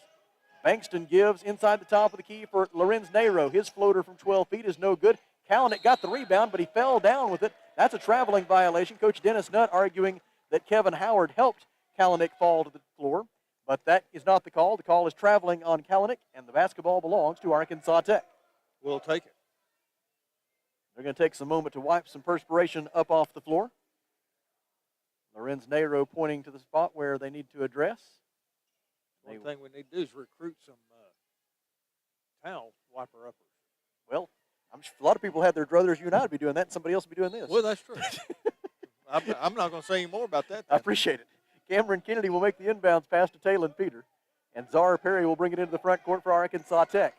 Bankston gives inside the top of the key for Lorenz Nero. His floater from 12 feet is no good. Kalanick got the rebound, but he fell down with it. That's a traveling violation. Coach Dennis Nutt arguing that Kevin Howard helped Kalanick fall to the floor, but that is not the call. The call is traveling on Kalanick, and the basketball belongs to Arkansas Tech. We'll take it. They're going to take some moment to wipe some perspiration up off the floor. Lorenz Nero pointing to the spot where they need to address. One thing we need to do is recruit some towel wiper-uppers. Well, I'm sure a lot of people had their druthers. You and I would be doing that, and somebody else would be doing this. Well, that's true. I'm not going to say any more about that. I appreciate it. Cameron Kennedy will make the inbounds pass to Talon Peter, and Czar Perry will bring it into the front court for Arkansas Tech.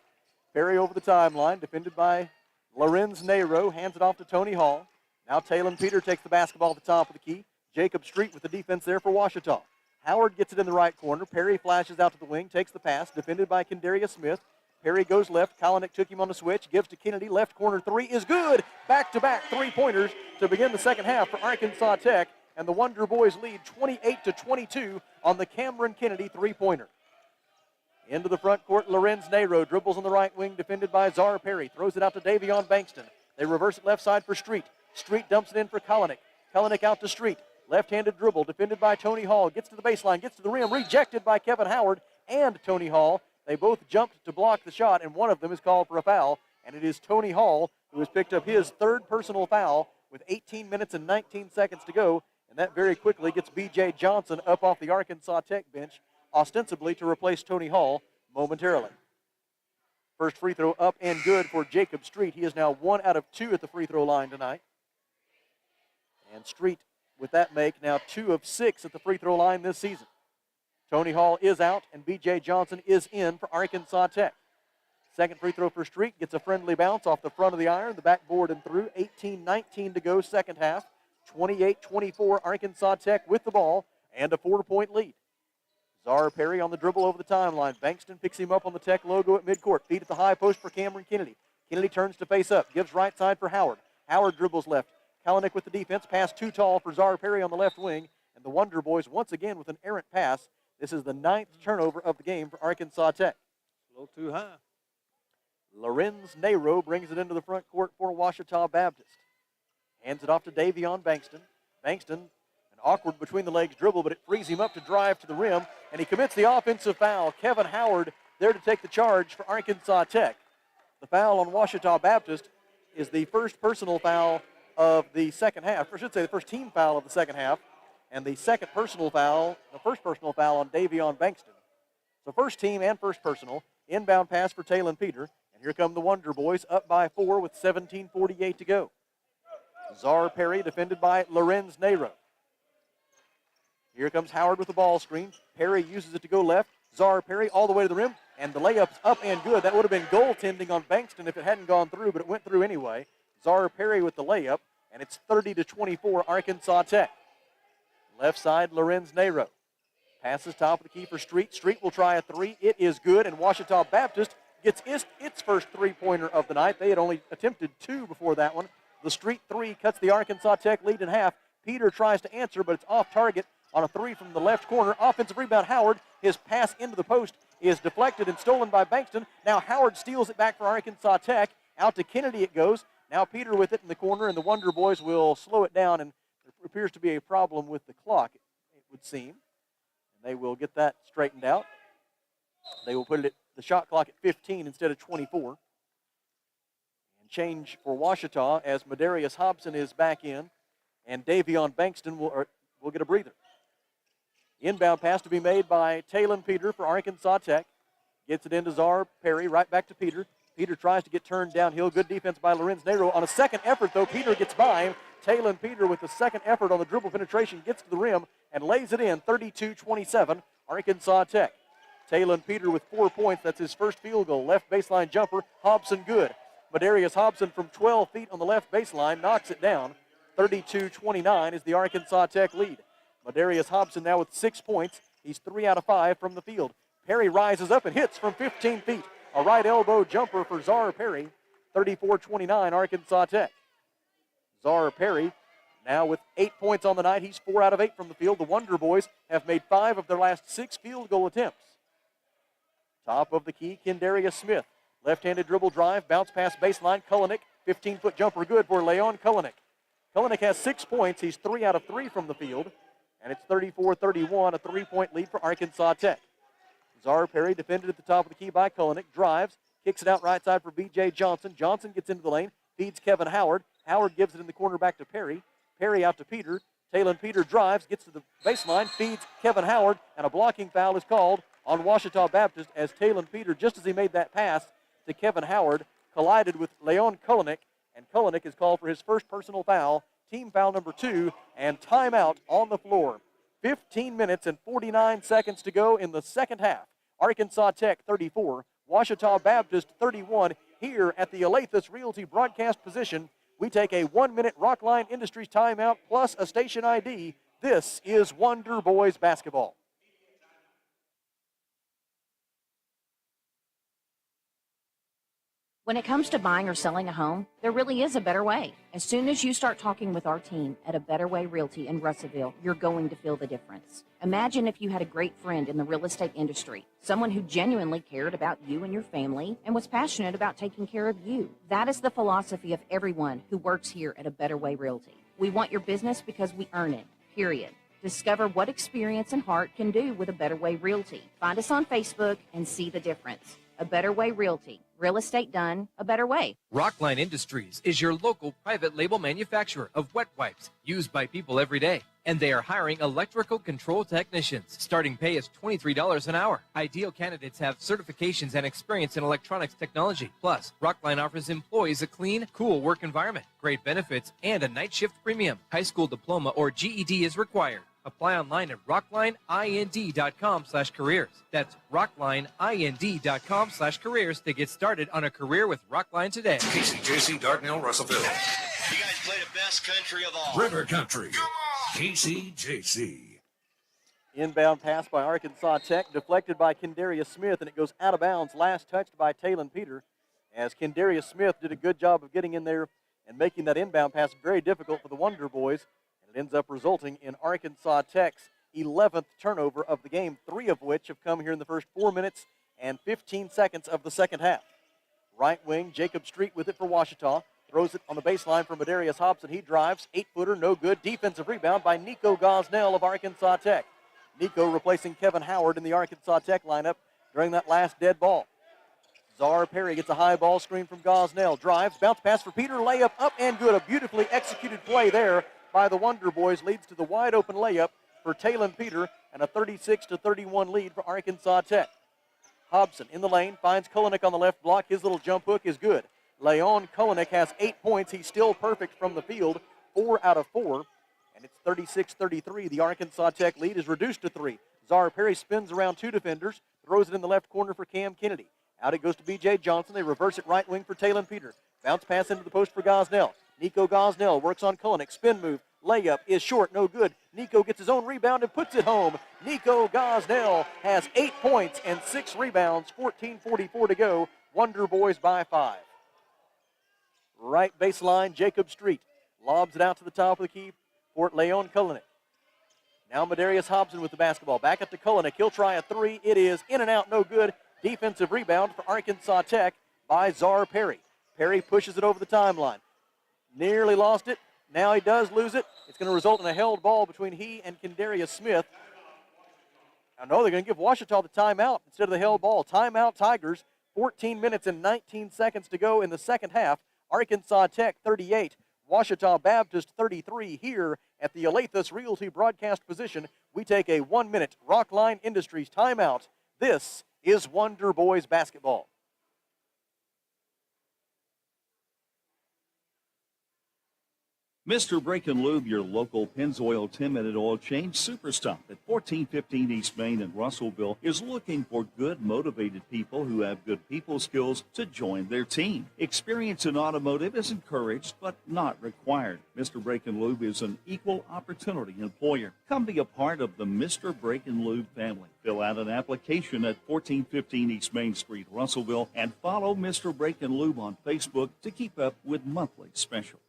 Perry over the timeline, defended by Lorenz Nero, hands it off to Tony Hall. Now Talon Peter takes the basketball at the top of the key. Jacob Street with the defense there for Ouachita. Howard gets it in the right corner. Perry flashes out to the wing, takes the pass, defended by Kendarius Smith. Perry goes left. Kalanick took him on the switch, gives to Kennedy. Left corner 3 is good. Back-to-back three-pointers to begin the second half for Arkansas Tech. And the Wonder Boys lead 28-22 on the Cameron Kennedy three-pointer. Into the front court, Lorenz Nero dribbles on the right wing, defended by Czar Perry. Throws it out to Davion Bankston. They reverse it left side for Street. Street dumps it in for Kalanick. Kalanick out to Street. Left-handed dribble, defended by Tony Hall. Gets to the baseline, gets to the rim, rejected by Kevin Howard and Tony Hall. They both jumped to block the shot, and one of them is called for a foul, and it is Tony Hall who has picked up his third personal foul with 18 minutes and 19 seconds to go, and that very quickly gets B.J. Johnson up off the Arkansas Tech bench, ostensibly to replace Tony Hall momentarily. First free throw up and good for Jacob Street. He is now 1 out of 2 at the free throw line tonight. And Street, with that make, now 2 of 6 at the free throw line this season. Tony Hall is out, and B.J. Johnson is in for Arkansas Tech. Second free throw for Street, gets a friendly bounce off the front of the iron, the backboard and through. 18-19 to go second half. 28-24 Arkansas Tech with the ball and a 4-point lead. Zara Perry on the dribble over the timeline. Bankston picks him up on the Tech logo at midcourt. Feed at the high post for Cameron Kennedy. Kennedy turns to face up, gives right side for Howard. Howard dribbles left. Kalanick with the defense, pass too tall for Zara Perry on the left wing. And the Wonder Boys once again with an errant pass. This is the 9th turnover of the game for Arkansas Tech. A little too high. Lorenz Nero brings it into the front court for Ouachita Baptist. Hands it off to Davion Bankston. Bankston, an awkward between the legs dribble, but it frees him up to drive to the rim, and he commits the offensive foul. Kevin Howard there to take the charge for Arkansas Tech. The foul on Ouachita Baptist is the first personal foul of the second half, or I should say the first team foul of the second half, and the first personal foul on Davion Bankston. So first team and first personal. Inbound pass for Talon Peter, and here come the Wonder Boys up by 4 with 17:48 to go. Zara Perry defended by Lorenz Nero. Here comes Howard with the ball screen. Perry uses it to go left. Zara Perry all the way to the rim, and the layup's up and good. That would have been goaltending on Bankston if it hadn't gone through, but it went through anyway. Zara Perry with the layup, and it's 30-24 Arkansas Tech. Left side, Lorenz Nero. Passes top of the key for Street. Street will try a three. It is good, and Ouachita Baptist gets its first three-pointer of the night. They had only attempted 2 before that one. The Street three cuts the Arkansas Tech lead in half. Peter tries to answer, but it's off target on a three from the left corner. Offensive rebound, Howard. His pass into the post is deflected and stolen by Bankston. Now Howard steals it back for Arkansas Tech. Out to Kennedy it goes. Now Peter with it in the corner, and the Wonder Boys will slow it down, and there appears to be a problem with the clock, it would seem. And they will get that straightened out. They will put it at the shot clock at 15 instead of 24. Change for Ouachita as Medarius Hobson is back in, and Davion Bankston will get a breather. Inbound pass to be made by Talon Peter for Arkansas Tech. Gets it into Zara Perry, right back to Peter. Peter tries to get turned downhill. Good defense by Lorenz Nero. On a second effort, though, Peter gets by him. Talon Peter with the second effort on the dribble penetration gets to the rim and lays it in. 32-27, Arkansas Tech. Talon Peter with 4 points. That's his first field goal. Left baseline jumper. Hobson good. Medarius Hobson from 12 feet on the left baseline knocks it down. 32-29 is the Arkansas Tech lead. Medarius Hobson now with 6 points. He's 3 out of 5 from the field. Perry rises up and hits from 15 feet. A right elbow jumper for Zara Perry. 34-29 Arkansas Tech. Zara Perry now with 8 points on the night. He's 4 out of 8 from the field. The Wonder Boys have made 5 of their last 6 field goal attempts. Top of the key, Kendarius Smith. Left-handed dribble drive, bounce pass baseline. Kalanick, 15-foot jumper good for Leon Kalanick. Kalanick has 6 points. He's 3 out of 3 from the field. And it's 34-31, a 3-point lead for Arkansas Tech. Zara Perry defended at the top of the key by Kalanick. Drives, kicks it out right side for B.J. Johnson. Johnson gets into the lane, feeds Kevin Howard. Howard gives it in the corner back to Perry. Perry out to Peter. Talon Peter drives, gets to the baseline, feeds Kevin Howard, and a blocking foul is called on Ouachita Baptist as Talon Peter, just as he made that pass to Kevin Howard, collided with Leon Kalanick, and Kalanick is called for his first personal foul, team foul number 2, and timeout on the floor. 15 minutes and 49 seconds to go in the second half. Arkansas Tech 34, Ouachita Baptist 31. Here at the Alathus Realty broadcast position, we take a 1-minute Rockline Industries timeout plus a station ID. This is Wonder Boys basketball. When it comes to buying or selling a home, there really is a better way. As soon as you start talking with our team at A Better Way Realty in Russellville, you're going to feel the difference. Imagine if you had a great friend in the real estate industry, someone who genuinely cared about you and your family and was passionate about taking care of you. That is the philosophy of everyone who works here at A Better Way Realty. We want your business because we earn it, period. Discover what experience and heart can do with A Better Way Realty. Find us on Facebook and see the difference. A Better Way Realty. Real estate done a better way. Rockline Industries is your local private label manufacturer of wet wipes used by people every day. And they are hiring electrical control technicians. Starting pay is $23 an hour. Ideal candidates have certifications and experience in electronics technology. Plus, Rockline offers employees a clean, cool work environment, great benefits, and a night shift premium. High school diploma or GED is required. Apply online at rocklineind.com/careers. That's rocklineind.com/careers to get started on a career with Rockline today. KCJC, Dartnell, Russellville. You guys play the best country of all. River Country. KCJC. Inbound pass by Arkansas Tech, deflected by Kendarius Smith, and it goes out of bounds. Last touched by Talon Peter, as Kendarius Smith did a good job of getting in there and making that inbound pass very difficult for the Wonder Boys. And it ends up resulting in Arkansas Tech's 11th turnover of the game, 3 of which have come here in the first 4 minutes and 15 seconds of the second half. Right wing, Jacob Street with it for Ouachita. Throws it on the baseline for Madarius Hobson. He drives, 8-footer, no good. Defensive rebound by Nico Gosnell of Arkansas Tech. Nico replacing Kevin Howard in the Arkansas Tech lineup during that last dead ball. Czar Perry gets a high ball screen from Gosnell. Drives, bounce pass for Peter, layup up and good. A beautifully executed play there by the Wonder Boys leads to the wide open layup for Talon Peter and a 36-31 lead for Arkansas Tech. Hobson in the lane, finds Kulinik on the left block. His little jump hook is good. Leon Kulinik has 8 points. He's still perfect from the field, 4 out of 4. And it's 36-33. The Arkansas Tech lead is reduced to 3. Czar Perry spins around 2 defenders, throws it in the left corner for Cam Kennedy. Out it goes to B.J. Johnson. They reverse it right wing for Talon Peter. Bounce pass into the post for Gosnell. Nico Gosnell works on Kulinik. Spin move. Layup is short, no good. Nico gets his own rebound and puts it home. Nico Gosnell has 8 points and 6 rebounds. 14:44 to go. Wonder Boys by 5. Right baseline, Jacob Street lobs it out to the top of the key for Leon Kulinik. Now Madarius Hobson with the basketball. Back up to Kulinik. He'll try a 3. It is in and out, no good. Defensive rebound for Arkansas Tech by Czar Perry. Perry pushes it over the timeline. Nearly lost it. Now he does lose it. It's going to result in a held ball between he and Kendarius Smith. I know they're going to give Ouachita the timeout instead of the held ball. Timeout Tigers. 14 minutes and 19 seconds to go in the second half. Arkansas Tech 38, Ouachita Baptist 33 here at the Alathus Realty broadcast position. We take a 1-minute Rockline Industries timeout. This is Wonder Boys basketball. Mr. Brake and Lube, your local Pennzoil 10-minute oil change super stop at 1415 East Main in Russellville, is looking for good, motivated people who have good people skills to join their team. Experience in automotive is encouraged but not required. Mr. Brake and Lube is an equal opportunity employer. Come be a part of the Mr. Brake and Lube family. Fill out an application at 1415 East Main Street, Russellville, and follow Mr. Brake and Lube on Facebook to keep up with monthly specials.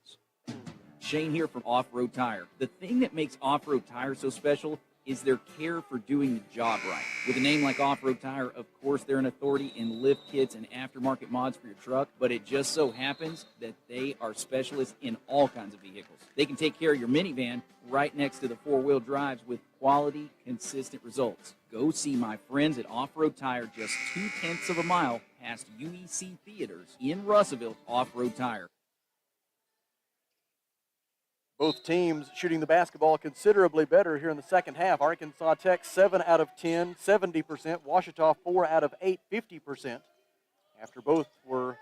Shane here from Off-Road Tire. The thing that makes Off-Road Tire so special is their care for doing the job right. With a name like Off-Road Tire, of course, they're an authority in lift kits and aftermarket mods for your truck, but it just so happens that they are specialists in all kinds of vehicles. They can take care of your minivan right next to the four-wheel drives with quality, consistent results. Go see my friends at Off-Road Tire just 0.2 of a mile past UEC Theaters in Russellville. Off-Road Tire. Both teams shooting the basketball considerably better here in the second half. Arkansas Tech 7 out of 10, 70%. Ouachita 4 out of 8, 50%. After both were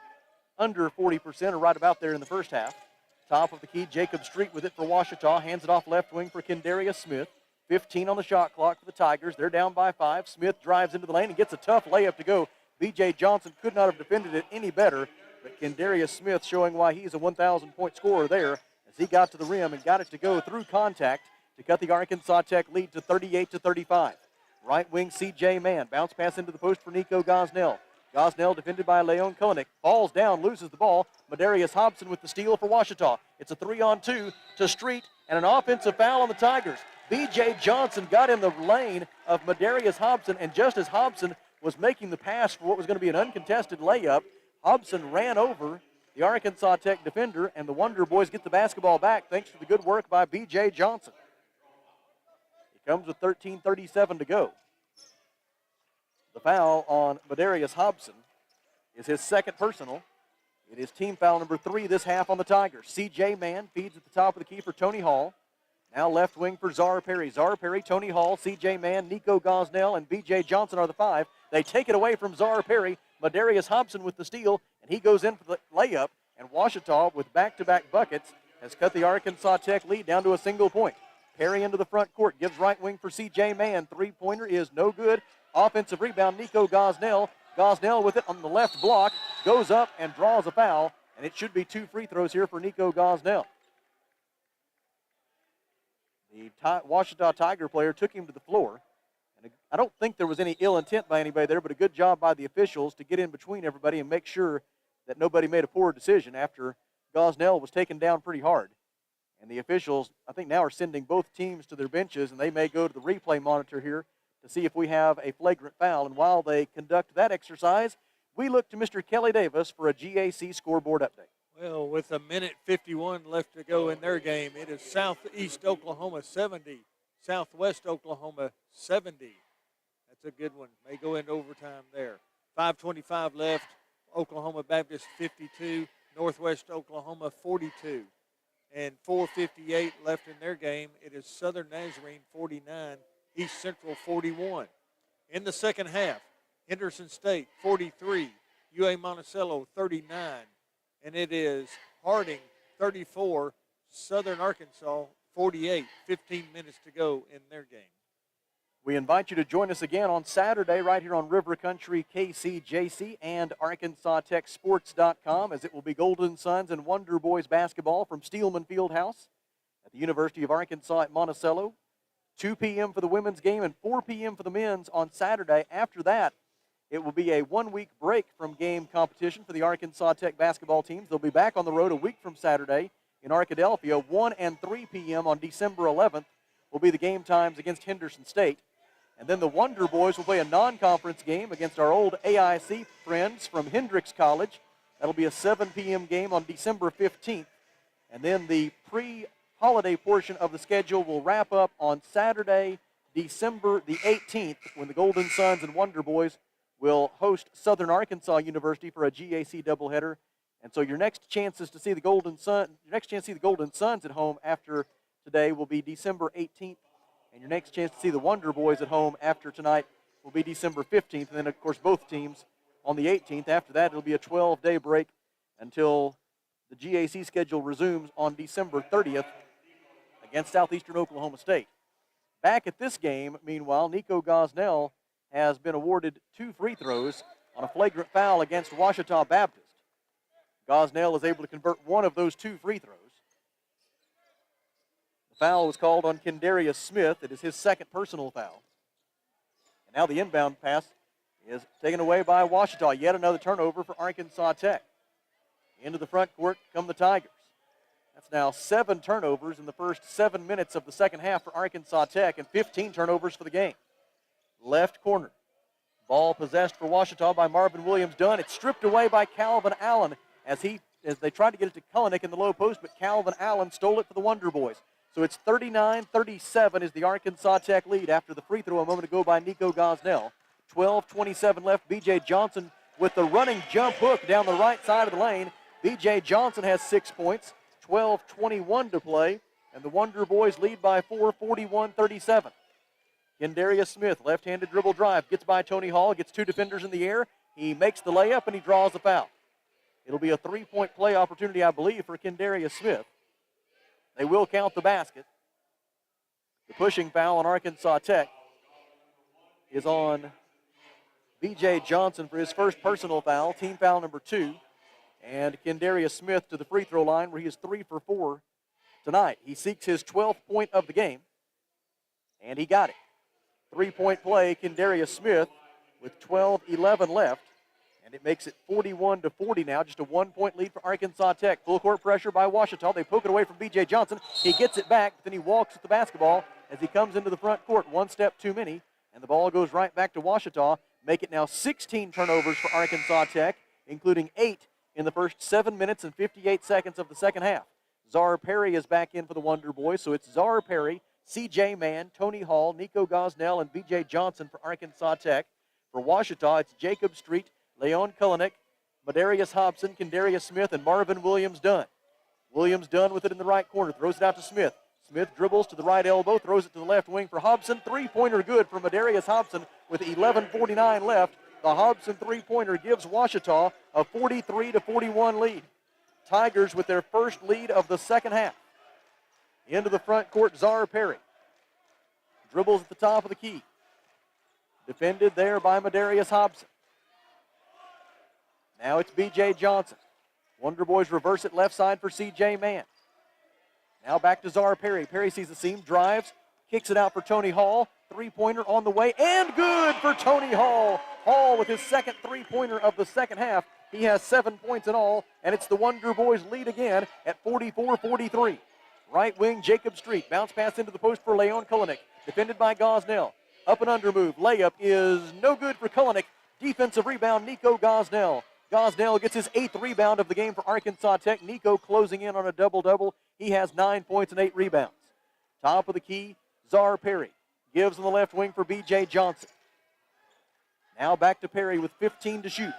under 40% or right about there in the first half. Top of the key, Jacob Street with it for Ouachita. Hands it off left wing for Kendarius Smith. 15 on the shot clock for the Tigers. They're down by 5. Smith drives into the lane and gets a tough layup to go. B.J. Johnson could not have defended it any better, but Kendarius Smith showing why he's a 1,000-point scorer there. He got to the rim and got it to go through contact to cut the Arkansas Tech lead to 38-35. Right wing C.J. Mann. Bounce pass into the post for Nico Gosnell. Gosnell defended by Leon Kulinik. Falls down, loses the ball. Madarius Hobson with the steal for Ouachita. It's a 3-on-2 to Street and an offensive foul on the Tigers. B.J. Johnson got in the lane of Madarius Hobson, and just as Hobson was making the pass for what was going to be an uncontested layup, Hobson ran over the Arkansas Tech defender, and the Wonder Boys get the basketball back thanks to the good work by B.J. Johnson. He comes with 13:37 to go. The foul on Madarius Hobson. is his second personal. It is team foul number 3 this half on the Tigers. C.J. Mann feeds at the top of the key for Tony Hall. Now left wing for Czar Perry. Czar Perry, Tony Hall, C.J. Mann, Nico Gosnell, and B.J. Johnson are the 5. They take it away from Czar Perry. Madarius Hobson with the steal, and he goes in for the layup. And Ouachita, with back-to-back buckets, has cut the Arkansas Tech lead down to a single point. Perry into the front court, gives right wing for C.J. Mann. Three-pointer is no good. Offensive rebound, Nico Gosnell. Gosnell with it on the left block, goes up and draws a foul, and it should be 2 free throws here for Nico Gosnell. The Ouachita Tiger player took him to the floor. And I don't think there was any ill intent by anybody there, but a good job by the officials to get in between everybody and make sure that nobody made a poor decision after Gosnell was taken down pretty hard. And the officials, I think, now are sending both teams to their benches, and they may go to the replay monitor here to see if we have a flagrant foul. And while they conduct that exercise, we look to Mr. Kelly Davis for a GAC scoreboard update. Well, with a minute 51 left to go in their game, it is Southeast Oklahoma 70, Southwest Oklahoma 70. That's a good one. May go into overtime there. 5:25 left, Oklahoma Baptist 52, Northwest Oklahoma 42. And 4:58 left in their game. It is Southern Nazarene 49, East Central 41. In the second half, Henderson State 43, UA Monticello 39, and it is Harding 34, Southern Arkansas 48, 15 minutes to go in their game. We invite you to join us again on Saturday right here on River Country KCJC and ArkansasTechSports.com as it will be Golden Suns and Wonder Boys basketball from Steelman Fieldhouse at the University of Arkansas at Monticello. 2 p.m. for the women's game and 4 p.m. for the men's on Saturday. After that, it will be a 1-week break from game competition for the Arkansas Tech basketball teams. They'll be back on the road a week from Saturday in Arkadelphia. 1 and 3 p.m. on December 11th will be the game times against Henderson State. And then the Wonder Boys will play a non-conference game against our old AIC friends from Hendrix College. That'll be a 7 p.m. game on December 15th. And then the pre-holiday portion of the schedule will wrap up on Saturday, December the 18th, when the Golden Suns and Wonder Boys will host Southern Arkansas University for a GAC doubleheader. And so your next chances to see the Golden Suns at home after today will be December 18th. And your next chance to see the Wonder Boys at home after tonight will be December 15th. And then, of course, both teams on the 18th. After that, it'll be a 12-day break until the GAC schedule resumes on December 30th against Southeastern Oklahoma State. Back at this game, meanwhile, Nico Gosnell has been awarded 2 free throws on a flagrant foul against Ouachita Baptist. Gosnell is able to convert one of those 2 free throws. The foul was called on Kendarius Smith. It is his second personal foul. And now the inbound pass is taken away by Ouachita. Yet another turnover for Arkansas Tech. Into the front court come the Tigers. That's now 7 turnovers in the first 7 minutes of the second half for Arkansas Tech and 15 turnovers for the game. Left corner. Ball possessed for Ouachita by Marvin Williams-Dunn. It's stripped away by Calvin Allen as they tried to get it to Kulnick in the low post, but Calvin Allen stole it for the Wonder Boys. So it's 39-37 is the Arkansas Tech lead after the free throw a moment ago by Nico Gosnell. 12:27 left. B.J. Johnson with the running jump hook down the right side of the lane. B.J. Johnson has 6 points. 12:21 to play, and the Wonder Boys lead by 4, 41-37. Kendarius Smith, left-handed dribble drive, gets by Tony Hall, gets 2 defenders in the air. He makes the layup, and he draws the foul. It'll be a 3-point play opportunity, I believe, for Kendarius Smith. They will count the basket. The pushing foul on Arkansas Tech is on B.J. Johnson for his first personal foul, team foul number 2. And Kendarius Smith to the free throw line where he is 3 for 4 tonight. He seeks his 12th point of the game, and he got it. 3-point play, Kendarius Smith with 12:11 left, and it makes it 41-40 now, just a 1-point lead for Arkansas Tech. Full court pressure by Ouachita. They poke it away from B.J. Johnson. He gets it back, but then he walks with the basketball as he comes into the front court. 1 step too many, and the ball goes right back to Ouachita. Make it now 16 turnovers for Arkansas Tech, including 8 in the first 7 minutes and 58 seconds of the second half. Czar Perry is back in for the Wonder Boys, so it's Czar Perry, C.J. Mann, Tony Hall, Nico Gosnell, and B.J. Johnson for Arkansas Tech. For Ouachita, it's Jacob Street, Leon Kulnick, Medarius Hobson, Kendarius Smith, and Marvin Williams-Dunn. Williams-Dunn with it in the right corner, throws it out to Smith. Smith dribbles to the right elbow, throws it to the left wing for Hobson. Three-pointer good for Medarius Hobson with 11:49 left. The Hobson three-pointer gives Ouachita a 43-41 lead. Tigers with their first lead of the second half. Into the front court, Czar Perry. Dribbles at the top of the key. Defended there by Medarius Hobson. Now it's B.J. Johnson. Wonder Boys reverse it left side for C.J. Mann. Now back to Czar Perry. Perry sees the seam, drives, kicks it out for Tony Hall. Three-pointer on the way, and good for Tony Hall. Hall with his second three-pointer of the second half. He has 7 points in all, and it's the Wonder Boys lead again at 44-43. Right wing, Jacob Street. Bounce pass into the post for Leon Kulinik. Defended by Gosnell. Up and under move. Layup is no good for Kulinik. Defensive rebound, Nico Gosnell. Gosnell gets his 8th rebound of the game for Arkansas Tech. Nico closing in on a double-double. He has 9 points and 8 rebounds. Top of the key, Czar Perry. Gives on the left wing for B.J. Johnson. Now back to Perry with 15 to shoot.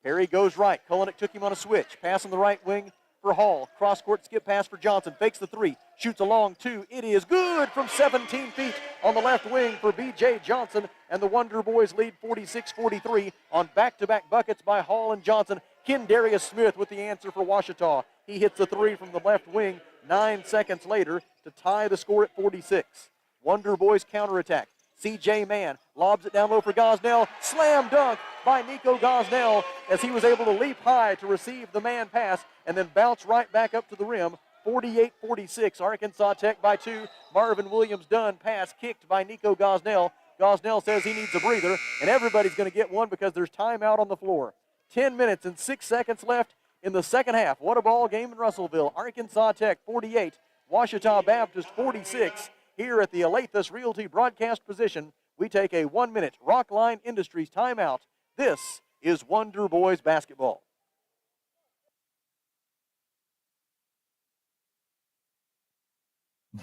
Perry goes right. Kulinik took him on a switch. Pass on the right wing for Hall. Cross-court skip pass for Johnson. Fakes the three. Shoots a long two. It is good from 17 feet on the left wing for B.J. Johnson. And the Wonder Boys lead 46-43 on back-to-back buckets by Hall and Johnson. Kendarius Smith with the answer for Ouachita. He hits the three from the left wing 9 seconds later to tie the score at 46. Wonder Boys counterattack. C.J. Mann lobs it down low for Gosnell. Slam dunk by Nico Gosnell as he was able to leap high to receive the man pass and then bounce right back up to the rim. 48-46, Arkansas Tech by 2. Marvin Williams-Dunn pass kicked by Nico Gosnell. Gosnell says he needs a breather, and everybody's going to get one because there's timeout on the floor. 10 minutes and 6 seconds left in the second half. What a ball game in Russellville. Arkansas Tech 48, Ouachita Baptist 46. Here at the Alathus Realty broadcast position, we take a 1-minute Rockline Industries timeout. This is Wonder Boys basketball.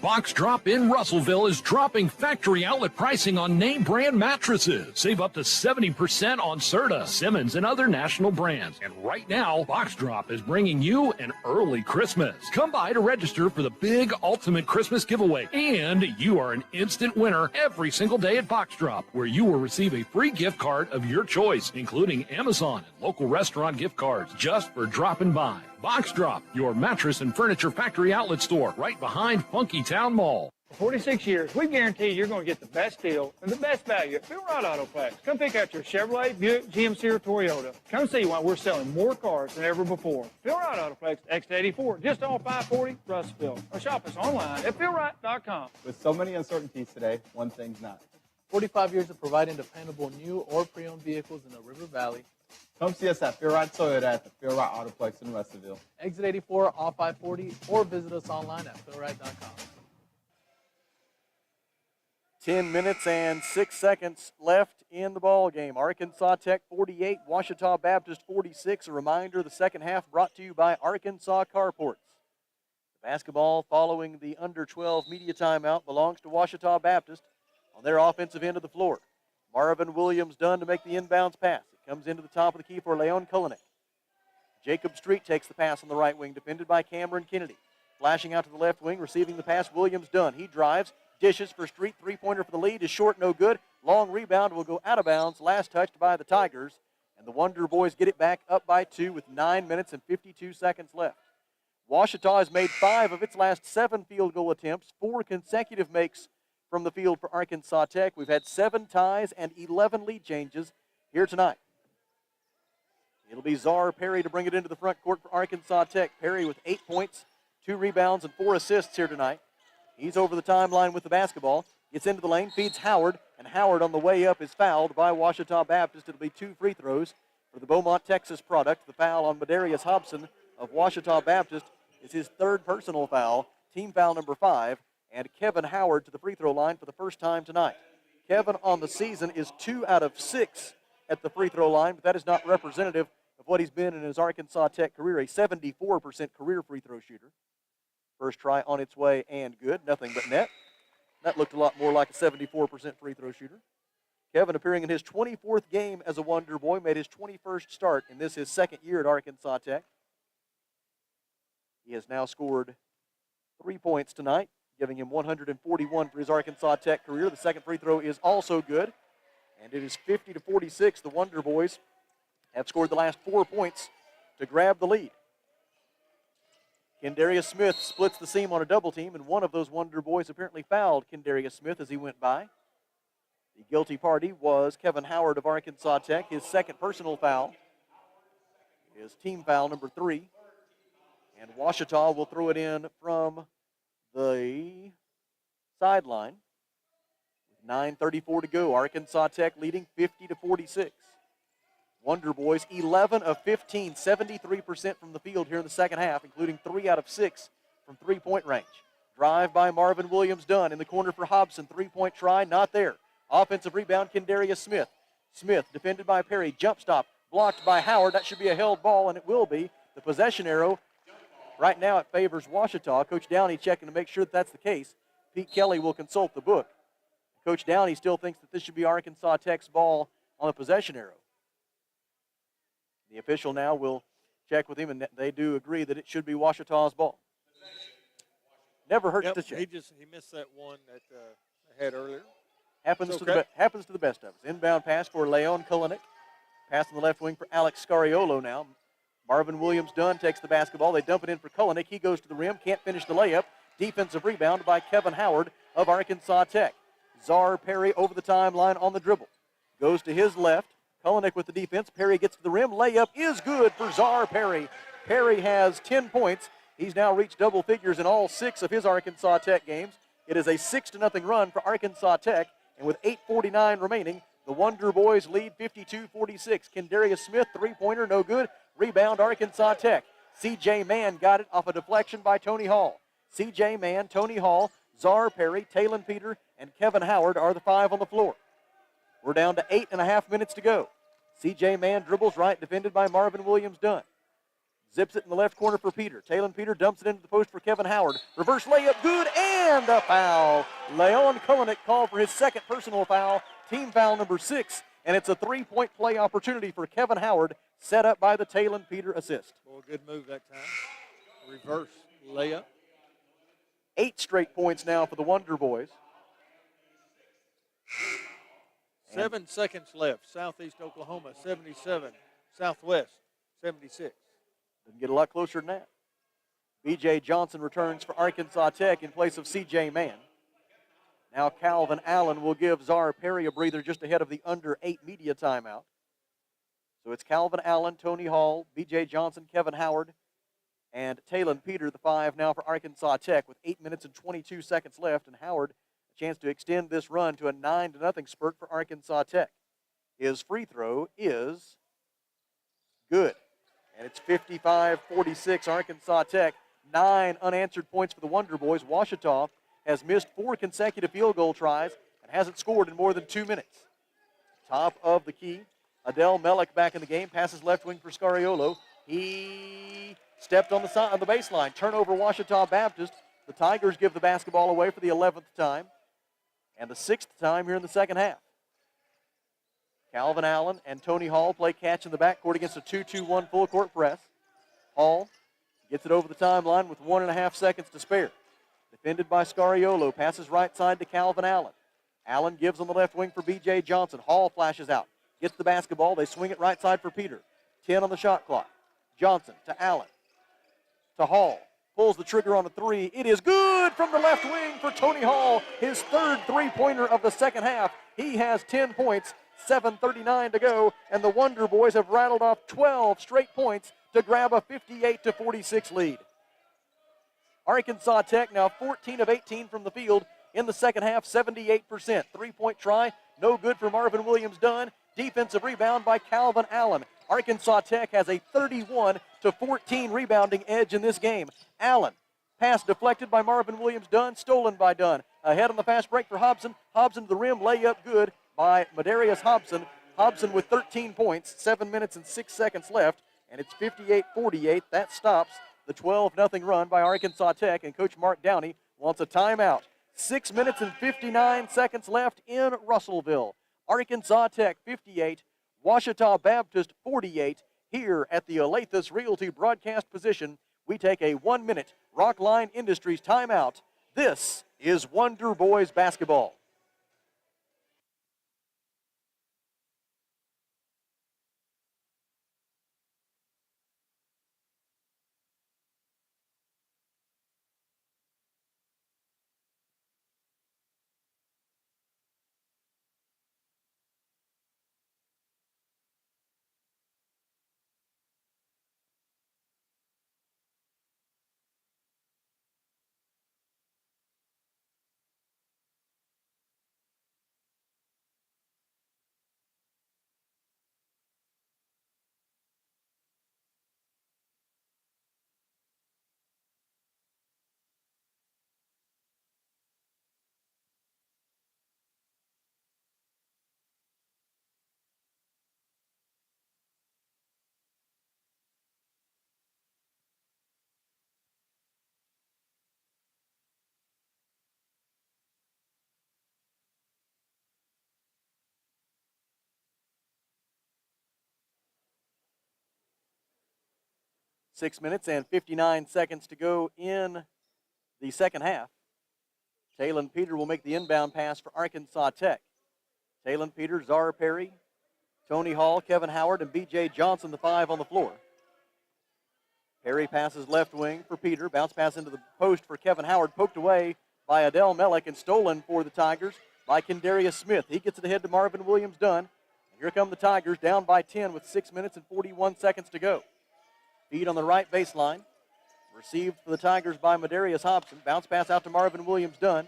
Box Drop in Russellville is dropping factory outlet pricing on name brand mattresses. Save up to 70% on Serta, Simmons, and other national brands. And right now, Box Drop is bringing you an early Christmas. Come by to register for the big ultimate Christmas giveaway. And you are an instant winner every single day at Box Drop, where you will receive a free gift card of your choice, including Amazon and local restaurant gift cards, just for dropping by. Box Drop, your mattress and furniture factory outlet store, right behind Funky Town Mall. For 46 years, we guarantee you're going to get the best deal and the best value at Phil Wright Autoplex. Come pick out your Chevrolet, Buick, GMC, or Toyota. Come see why we're selling more cars than ever before. Phil Wright Autoplex, exit 84, just off 540, Russellville. Or shop us online at philwright.com. With so many uncertainties today, one thing's not. 45 years of providing dependable new or pre-owned vehicles in the River Valley. Come see us at Phil Wright Toyota at the Phil Wright Autoplex in Russellville. Exit 84 off 540 or visit us online at philwright.com. 10 minutes and 6 seconds left in the ball game. Arkansas Tech 48, Ouachita Baptist 46. A reminder, the second half brought to you by Arkansas Carports. The basketball following the under-12 media timeout belongs to Ouachita Baptist on their offensive end of the floor. Marvin Williams-Dunn to make the inbounds pass. It comes into the top of the key for Leon Kulinik. Jacob Street takes the pass on the right wing, defended by Cameron Kennedy. Flashing out to the left wing, receiving the pass, Williams-Dunn. He drives, dishes for Street. Three-pointer for the lead is short, no good. Long rebound will go out of bounds. Last touched by the Tigers. And the Wonder Boys get it back up by 2 with 9 minutes and 52 seconds left. Ouachita has made 5 of its last 7 field goal attempts, 4 consecutive makes from the field for Arkansas Tech. We've had 7 ties and 11 lead changes here tonight. It'll be Czar Perry to bring it into the front court for Arkansas Tech. Perry with 8 points, 2 rebounds, and 4 assists here tonight. He's over the timeline with the basketball. Gets into the lane, feeds Howard, and Howard on the way up is fouled by Ouachita Baptist. It'll be 2 free throws for the Beaumont, Texas product. The foul on Medarius Hobson of Ouachita Baptist is his 3rd personal foul, team foul number 5, and Kevin Howard to the free throw line for the first time tonight. Kevin on the season is 2 out of 6 at the free throw line, but that is not representative of what he's been in his Arkansas Tech career, a 74% career free throw shooter. First try on its way and good, nothing but net. That looked a lot more like a 74% free throw shooter. Kevin, appearing in his 24th game as a Wonder Boy, made his 21st start in this his second year at Arkansas Tech. He has now scored 3 points tonight, giving him 141 for his Arkansas Tech career. The second free throw is also good, and it is 50-46. The Wonder Boys have scored the last 4 points to grab the lead. Kendarius Smith splits the seam on a double team, and one of those Wonder Boys apparently fouled Kendarius Smith as he went by. The guilty party was Kevin Howard of Arkansas Tech, his second personal foul, his team foul number 3. And Ouachita will throw it in from the sideline. With 9:34 to go, Arkansas Tech leading 50-46. Wonder Boys, 11 of 15, 73% from the field here in the second half, including 3 out of 6 from three-point range. Drive by Marvin Williams-Dunn in the corner for Hobson. Three-point try, not there. Offensive rebound, Kendarius Smith. Smith defended by Perry. Jump stop, blocked by Howard. That should be a held ball, and it will be. The possession arrow, right now it favors Ouachita. Coach Downey checking to make sure that that's the case. Pete Kelly will consult the book. Coach Downey still thinks that this should be Arkansas Tech's ball on the possession arrow. The official now will check with him, and they do agree that it should be Ouachita's ball. Never hurts to check. He missed that one that I had earlier. Happens to the best of us. Inbound pass for Leon Kulinik. Pass on the left wing for Alex Scariola now. Marvin Williams-Dunn takes the basketball. They dump it in for Kulinik. He goes to the rim, can't finish the layup. Defensive rebound by Kevin Howard of Arkansas Tech. Czar Perry over the timeline on the dribble. Goes to his left. Kulinik with the defense. Perry gets to the rim. Layup is good for Czar Perry. Perry has 10 points. He's now reached double figures in all 6 of his Arkansas Tech games. It is a 6-0 run for Arkansas Tech. And with 8:49 remaining, the Wonder Boys lead 52-46. Kendarius Smith, three-pointer, no good. Rebound, Arkansas Tech. C.J. Mann got it off a deflection by Tony Hall. C.J. Mann, Tony Hall, Czar Perry, Talon Peter, and Kevin Howard are the 5 on the floor. We're down to 8.5 minutes to go. C.J. Mann dribbles right, defended by Marvin Williams-Dunn. Zips it in the left corner for Peter. Talon Peter dumps it into the post for Kevin Howard. Reverse layup, good, and a foul. Leon Kulinik called for his second personal foul, team foul number 6, and it's a three-point play opportunity for Kevin Howard, set up by the Talon Peter assist. Well, good move that time. Reverse layup. 8 straight points now for the Wonder Boys. 7 seconds left. Southeast Oklahoma, 77. Southwest, 76. Doesn't get a lot closer than that. B.J. Johnson returns for Arkansas Tech in place of C.J. Mann. Now Calvin Allen will give Czar Perry a breather just ahead of the under 8 media timeout. So it's Calvin Allen, Tony Hall, B.J. Johnson, Kevin Howard, and Talon Peter, the 5 now for Arkansas Tech with 8 minutes and 22 seconds left, and Howard a chance to extend this run to a 9-0 spurt for Arkansas Tech. His free throw is good. And it's 55-46 Arkansas Tech. 9 unanswered points for the Wonder Boys. Ouachita has missed 4 consecutive field goal tries and hasn't scored in more than 2 minutes. Top of the key. Adel Mellick back in the game. Passes left wing for Scariolo. He stepped on the side on the baseline. Turnover Ouachita Baptist. The Tigers give the basketball away for the 11th time and the 6th time here in the second half. Calvin Allen and Tony Hall play catch in the backcourt against a 2-2-1 full court press. Hall gets it over the timeline with 1.5 seconds to spare. Defended by Scariolo. Passes right side to Calvin Allen. Allen gives on the left wing for B.J. Johnson. Hall flashes out. Gets the basketball. They swing it right side for Peter. 10 on the shot clock. Johnson to Allen. To Hall. Pulls the trigger on a 3. It is good from the left wing for Tony Hall. His 3rd three-pointer of the second half. He has 10 points. 7:39 to go, and the Wonder Boys have rattled off 12 straight points to grab a 58-46 lead. Arkansas Tech now 14 of 18 from the field in the second half, 78%. Three-point try, no good for Marvin Williams-Dunn. Defensive rebound by Calvin Allen. Arkansas Tech has a 31-14 rebounding edge in this game. Allen, pass deflected by Marvin Williams-Dunn, stolen by Dunn. Ahead on the fast break for Hobson. Hobson to the rim, layup good by Madarius Hobson. Hobson with 13 points, 7 minutes and 6 seconds left, and it's 58-48. That stops the 12-0 run by Arkansas Tech, and Coach Mark Downey wants a timeout. 6 minutes and 59 seconds left in Russellville. Arkansas Tech 58, Ouachita Baptist 48. Here at the Olathe Realty broadcast position, we take a 1-minute Rockline Industries timeout. This is Wonder Boys basketball. Six minutes and 59 seconds to go in the second half. Talon Peter will make the inbound pass for Arkansas Tech. Talon Peter, Zara Perry, Tony Hall, Kevin Howard, and B.J. Johnson, the 5 on the floor. Perry passes left wing for Peter. Bounce pass into the post for Kevin Howard. Poked away by Adele Mellick and stolen for the Tigers by Kendarius Smith. He gets it ahead to Marvin Williams-Dunn. And here come the Tigers, down by 10 with 6 minutes and 41 seconds to go. Feed on the right baseline. Received for the Tigers by Madarius Hobson. Bounce pass out to Marvin Williams-Dunn.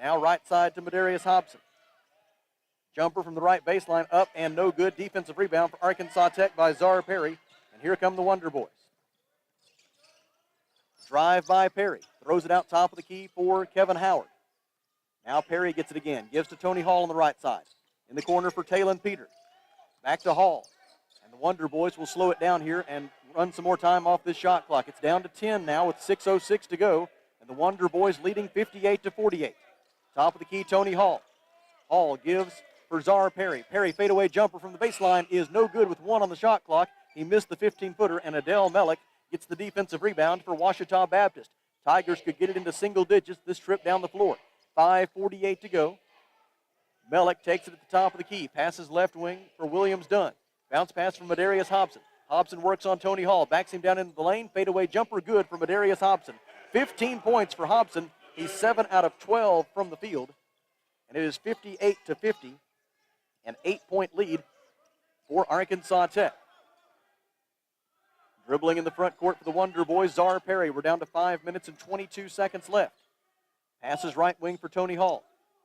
Now right side to Madarius Hobson. Jumper from the right baseline, up and no good. Defensive rebound for Arkansas Tech by Zara Perry. And here come the Wonder Boys. Drive by Perry. Throws it out top of the key for Kevin Howard. Now Perry gets it again. Gives to Tony Hall on the right side. In the corner for Talon Peter. Back to Hall. And the Wonder Boys will slow it down here and run some more time off this shot clock. It's down to 10 now with 6:06 to go. And the Wonder Boys leading 58-48. Top of the key, Tony Hall. Hall gives for Zara Perry. Perry fadeaway jumper from the baseline is no good with 1 on the shot clock. He missed the 15-footer, and Adele Mellick gets the defensive rebound for Ouachita Baptist. Tigers could get it into single digits this trip down the floor. 5:48 to go. Mellick takes it at the top of the key. Passes left wing for Williams-Dunn. Bounce pass from Madarius Hobson. Hobson works on Tony Hall. Backs him down into the lane. Fadeaway jumper good for Madarius Hobson. 15 points for Hobson. He's 7 out of 12 from the field. And it is 58-50. An 8-point lead for Arkansas Tech. Dribbling in the front court for the Wonder Boys, Zara Perry. We're down to 5 minutes and 22 seconds left. Passes right wing for Tony Hall.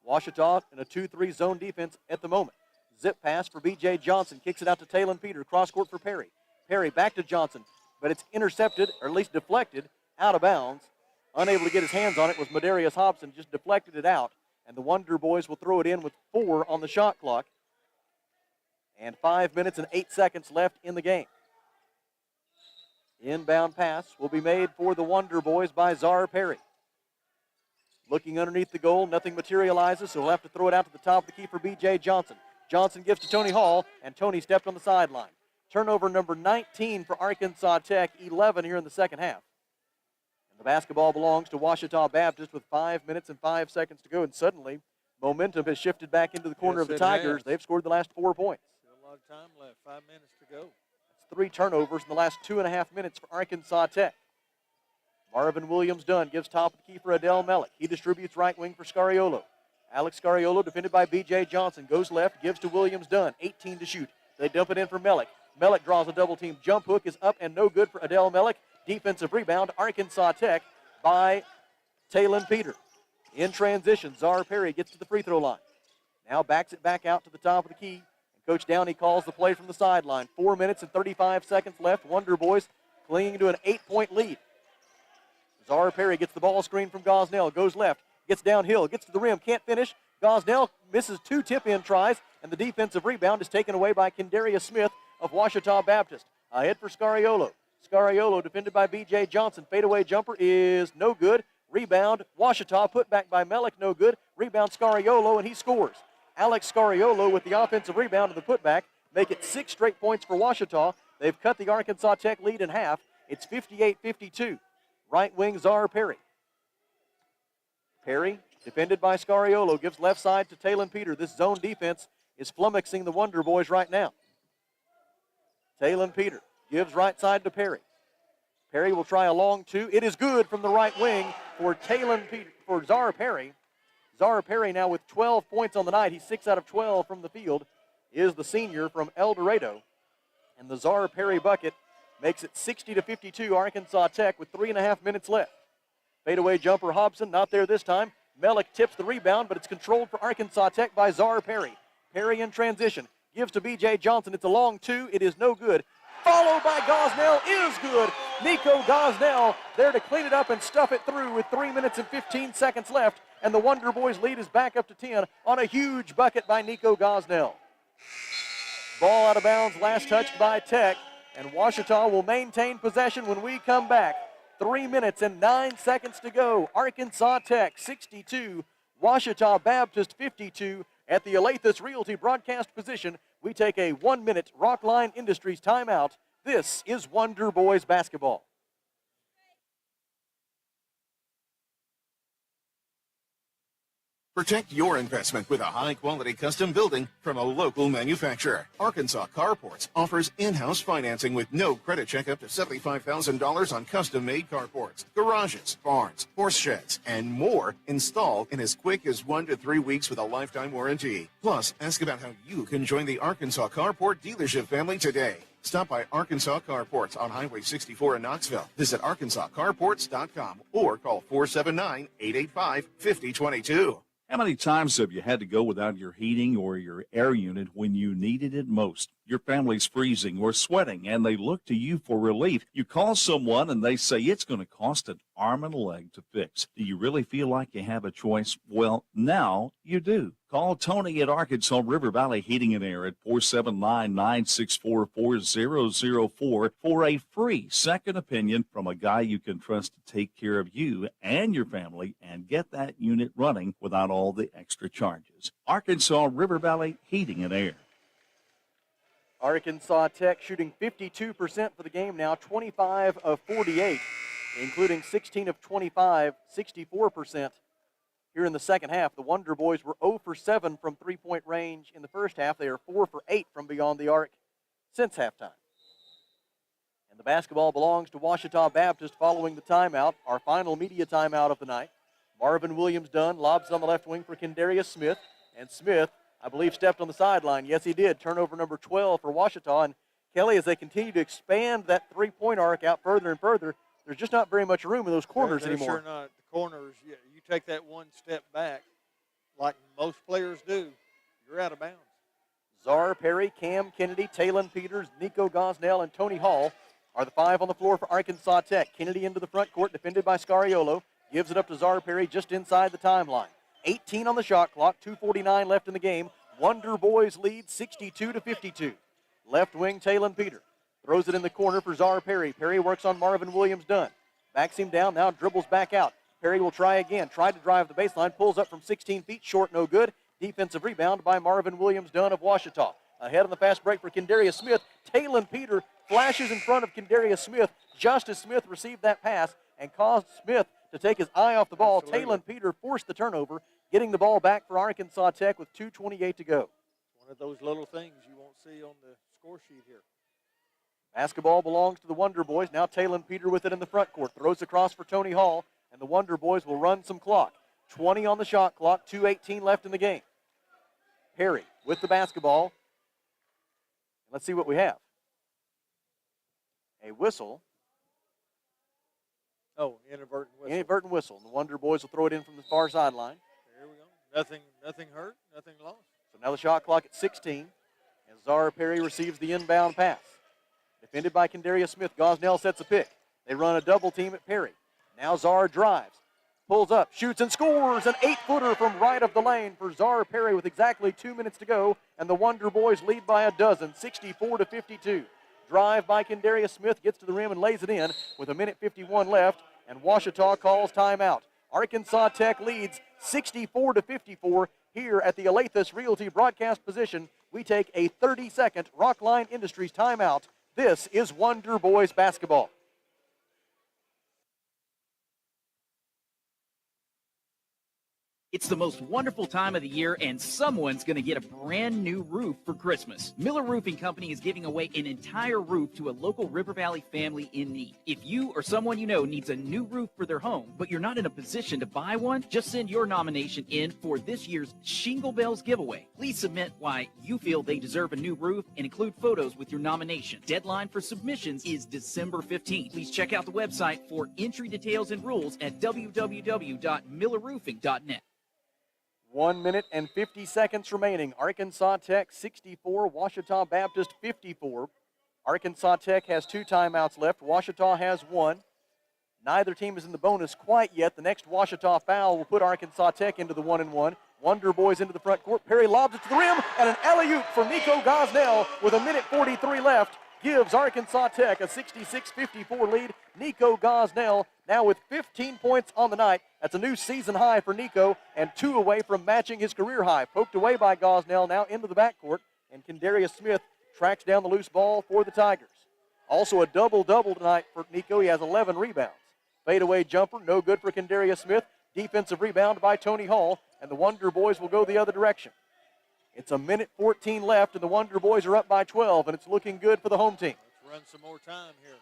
Ouachita in a 2-3 zone defense at the moment. Zip pass for B.J. Johnson. Kicks it out to Talon Peter. Cross court for Perry. Perry back to Johnson, but it's intercepted, or at least deflected, out of bounds. Unable to get his hands on it was Madarius Hobson. Just deflected it out, and the Wonder Boys will throw it in with 4 on the shot clock. And 5 minutes and 8 seconds left in the game. Inbound pass will be made for the Wonder Boys by Zara Perry. Looking underneath the goal, nothing materializes, so he'll have to throw it out to the top of the key for B.J. Johnson. Johnson gives to Tony Hall, and Tony stepped on the sideline. Turnover number 19 for Arkansas Tech, 11 here in the second half. And the basketball belongs to Ouachita Baptist with 5 minutes and 5 seconds to go, and suddenly momentum has shifted back into the corner of the Tigers. They've scored the last 4 points. Still a lot of time left, 5 minutes to go. That's 3 turnovers in the last 2.5 minutes for Arkansas Tech. Marvin Williams-Dunn gives top of the key for Adele Mellick. He distributes right wing for Scariola. Alex Scariola, defended by B.J. Johnson, goes left, gives to Williams-Dunn. 18 to shoot. They dump it in for Mellick. Mellick draws a double team. Jump hook is up and no good for Adele Mellick. Defensive rebound, Arkansas Tech by Talon Peter. In transition, Zara Perry gets to the free throw line. Now backs it back out to the top of the key. And Coach Downey calls the play from the sideline. 4 minutes and 35 seconds left. Wonder Boys clinging to an 8-point lead. Zara Perry gets the ball screen from Gosnell. Goes left. Gets downhill. Gets to the rim. Can't finish. Gosnell misses 2 tip-in tries. And the defensive rebound is taken away by Kendarius Smith of Ouachita Baptist. Ahead for Scariola. Scariola defended by B.J. Johnson. Fadeaway jumper is no good. Rebound, Ouachita, put back by Mellick, no good. Rebound, Scariola, and he scores. Alex Scariola with the offensive rebound and the putback. Make it 6 straight points for Ouachita. They've cut the Arkansas Tech lead in half. It's 58-52. Right wing Czar Perry. Perry, defended by Scariola, gives left side to Talon Peter. This zone defense is flummoxing the Wonder Boys right now. Talon Peter gives right side to Perry. Perry will try a long 2. It is good from the right wing for Talon Peter, for Czar Perry. Czar Perry now with 12 points on the night. He's 6 out of 12 from the field, is the senior from El Dorado. And the Czar Perry bucket makes it 60-52 Arkansas Tech with 3.5 minutes left. Fadeaway jumper Hobson, not there this time. Mellick tips the rebound, but it's controlled for Arkansas Tech by Czar Perry. Perry in transition, gives to B.J. Johnson. It's a long 2. It is no good. Followed by Gosnell is good. Nico Gosnell there to clean it up and stuff it through with 3 minutes and 15 seconds left. And the Wonder Boys lead is back up to 10 on a huge bucket by Nico Gosnell. Ball out of bounds, last touched by Tech. And Ouachita will maintain possession when we come back. 3 minutes and 9 seconds to go. Arkansas Tech 62, Ouachita Baptist 52. At the Alathus Realty broadcast position, we take a 1-minute Rockline Industries timeout. This is Wonder Boys basketball. Protect your investment with a high-quality custom building from a local manufacturer. Arkansas Carports offers in-house financing with no credit check up to $75,000 on custom-made carports, garages, barns, horse sheds, and more installed in as quick as 1 to 3 weeks with a lifetime warranty. Plus, ask about how you can join the Arkansas Carport dealership family today. Stop by Arkansas Carports on Highway 64 in Knoxville. Visit arkansascarports.com or call 479-885-5022. How many times have you had to go without your heating or your air unit when you needed it most? Your family's freezing or sweating, and they look to you for relief. You call someone, and they say it's going to cost an arm and a leg to fix. Do you really feel like you have a choice? Well, now you do. Call Tony at Arkansas River Valley Heating and Air at 479-964-4004 for a free second opinion from a guy you can trust to take care of you and your family and get that unit running without all the extra charges. Arkansas River Valley Heating and Air. Arkansas Tech shooting 52% for the game now, 25 of 48, including 16 of 25, 64% here in the second half. The Wonder Boys were 0 for 7 from three-point range in the first half. They are 4 for 8 from beyond the arc since halftime. And the basketball belongs to Ouachita Baptist following the timeout, our final media timeout of the night. Marvin Williams-Dunn lobs on the left wing for Kendarius Smith, and Smith, I believe, stepped on the sideline. Yes, he did. Turnover number 12 for Ouachita. And Kelly, as they continue to expand that three-point arc out further and further, there's just not very much room in those corners anymore. Sure not. The corners, you take that one step back, like most players do, you're out of bounds. Czar Perry, Cam Kennedy, Talon Peters, Nico Gosnell, and Tony Hall are the 5 on the floor for Arkansas Tech. Kennedy into the front court, defended by Scariola. Gives it up to Czar Perry just inside the timeline. 18 on the shot clock, 2:49 left in the game. Wonder Boys lead 62-52. Left wing Talon Peter throws it in the corner for Czar Perry. Perry works on Marvin Williams-Dunn. Backs him down, now dribbles back out. Perry will try again, tried to drive the baseline, pulls up from 16 feet, short, no good. Defensive rebound by Marvin Williams-Dunn of Ouachita. Ahead on the fast break for Kendarius Smith. Talon Peter flashes in front of Kendarius Smith just as Smith received that pass and caused Smith to take his eye off the ball. Absolutely. Talon Peter forced the turnover, getting the ball back for Arkansas Tech with 2:28 to go. One of those little things you won't see on the score sheet here. Basketball belongs to the Wonder Boys. Now Talon Peter with it in the front court. Throws across for Tony Hall, and the Wonder Boys will run some clock. 20 on the shot clock, 2:18 left in the game. Perry with the basketball. Let's see what we have. A whistle. Oh, inadvertent whistle. Inadvertent whistle. And the Wonder Boys will throw it in from the far sideline. There we go. Nothing hurt, nothing lost. So now the shot clock at 16. And Czar Perry receives the inbound pass. Defended by Kendarius Smith. Gosnell sets a pick. They run a double team at Perry. Now Czar drives. Pulls up, shoots, and scores an 8-footer from right of the lane for Czar Perry with exactly 2 minutes to go. And the Wonder Boys lead by a dozen, 64-52. Drive by Kendarius Smith, gets to the rim and lays it in with 1:51 left. And Ouachita calls timeout. Arkansas Tech leads 64-54 here at the Alathus Realty broadcast position. We take a 30-second Rockline Industries timeout. This is Wonder Boys basketball. It's the most wonderful time of the year, and someone's going to get a brand new roof for Christmas. Miller Roofing Company is giving away an entire roof to a local River Valley family in need. If you or someone you know needs a new roof for their home, but you're not in a position to buy one, just send your nomination in for this year's Shingle Bells giveaway. Please submit why you feel they deserve a new roof and include photos with your nomination. Deadline for submissions is December 15th. Please check out the website for entry details and rules at www.millerroofing.net. 1 minute and 50 seconds remaining. Arkansas Tech 64, Ouachita Baptist 54. Arkansas Tech has 2 timeouts left. Ouachita has 1. Neither team is in the bonus quite yet. The next Ouachita foul will put Arkansas Tech into the 1-and-1. Wonder Boys into the front court. Perry lobs it to the rim, and an alley-oop for Nico Gosnell with 1:43 left gives Arkansas Tech a 66-54 lead. Nico Gosnell now with 15 points on the night. That's a new season high for Nico, and 2 away from matching his career high. Poked away by Gosnell, now into the backcourt, and Kendarius Smith tracks down the loose ball for the Tigers. Also a double-double tonight for Nico. He has 11 rebounds. Fadeaway jumper, no good for Kendarius Smith. Defensive rebound by Tony Hall, and the Wonder Boys will go the other direction. It's 1:14 left, and the Wonder Boys are up by 12, and it's looking good for the home team. Let's run some more time here.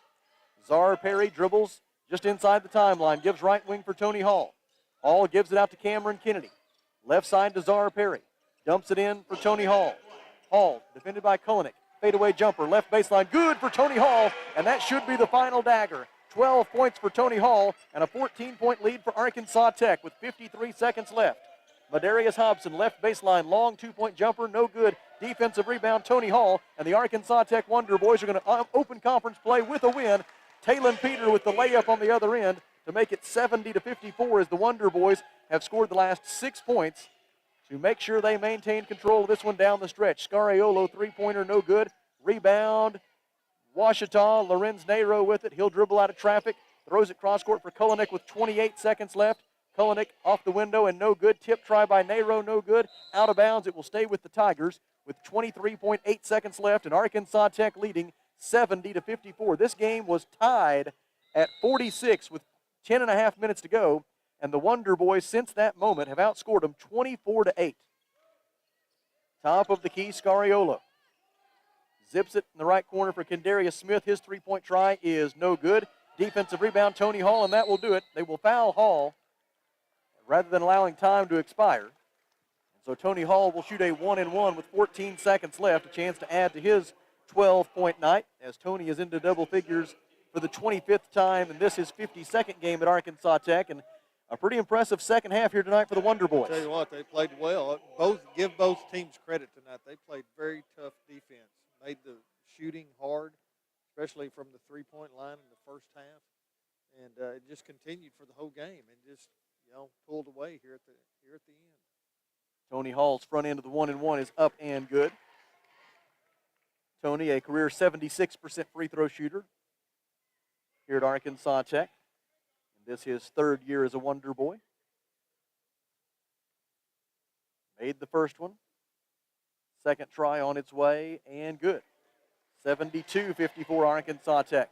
Czar Perry dribbles just inside the timeline, gives right wing for Tony Hall. Hall gives it out to Cameron Kennedy. Left side to Czar Perry. Dumps it in for Tony Hall. Hall, defended by Kulinik. Fadeaway jumper, left baseline, good for Tony Hall, and that should be the final dagger. 12 points for Tony Hall, and a 14-point lead for Arkansas Tech with 53 seconds left. Madarius Hobson, left baseline, long 2-point jumper, no good. Defensive rebound, Tony Hall, and the Arkansas Tech Wonder Boys are going to open conference play with a win. Talon Peter with the layup on the other end to make it 70-54 as the Wonder Boys have scored the last 6 points to make sure they maintain control of this one down the stretch. Scariola, 3-pointer, no good. Rebound, Ouachita, Lorenz Nero with it. He'll dribble out of traffic, throws it cross court for Kulinik with 28 seconds left. Kulinik off the window and no good. Tip try by Nero, no good. Out of bounds, it will stay with the Tigers with 23.8 seconds left, and Arkansas Tech leading 70-54. This game was tied at 46 with 10.5 minutes to go, and the Wonder Boys since that moment have outscored them 24-8. Top of the key, Scariola. Zips it in the right corner for Kendarius Smith. His 3-point try is no good. Defensive rebound, Tony Hall, and that will do it. They will foul Hall rather than allowing time to expire. And so Tony Hall will shoot a 1-and-1 with 14 seconds left, a chance to add to his 12-point night as Tony is into double figures for the 25th time, and this is his 52nd game at Arkansas Tech, and a pretty impressive second half here tonight for the Wonder Boys. I'll tell you what, they played well. Give both teams credit tonight. They played very tough defense, made the shooting hard, especially from the three-point line in the first half, and it just continued for the whole game and just pulled away here at the end. Tony Hall's front end of the 1-and-1 is up and good. Tony, a career 76% free throw shooter here at Arkansas Tech. And this his 3rd year as a Wonder Boy. Made the first one. Second try on its way and good. 72-54 Arkansas Tech.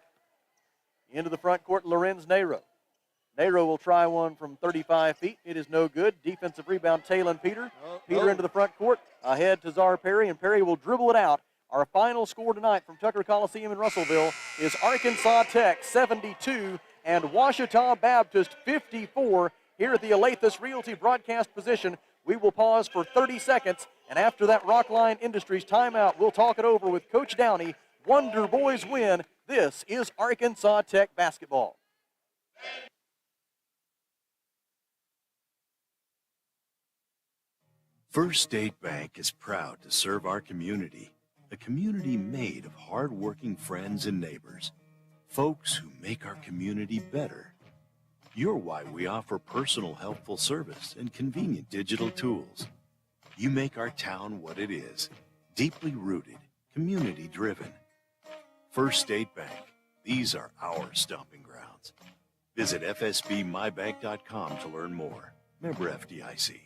Into the front court, Lorenz Nero. Nero will try one from 35 feet. It is no good. Defensive rebound, Talon Peter. Peter into the front court, ahead to Czar Perry, and Perry will dribble it out. Our final score tonight from Tucker Coliseum in Russellville is Arkansas Tech 72 and Ouachita Baptist 54 here at the Alathus Realty broadcast position. We will pause for 30 seconds, and after that Rockline Industries timeout, we'll talk it over with Coach Downey. Wonder Boys win. This is Arkansas Tech basketball. First State Bank is proud to serve our community, a community made of hard-working friends and neighbors, folks who make our community better. You're why we offer personal, helpful service and convenient digital tools. You make our town what it is, deeply rooted, community-driven. First State Bank, these are our stomping grounds. Visit fsbmybank.com to learn more. Member FDIC.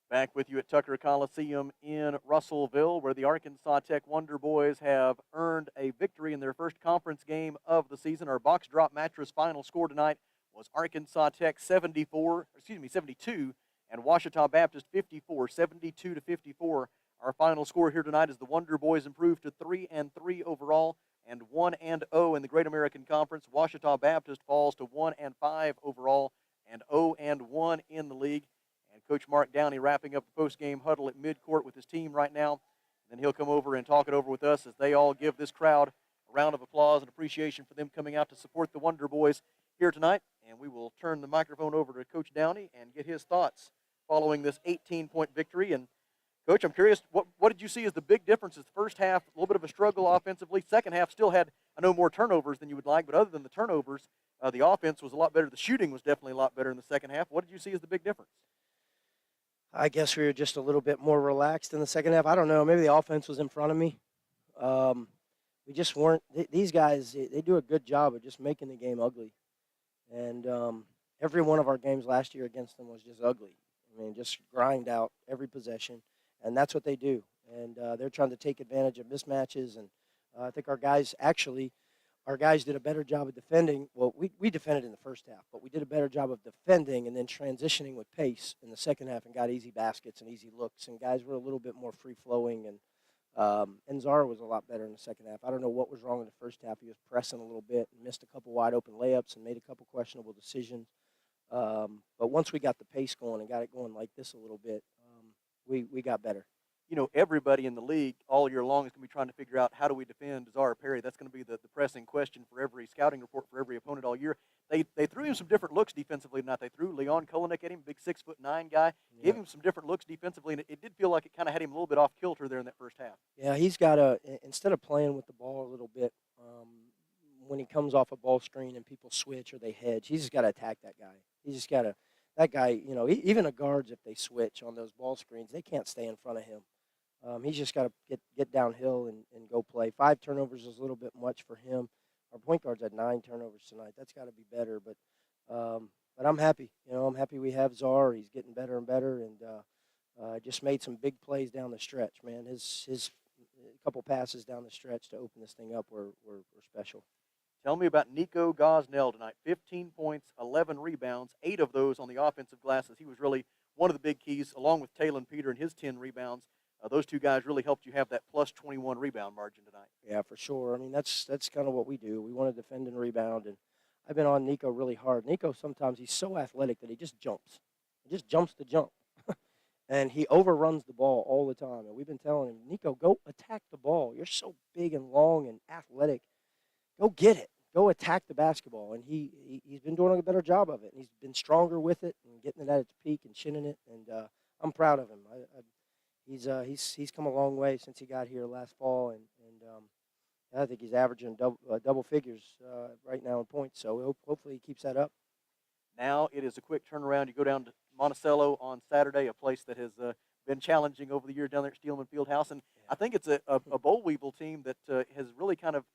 Back with you at Tucker Coliseum in Russellville, where the Arkansas Tech Wonder Boys have earned a victory in their first conference game of the season. Our box drop mattress final score tonight was Arkansas Tech 72, and Ouachita Baptist 54, 72-54. Our final score here tonight is the Wonder Boys improved to 3-3 overall and 1-0 in the Great American Conference. Ouachita Baptist falls to 1-5 overall and 0-1 in the league. And Coach Mark Downey wrapping up the post-game huddle at midcourt with his team right now. And then he'll come over and talk it over with us as they all give this crowd a round of applause and appreciation for them coming out to support the Wonder Boys here tonight. And we will turn the microphone over to Coach Downey and get his thoughts following this 18-point victory. And, Coach, I'm curious, what did you see as the big differences? The first half, a little bit of a struggle offensively. Second half still had, I know, more turnovers than you would like, but other than the turnovers, the offense was a lot better. The shooting was definitely a lot better in the second half. What did you see as the big difference? I guess we were just a little bit more relaxed in the second half. I don't know. Maybe the offense was in front of me. We just weren't. These guys, they do a good job of just making the game ugly. And every one of our games last year against them was just ugly. I mean, just grind out every possession. And that's what they do. And they're trying to take advantage of mismatches. And I think our guys did a better job of defending. Well, we defended in the first half, but we did a better job of defending and then transitioning with pace in the second half and got easy baskets and easy looks. And guys were a little bit more free-flowing. And Zara was a lot better in the second half. I don't know what was wrong in the first half. He was pressing a little bit and missed a couple wide-open layups and made a couple questionable decisions. But once we got the pace going and got it going like this a little bit, we got better. You know, everybody in the league all year long is going to be trying to figure out how do we defend Zara Perry. That's going to be the pressing question for every scouting report for every opponent all year. They threw him some different looks defensively tonight. They threw Leon Kulinek at him, big 6'9" guy, gave him some different looks defensively, and it did feel like it kind of had him a little bit off kilter there in that first half. Yeah, he's got to, instead of playing with the ball a little bit, when he comes off a ball screen and people switch or they hedge, he's just got to attack that guy. He's just got to, that guy, you know, even the guards, if they switch on those ball screens, they can't stay in front of him. He's just got to get downhill and go play. 5 turnovers is a little bit much for him. Our point guard's had 9 turnovers tonight. That's got to be better. But I'm happy. You know, I'm happy we have Czar. He's getting better and better, and just made some big plays down the stretch. Man, his couple passes down the stretch to open this thing up were special. Tell me about Nico Gosnell tonight. 15 points, 11 rebounds, 8 of those on the offensive glass. He was really one of the big keys, along with Talon Peter and his 10 rebounds. Those two guys really helped you have that plus 21 rebound margin tonight. Yeah, for sure. I mean, that's kind of what we do. We want to defend and rebound, and I've been on Nico really hard. Nico, sometimes he's so athletic that he just jumps. He just jumps to jump. And he overruns the ball all the time. And we've been telling him, Nico, go attack the ball. You're so big and long and athletic. Go get it. Go attack the basketball. And he's been doing a better job of it. And he's been stronger with it and getting it at its peak and shinning it. And I'm proud of him. He's come a long way since he got here last fall. And I think he's averaging double figures right now in points. So hopefully he keeps that up. Now it is a quick turnaround. You go down to Monticello on Saturday, a place that has been challenging over the years down there at Steelman Fieldhouse. And I think it's a boll weevil team that has really kind of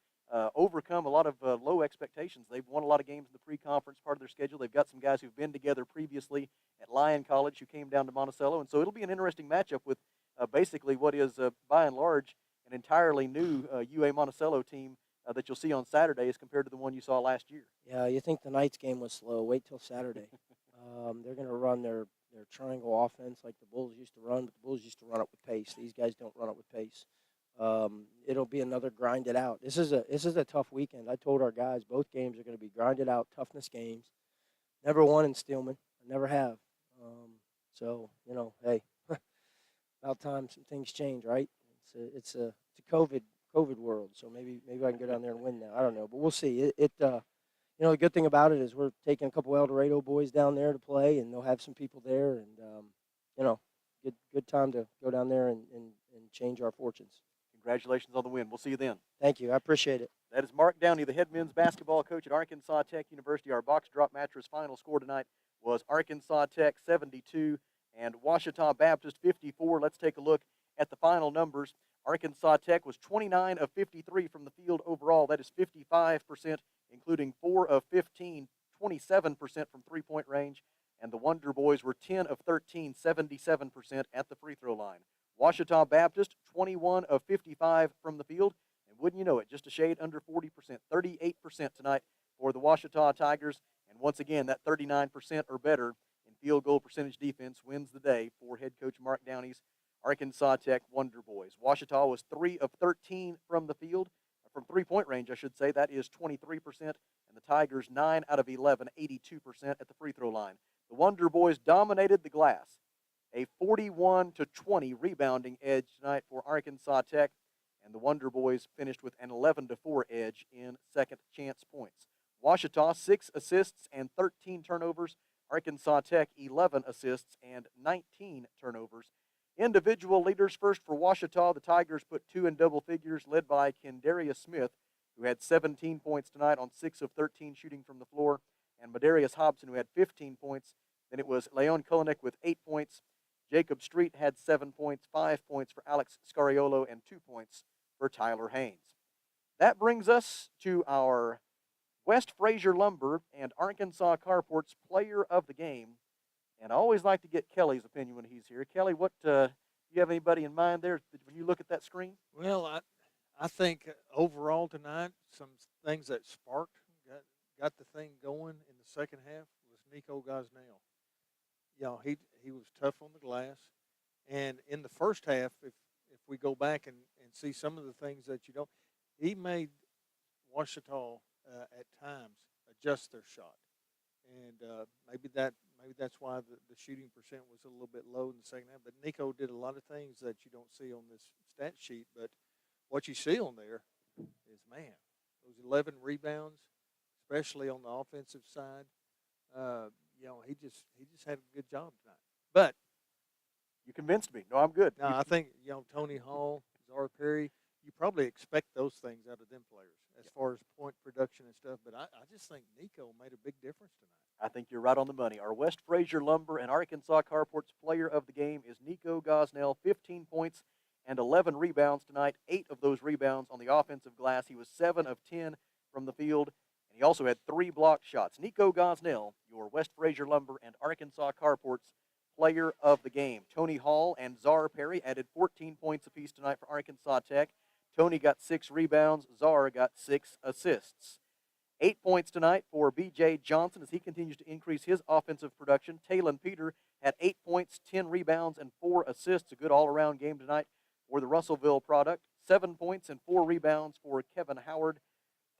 overcome a lot of low expectations. They've won a lot of games in the pre-conference part of their schedule. They've got some guys who've been together previously at Lyon College who came down to Monticello. And so it'll be an interesting matchup with basically what is, by and large, an entirely new UA Monticello team that you'll see on Saturday as compared to the one you saw last year. Yeah, you think the Knights game was slow. Wait till Saturday. They're going to run their triangle offense like the Bulls used to run, but the Bulls used to run it with pace. These guys don't run it with pace. It'll be another grind it out. This is a tough weekend. I told our guys both games are going to be grinded out, toughness games. Never won in Steelman. I never have. So, you know, hey, about time some things change, right? It's a COVID world, so maybe I can go down there and win now. I don't know, but we'll see. You know, the good thing about it is we're taking a couple El Dorado boys down there to play, and they'll have some people there, and you know, good time to go down there and change our fortunes. Congratulations on the win. We'll see you then. Thank you. I appreciate it. That is Mark Downey, the head men's basketball coach at Arkansas Tech University. Our box drop mattress final score tonight was Arkansas Tech 72 and Ouachita Baptist 54. Let's take a look at the final numbers. Arkansas Tech was 29 of 53 from the field overall. That is 55% including 4 of 15, 27% from three-point range, and the Wonder Boys were 10 of 13, 77% at the free throw line. Ouachita Baptist, 21 of 55 from the field, and wouldn't you know it, just a shade under 40%, 38% tonight for the Ouachita Tigers, and once again, that 39% or better in field goal percentage defense wins the day for head coach Mark Downey's Arkansas Tech Wonder Boys. Ouachita was 3 of 13 from the field, from three-point range, I should say. That is 23%, and the Tigers 9 out of 11, 82% at the free throw line. The Wonder Boys dominated the glass, a 41-20 rebounding edge tonight for Arkansas Tech, and the Wonder Boys finished with an 11-4 edge in second chance points. Ouachita, 6 assists and 13 turnovers. Arkansas Tech, 11 assists and 19 turnovers. Individual leaders first for Ouachita. The Tigers put 2 in double figures, led by Kendarius Smith, who had 17 points tonight on 6 of 13 shooting from the floor, and Madarius Hobson, who had 15 points. Then it was Leon Kulinek with 8 points. Jacob Street had 7 points, 5 points for Alex Scariola, and 2 points for Tyler Haynes. That brings us to our West Fraser Lumber and Arkansas Carport's player of the game. And I always like to get Kelly's opinion when he's here. Kelly, what do you have anybody in mind there when you look at that screen? Well, I think overall tonight, some things that sparked, got the thing going in the second half was Nico Gosnell. You know, he was tough on the glass. And in the first half, if we go back and see some of the things that you don't, he made Ouachita at times adjust their shot. And maybe that's why the shooting percent was a little bit low in the second half. But Nico did a lot of things that you don't see on this stat sheet. But what you see on there is, man, those 11 rebounds, especially on the offensive side. You know, he just had a good job tonight. But you convinced me. No, I'm good. No, I think, you know, Tony Hall, Zara Perry, you probably expect those things out of them players as far as point production and stuff. But I just think Nico made a big difference tonight. I think you're right on the money. Our West Fraser Lumber and Arkansas Carport's player of the game is Nico Gosnell, 15 points and 11 rebounds tonight, 8 of those rebounds on the offensive glass. He was 7 of 10 from the field, and he also had 3 blocked shots. Nico Gosnell, your West Fraser Lumber and Arkansas Carport's player of the game. Tony Hall and Zara Perry added 14 points apiece tonight for Arkansas Tech. Tony got 6 rebounds. Zara got 6 assists. 8 points tonight for B.J. Johnson as he continues to increase his offensive production. Talon Peter had 8 points, 10 rebounds, and 4 assists. A good all-around game tonight for the Russellville product. 7 points and 4 rebounds for Kevin Howard.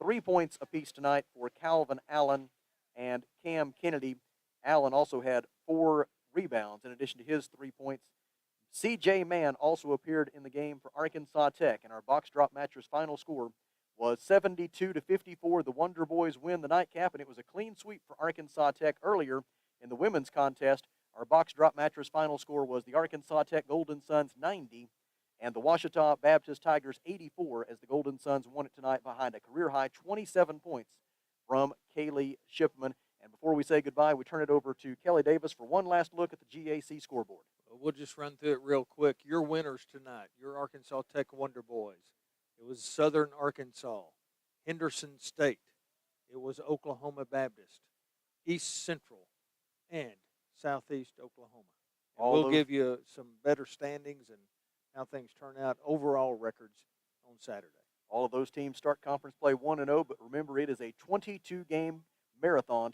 3 points apiece tonight for Calvin Allen and Cam Kennedy. Allen also had 4 rebounds in addition to his 3 points. C.J. Mann also appeared in the game for Arkansas Tech, and our box drop mattress final score was 72-54. The Wonder Boys win the nightcap, and it was a clean sweep for Arkansas Tech earlier in the women's contest. Our box drop mattress final score was the Arkansas Tech Golden Suns 90 and the Ouachita Baptist Tigers 84 as the Golden Suns won it tonight behind a career-high 27 points from Kaylee Shipman. And before we say goodbye, we turn it over to Kelly Davis for one last look at the GAC scoreboard. We'll just run through it real quick. Your winners tonight, your Arkansas Tech Wonder Boys. It was Southern Arkansas, Henderson State. It was Oklahoma Baptist, East Central, and Southeast Oklahoma. And we'll give you some better standings and how things turn out, overall records on Saturday. All of those teams start conference play 1-0, but remember it is a 22-game marathon to